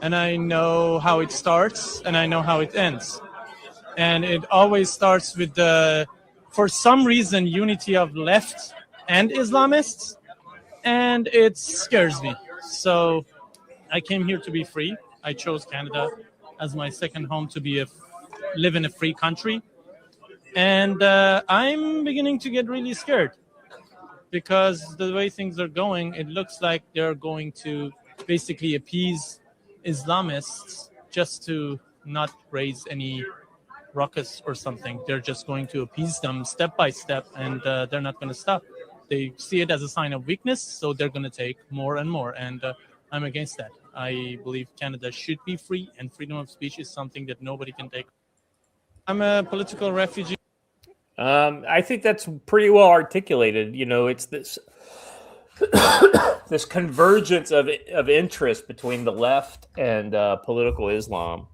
and I know how it starts and I know how it ends. And it always starts with for some reason, unity of left and Islamists, and it scares me. So I came here to be free. I chose Canada as my second home to live in a free country. And I'm beginning to get really scared because the way things are going, it looks like they're going to basically appease Islamists just to not raise any ruckus or something. They're just going to appease them step by step, and they're not going to stop. They see it as a sign of weakness, so they're going to take more and more, and I'm against that. I believe Canada should be free, and freedom of speech is something that nobody can take. I'm a political refugee.
I think that's pretty well articulated. It's this this convergence of interest between the left and political Islam.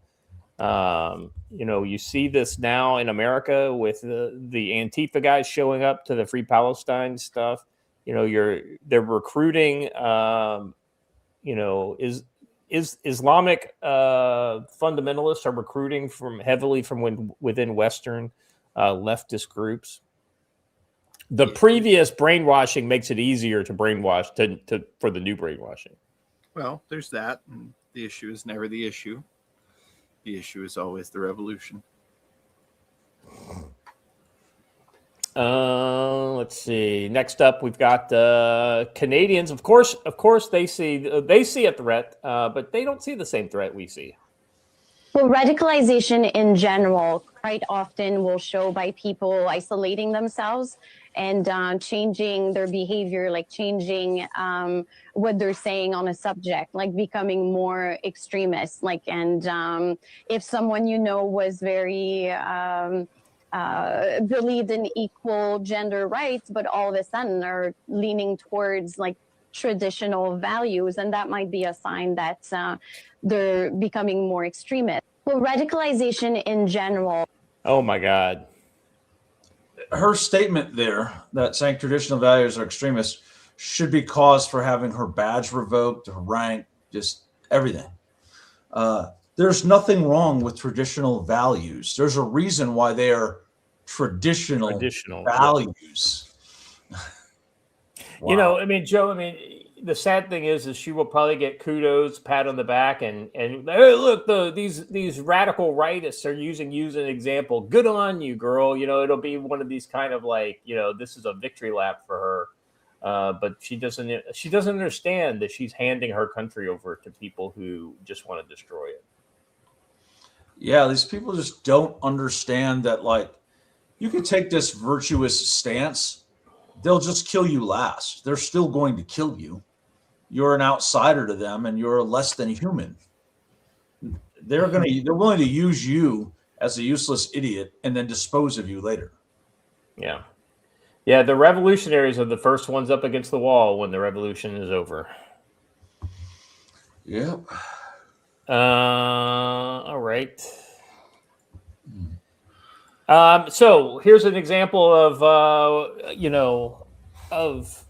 You see this now in America with the Antifa guys showing up to the Free Palestine stuff. They're recruiting, is Islamic fundamentalists are recruiting heavily from within Western leftist groups. The previous brainwashing makes it easier to brainwash for the new brainwashing.
Well, there's that. And the issue is never the issue. The issue is always the revolution.
Let's see. Next up, we've got Canadians. Of course, they see a threat, but they don't see the same threat we see.
Well, radicalization in general quite often will show by people isolating themselves and changing their behavior, like changing what they're saying on a subject, like becoming more extremist. And if someone was very believed in equal gender rights, but all of a sudden are leaning towards traditional values, and that might be a sign that they're becoming more extremist. Well, radicalization in general.
Oh my God.
Her statement there that saying traditional values are extremist should be cause for having her badge revoked, her rank, just everything. There's nothing wrong with traditional values. There's a reason why they are traditional values.
Wow. Joe, the sad thing is she will probably get kudos, pat on the back, and hey, look, these radical rightists are using you as an example. Good on you, girl. It'll be one of these kind of this is a victory lap for her. But she doesn't understand that she's handing her country over to people who just want to destroy it.
Yeah, these people just don't understand that you can take this virtuous stance. They'll just kill you last. They're still going to kill you. You're an outsider to them, and you're less than human. They're willing to use you as a useless idiot and then dispose of you later.
Yeah. Yeah, the revolutionaries are the first ones up against the wall when the revolution is over.
Yep.
All right. So here's an example of of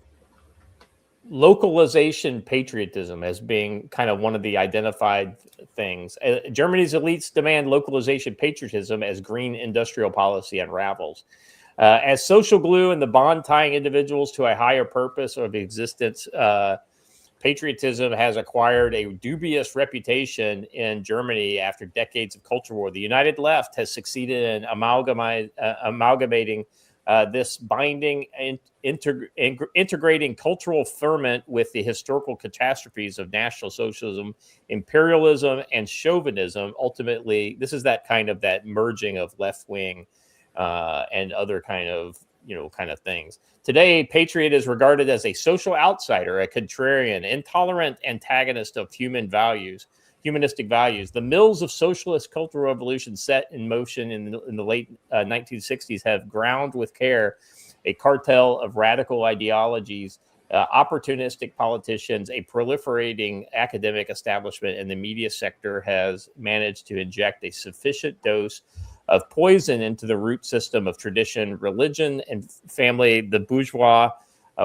localization patriotism as being kind of one of the identified things. Germany's elites demand localization patriotism as green industrial policy unravels. As social glue and the bond tying individuals to a higher purpose of existence, patriotism has acquired a dubious reputation in Germany after decades of culture war. The United Left has succeeded in amalgamating this binding and integrating cultural ferment with the historical catastrophes of National Socialism, imperialism, and chauvinism. Ultimately, this is that merging of left wing and other kind of things. Today, patriot is regarded as a social outsider, a contrarian, intolerant antagonist of humanistic values. The mills of socialist cultural revolution set in motion in the late 1960s have ground with care a cartel of radical ideologies, opportunistic politicians, a proliferating academic establishment, and the media sector has managed to inject a sufficient dose of poison into the root system of tradition, religion, and family, the bourgeois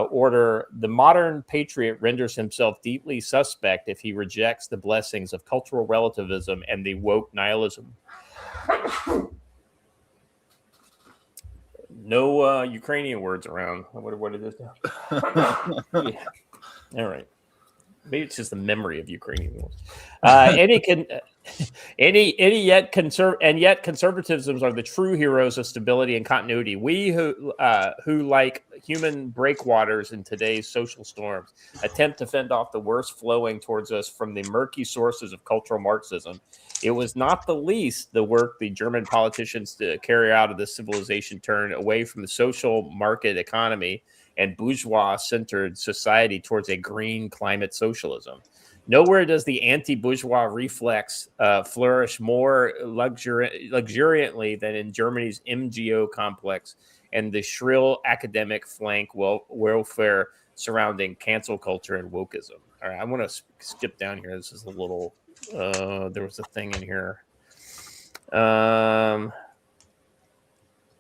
order. The modern patriot renders himself deeply suspect if he rejects the blessings of cultural relativism and the woke nihilism. No Ukrainian words around. What is this now? Yeah. All right. Maybe it's just the memory of Ukrainian words. Yet conservatisms are the true heroes of stability and continuity. We who like human breakwaters in today's social storms attempt to fend off the worst flowing towards us from the murky sources of cultural Marxism. It was not the least the work the German politicians to carry out of this civilization turn away from the social market economy and bourgeois-centered society towards a green climate socialism. Nowhere does the anti-bourgeois reflex flourish more luxuriantly than in Germany's MGO complex and the shrill academic flank welfare surrounding cancel culture and wokeism. All right, I want to skip down here. This is a little... there was a thing in here.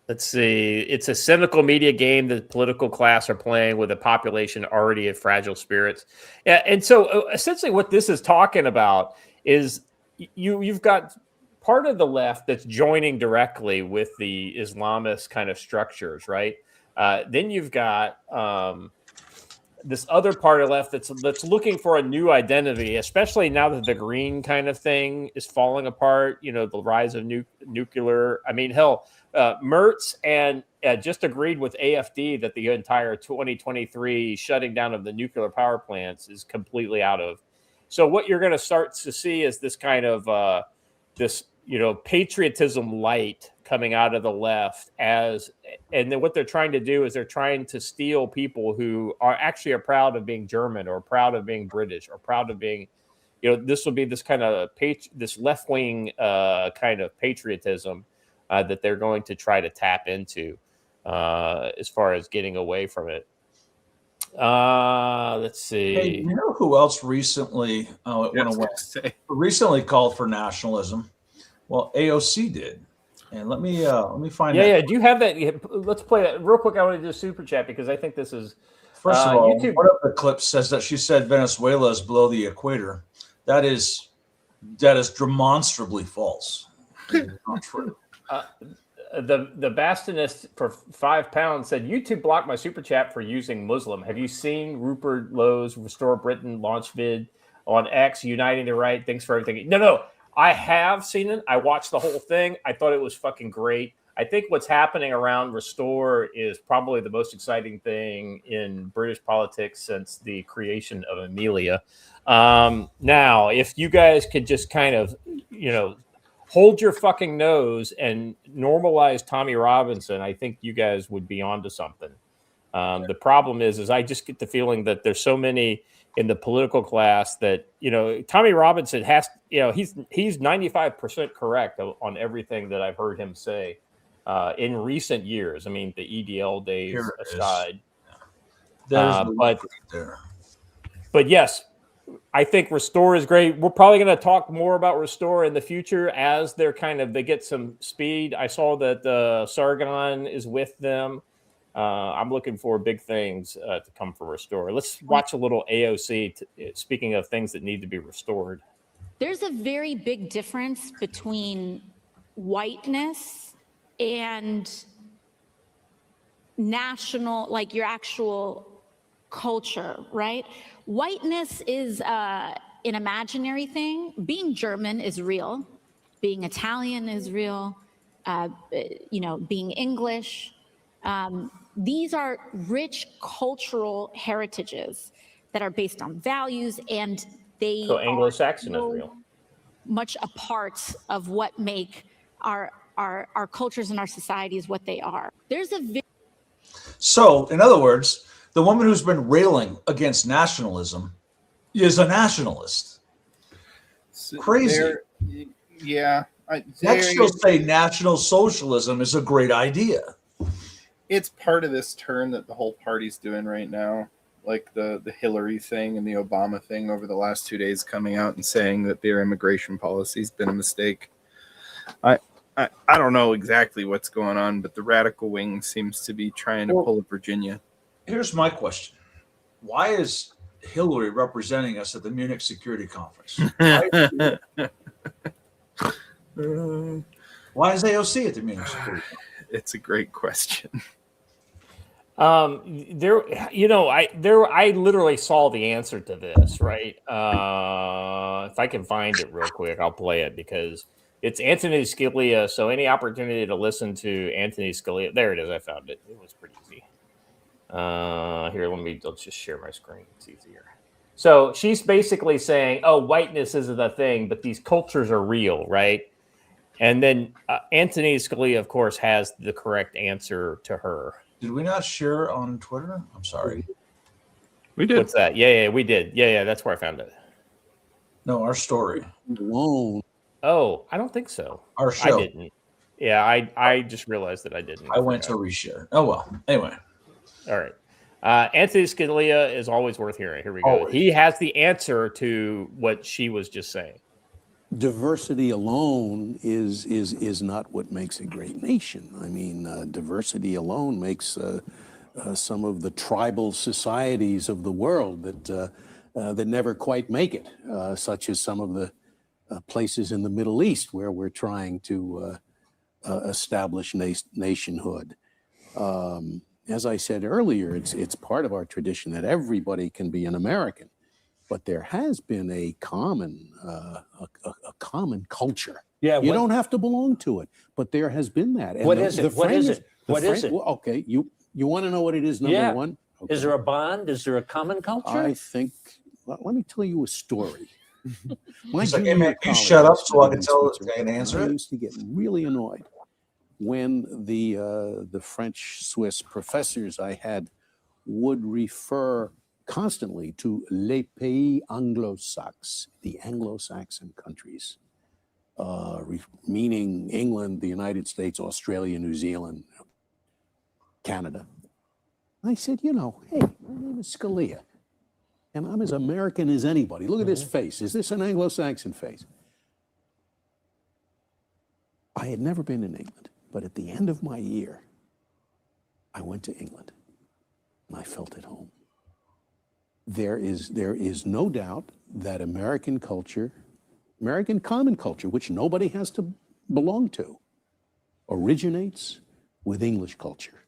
Let's see. It's a cynical media game that the political class are playing with a population already of fragile spirits. Yeah, and so essentially what this is talking about is you've got part of the left that's joining directly with the Islamist kind of structures, right? Then you've got this other part of left that's looking for a new identity, especially now that the green kind of thing is falling apart. The rise of nuclear. I mean, hell, Mertz and just agreed with AFD that the entire 2023 shutting down of the nuclear power plants is completely out of. So what you're going to start to see is this kind of this patriotism light coming out of the left and then what they're trying to do is they're trying to steal people who are proud of being German or proud of being British or proud of being, this will be this kind of this left-wing kind of patriotism that they're going to try to tap into as far as getting away from it. Let's see.
Hey, you know who else recently called for nationalism? Well, AOC did. And let me find.
Yeah. Do you have that? Let's play that real quick. I want to do a super chat because I think this is.
First of all, YouTube. One of the clips says that she said Venezuela is below the equator. That is demonstrably false. It is not true.
The Bastionist for £5 said YouTube blocked my super chat for using Muslim. Have you seen Rupert Lowe's Restore Britain launch vid on X uniting the right? Thanks for everything. No. I have seen it. I watched the whole thing. I thought it was fucking great. I think what's happening around Restore is probably the most exciting thing in British politics since the creation of Amelia. Now, if you guys could just kind of, hold your fucking nose and normalize Tommy Robinson, I think you guys would be onto something. The problem is I just get the feeling that there's so many in the political class that, Tommy Robinson has, he's 95% correct on everything that I've heard him say in recent years. I mean, the EDL days aside.
But
yes, I think Restore is great. We're probably going to talk more about Restore in the future as they get some speed. I saw that Sargon is with them. I'm looking for big things to come for Restore. Let's watch a little AOC. Speaking of things that need to be restored.
There's a very big difference between whiteness and national, like your actual culture, right? Whiteness is an imaginary thing. Being German is real. Being Italian is real. Being English. These are rich cultural heritages that are based on values, and they
so Anglo-Saxon is real.
Much a part of what make our cultures and our societies what they are.
So, in other words, the woman who's been railing against nationalism is a nationalist. Crazy.
Yeah.
Next, she'll say National Socialism is a great idea.
It's part of this turn that the whole party's doing right now. Like the Hillary thing and the Obama thing over the last 2 days, coming out and saying that their immigration policy's been a mistake. I don't know exactly what's going on, but the radical wing seems to be trying to pull a Virginia.
Here's my question. Why is Hillary representing us at the Munich Security Conference? Why is AOC at the Munich Security Conference?
It's a great question.
I literally saw the answer to this, right? If I can find it real quick, I'll play it because it's Anthony Scalia. So any opportunity to listen to Anthony Scalia, there it is. I found it. It was pretty easy. Here, let's just share my screen. It's easier. So she's basically saying, "Oh, whiteness isn't a thing, but these cultures are real, right?" And then Anthony Scalia, of course, has the correct answer to her.
Did we not share on Twitter? I'm sorry.
We did.
What's that? Yeah, we did. Yeah, that's where I found it.
No, our story.
Oh, I don't think so.
Our show.
I didn't. Yeah, I just realized that I didn't.
I went to reshare. Oh, well. Anyway.
All right. Anthony Scalia is always worth hearing. Here we go.
Always.
He has the answer to what she was just saying.
Diversity alone is not what makes a great nation. I mean, diversity alone makes some of the tribal societies of the world that never quite make it, such as some of the places in the Middle East where we're trying to establish nationhood. As I said earlier, it's part of our tradition that everybody can be an American. But there has been a common culture.
Yeah,
you don't have to belong to it, but there has been that. And
what is it? What is it?
Well, okay, you want to know what it is? Number one. Okay.
Is there a bond? Is there a common culture?
I think. Let me tell you a story.
You shut up so I can tell it and answer it.
I used to get really annoyed when the French-Swiss professors I had would refer constantly to les pays anglo-saxons, the Anglo-Saxon countries, meaning England, the United States, Australia, New Zealand, Canada. I said, hey, my name is Scalia, and I'm as American as anybody. Look at this face. Is this an Anglo-Saxon face? I had never been in England, but at the end of my year, I went to England, and I felt at home. There is no doubt that American culture, American common culture, which nobody has to belong to, originates with English culture.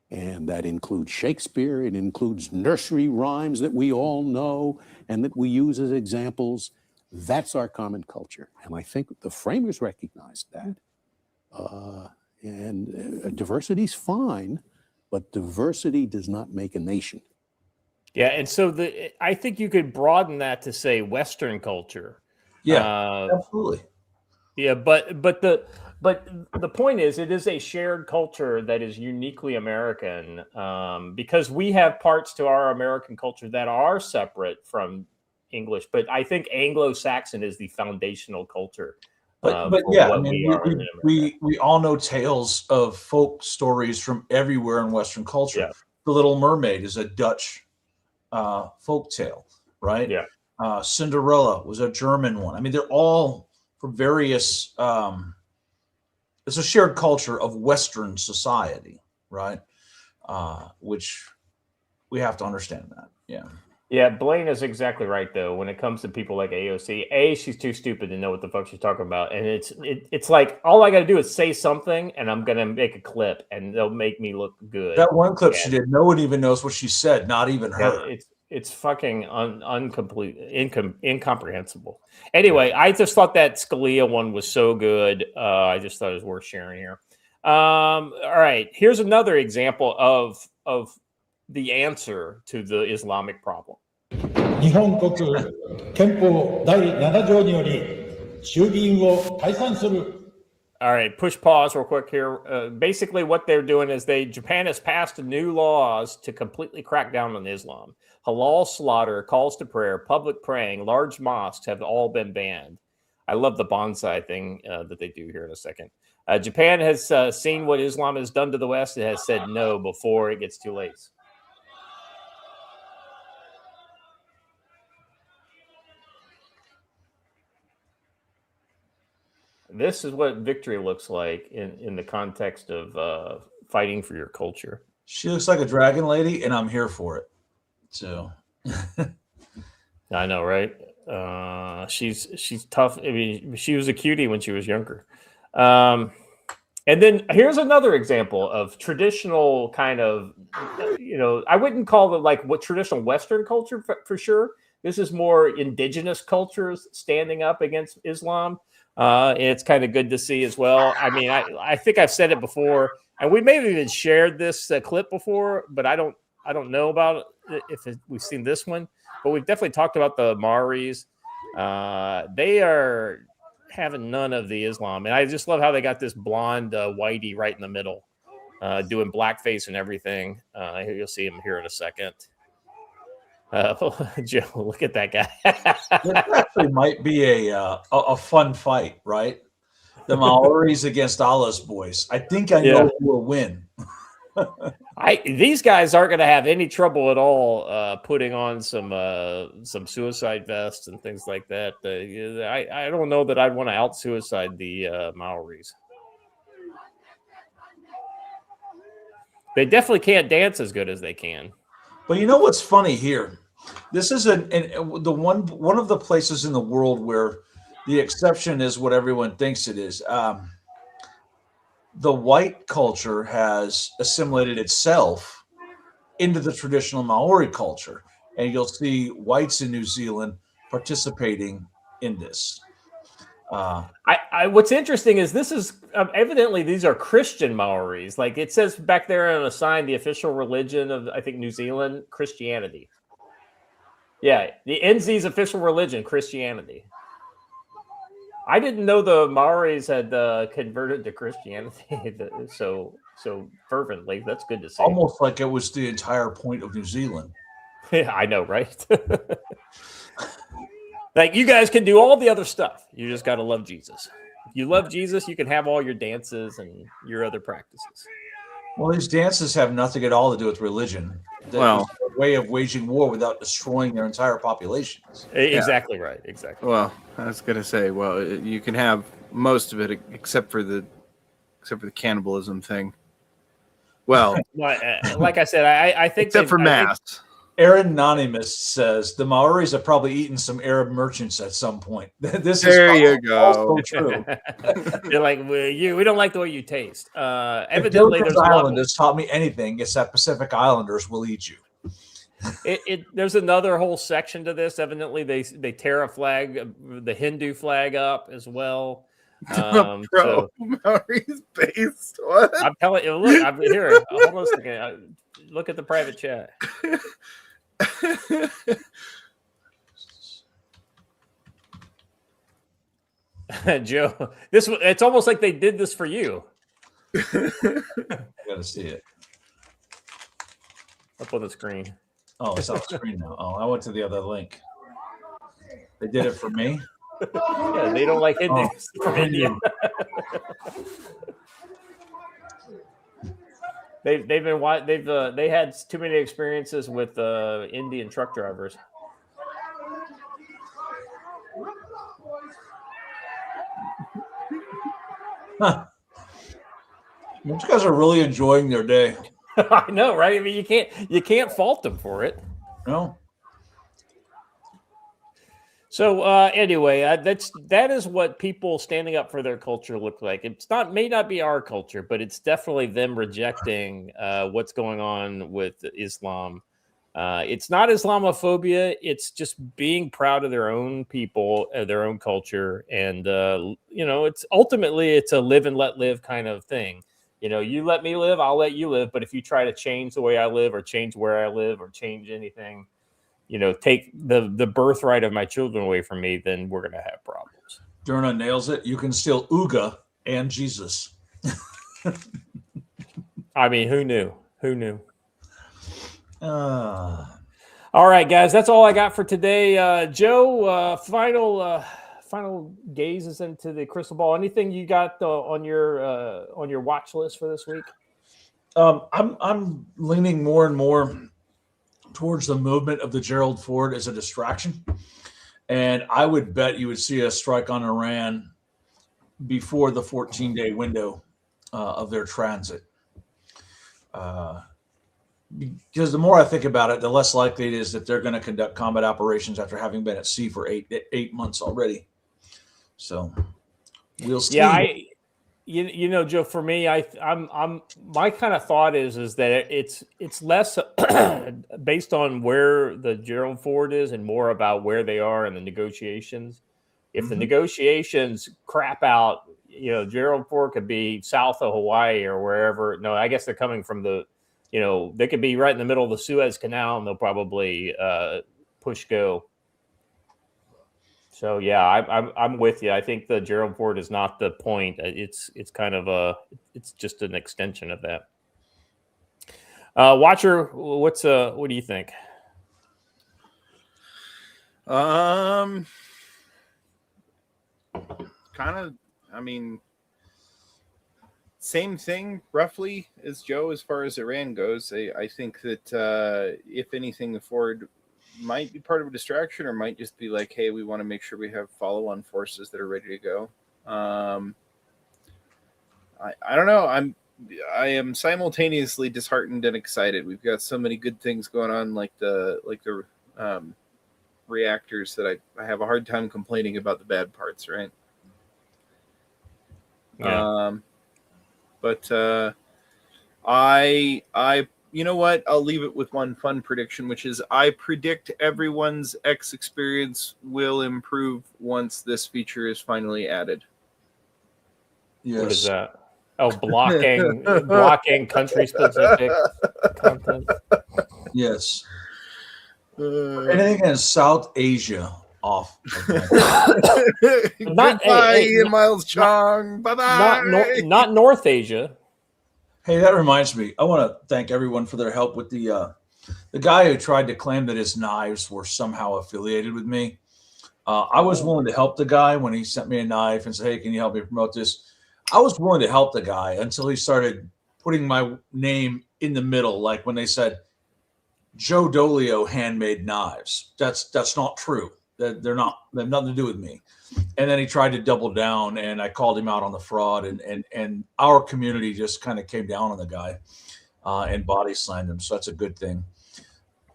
And that includes Shakespeare, it includes nursery rhymes that we all know and that we use as examples. That's our common culture. And I think the framers recognized that. Diversity's fine, but diversity does not make a nation.
Yeah, and so I think you could broaden that to say Western culture.
Yeah, absolutely.
Yeah, but the point is, it is a shared culture that is uniquely American, because we have parts to our American culture that are separate from English. But I think Anglo-Saxon is the foundational culture.
But yeah, I mean, we all know tales of folk stories from everywhere in Western culture. Yeah. The Little Mermaid is a Dutch folk tale, right?
Yeah.
Cinderella was a German one. I mean, they're all for various. It's a shared culture of Western society, right? Which we have to understand that. Yeah.
Yeah, Blaine is exactly right though. When it comes to people like AOC, she's too stupid to know what the fuck she's talking about, and it's like all I got to do is say something, and I'm gonna make a clip, and they'll make me look good.
That one clip she did, no one even knows what she said, not even her.
It's fucking incomprehensible. Anyway, I just thought that Scalia one was so good. I just thought it was worth sharing here. All right, here's another example of the answer to the Islamic problem.
日本国憲法第7条により衆議院を解散する
All right, push pause real quick here. Basically, what they're doing is Japan has passed new laws to completely crack down on Islam. Halal slaughter, calls to prayer, public praying, large mosques have all been banned. I love the bonsai thing that they do here in a second. Japan has seen what Islam has done to the West. It has said no before it gets too late. This is what victory looks like in the context of fighting for your culture.
She looks like a dragon lady, and I'm here for it. So
I know, right? She's tough. I mean, she was a cutie when she was younger. And then here's another example of traditional kind of, I wouldn't call it like what traditional Western culture for sure. This is more indigenous cultures standing up against Islam. And it's kind of good to see as well. I mean, I think I've said it before, and we may have even shared this clip before, but I don't know about it if we've seen this one. But we've definitely talked about the Maoris. They are having none of the Islam, and I just love how they got this blonde whitey right in the middle, doing blackface and everything. You'll see him here in a second. Joe, look at that guy.
This actually might be a fun fight, right? The Maoris against Allah's boys. I think I know who will win.
These guys aren't going to have any trouble at all putting on some suicide vests and things like that. I don't know that I'd want to out suicide the Maoris. They definitely can't dance as good as they can.
But you know what's funny here? This is one of the places in the world where the exception is what everyone thinks it is. The white culture has assimilated itself into the traditional Maori culture, and you'll see whites in New Zealand participating in this.
What's interesting is this is evidently these are Christian Maoris. Like it says back there on a sign, the official religion of I think New Zealand, Christianity. Yeah, the NZ's official religion, Christianity. I didn't know the Maoris had converted to Christianity so fervently. That's good to see.
Almost like it was the entire point of New Zealand.
Yeah, I know, right? Like you guys can do all the other stuff. You just got to love Jesus. If you love Jesus, you can have all your dances and your other practices.
Well, these dances have nothing at all to do with religion. Well, a way of waging war without destroying their entire populations.
Exactly right. Exactly.
Well, I was going to say, you can have most of it except for the cannibalism thing. Well,
like I said, I think
except for mass.
Aaron Anonymous says the Maoris have probably eaten some Arab merchants at some point. This
there
is
you go.
Also true.
They're like, we don't like the way you taste. Evidently,
there's Island has taught me anything. It's that Pacific Islanders will eat you.
There's another whole section to this. Evidently, they tear a flag, the Hindu flag up as well.
Maori's based. What?
I'm telling you. Look, I'm here. Hold on a second. Look at the private chat. Joe, it's almost like they did this for you.
I gotta see it.
Up on the screen.
Oh, it's on the screen now. Oh, I went to the other link. They did it for me.
Yeah, they don't like Indians from India. They had too many experiences with Indian truck drivers.
These guys are really enjoying their day.
I know, right? I mean, you can't fault them for it.
No.
So anyway, that is what people standing up for their culture look like. May not be our culture, but it's definitely them rejecting what's going on with Islam. It's not Islamophobia; it's just being proud of their own people, their own culture, and it's ultimately a live and let live kind of thing. You let me live, I'll let you live. But if you try to change the way I live, or change where I live, or change anything, take the birthright of my children away from me, then we're going to have problems.
Durna nails it. You can steal Uga and Jesus.
I mean, who knew? Who knew? All right, guys, that's all I got for today. Joe, final gazes into the crystal ball. Anything you got on your watch list for this week?
I'm leaning more and more towards the movement of the Gerald Ford as a distraction. And I would bet you would see a strike on Iran before the 14-day window of their transit. Because the more I think about it, the less likely it is that they're going to conduct combat operations after having been at sea for eight months already. So we'll see.
Yeah, Joe, for me, I'm my kind of thought is that it's less based on where the Gerald Ford is and more about where they are in the negotiations. If the negotiations crap out, Gerald Ford could be south of Hawaii or wherever. No, I guess they're coming from they could be right in the middle of the Suez Canal, and they'll probably push go. So yeah, I'm with you. I think the Gerald Ford is not the point. It's kind of it's just an extension of that. Watcher, what do you think?
Kind of. I mean, same thing roughly as Joe as far as Iran goes. I think that if anything, the Ford might be part of a distraction, or might just be like, hey, we want to make sure we have follow-on forces that are ready to go. I don't know. I am simultaneously disheartened and excited. We've got so many good things going on, like the reactors, that I have a hard time complaining about the bad parts, right?
Yeah.
But I you know what? I'll leave it with one fun prediction, which is I predict everyone's X experience will improve once this feature is finally added.
Yes.
What is that? Oh, blocking country-specific content.
Yes. Anything in South Asia off.
Goodbye, Ian Miles Chong. Bye-bye.
Not North Asia.
Hey, that reminds me. I want to thank everyone for their help with the guy who tried to claim that his knives were somehow affiliated with me. I was willing to help the guy when he sent me a knife and said, hey, can you help me promote this? I was willing to help the guy until he started putting my name in the middle, like when they said Joe Dolio handmade knives. That's not true. They have nothing to do with me. And then he tried to double down, and I called him out on the fraud, and our community just kind of came down on the guy and body slammed him. So that's a good thing.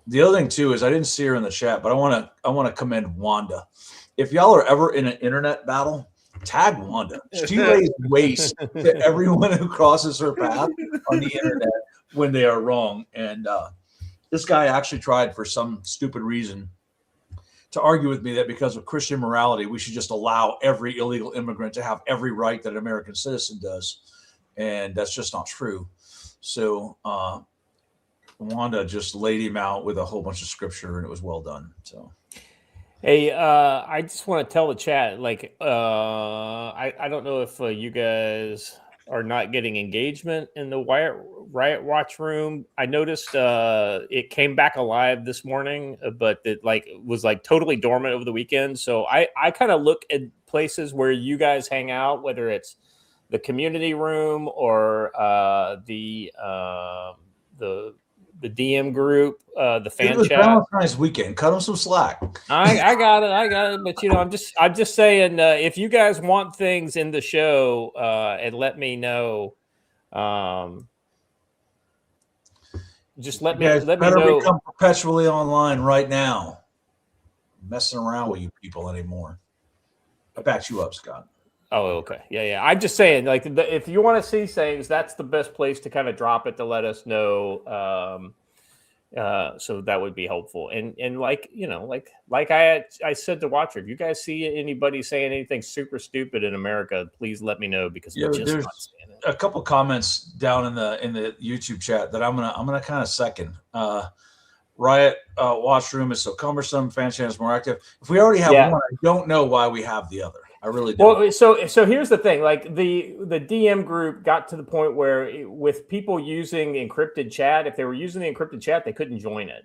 The other thing too is I didn't see her in the chat, but I want to commend Wanda. If y'all are ever in an internet battle, tag Wanda. She lays waste to everyone who crosses her path on the internet when they are wrong. And this guy actually tried, for some stupid reason, to argue with me that because of Christian morality, we should just allow every illegal immigrant to have every right that an American citizen does. And that's just not true. So Wanda just laid him out with a whole bunch of scripture, and it was well done. So,
hey, I just want to tell the chat, like, I don't know if you guys are not getting engagement in the Riot Watch room. I noticed it came back alive this morning, but it was totally dormant over the weekend. So I kind of look at places where you guys hang out, whether it's the community room or the DM group, the fan
It was
chat.
Valentine's weekend. Cut them some slack.
I got it. But I'm just saying, if you guys want things in the show, and let me know. Just let me
better
know.
become perpetually online right now. I'm messing around with you people anymore. I backed you up, Scott.
Oh, okay. Yeah. I'm just saying, like, if you want to see things, that's the best place to kind of drop it to let us know. So that would be helpful. And like, like I said to Watcher, if you guys see anybody saying anything super stupid in America, please let me know, because we're just
there's
not saying it.
a couple comments down in the YouTube chat that I'm gonna kind of second. Riot watch room is so cumbersome. Fan channel is more active. If we already have one, I don't know why we have the other. I really don't.
Well, so here's the thing. Like the DM group got to the point where with people using encrypted chat, if they were using the encrypted chat, they couldn't join it.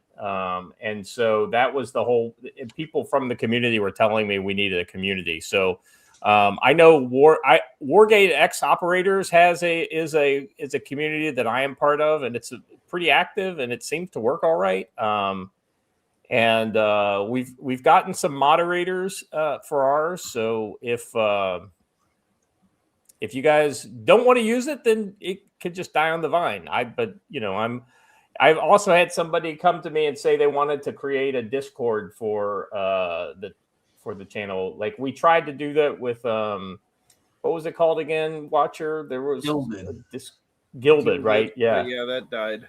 And so that was the whole. People from the community were telling me we needed a community. So I know Wargate X Operators is a community that I am part of, and it's pretty active, and it seems to work all right. And we've gotten some moderators for ours. So if you guys don't want to use it, then it could just die on the vine. I've also had somebody come to me and say they wanted to create a Discord for the channel. Like we tried to do that with what was it called again, Watcher? There was Gilded, right? Yeah.
Yeah, that died.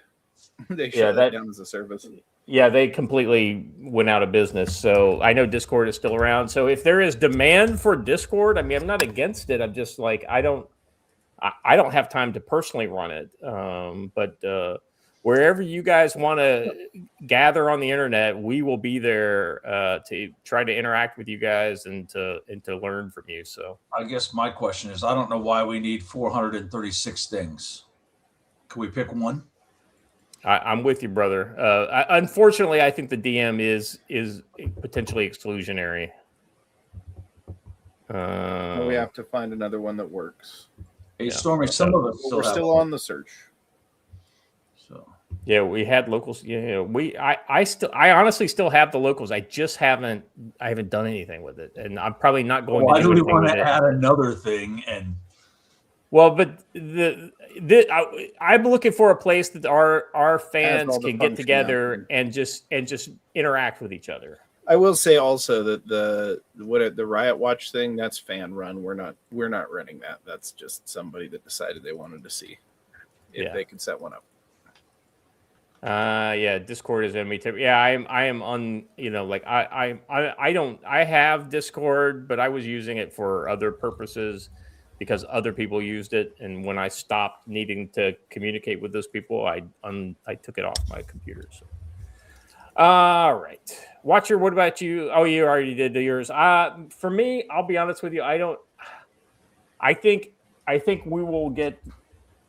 They shut that down as a service.
Yeah, they completely went out of business. So I know Discord is still around. So if there is demand for Discord, I mean, I'm not against it. I'm just like, I don't have time to personally run it. But wherever you guys want to gather on the internet, we will be there to try to interact with you guys and to learn from you. So
I guess my question is, I don't know why we need 436 things. Can we pick one?
I'm with you, brother. Unfortunately, I think the DM is potentially exclusionary.
We have to find another one that works.
Hey, Stormy, some of us
we're still on the search.
So
yeah, we had locals. Yeah, I honestly still have the locals. I just haven't done anything with it, and I'm probably not going.
Why
to do
we
anything
want
with
to
it.
add another thing? And
well, but I'm looking for a place that our fans can get together and just interact with each other.
I will say also that the Riot Watch thing, that's fan run. We're not running that. That's just somebody that decided they wanted to see if they could set one up.
Yeah, Discord is enemy. Yeah, I am on. I have Discord, but I was using it for other purposes because other people used it, and when I stopped needing to communicate with those people, I took it off my computer. So. All right, Watcher, what about you? Oh, you already did yours. For me, I'll be honest with you. I think we will get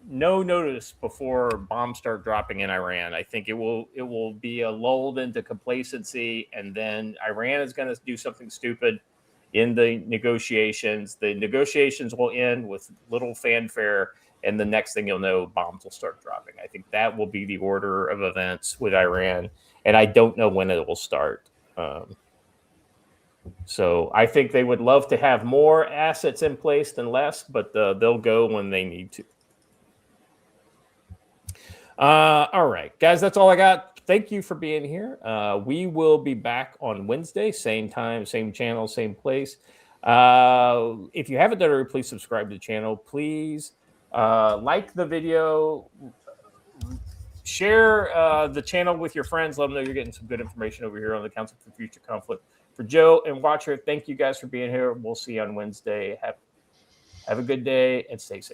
no notice before bombs start dropping in Iran. I think it will be lulled into complacency, and then Iran is going to do something stupid in the negotiations. The negotiations will end with little fanfare, and the next thing you'll know, bombs will start dropping. I think that will be the order of events with Iran, and I don't know when it will start. So I think they would love to have more assets in place than less, but they'll go when they need to. All right, guys, that's all I got. Thank you for being here. We will be back on Wednesday, same time, same channel, same place. If you haven't done it already, please subscribe to the channel. Please like the video, share the channel with your friends. Let them know you're getting some good information over here on the Council for Future Conflict. For Joe and Watcher, thank you guys for being here. We'll see you on Wednesday. Have a good day and stay safe.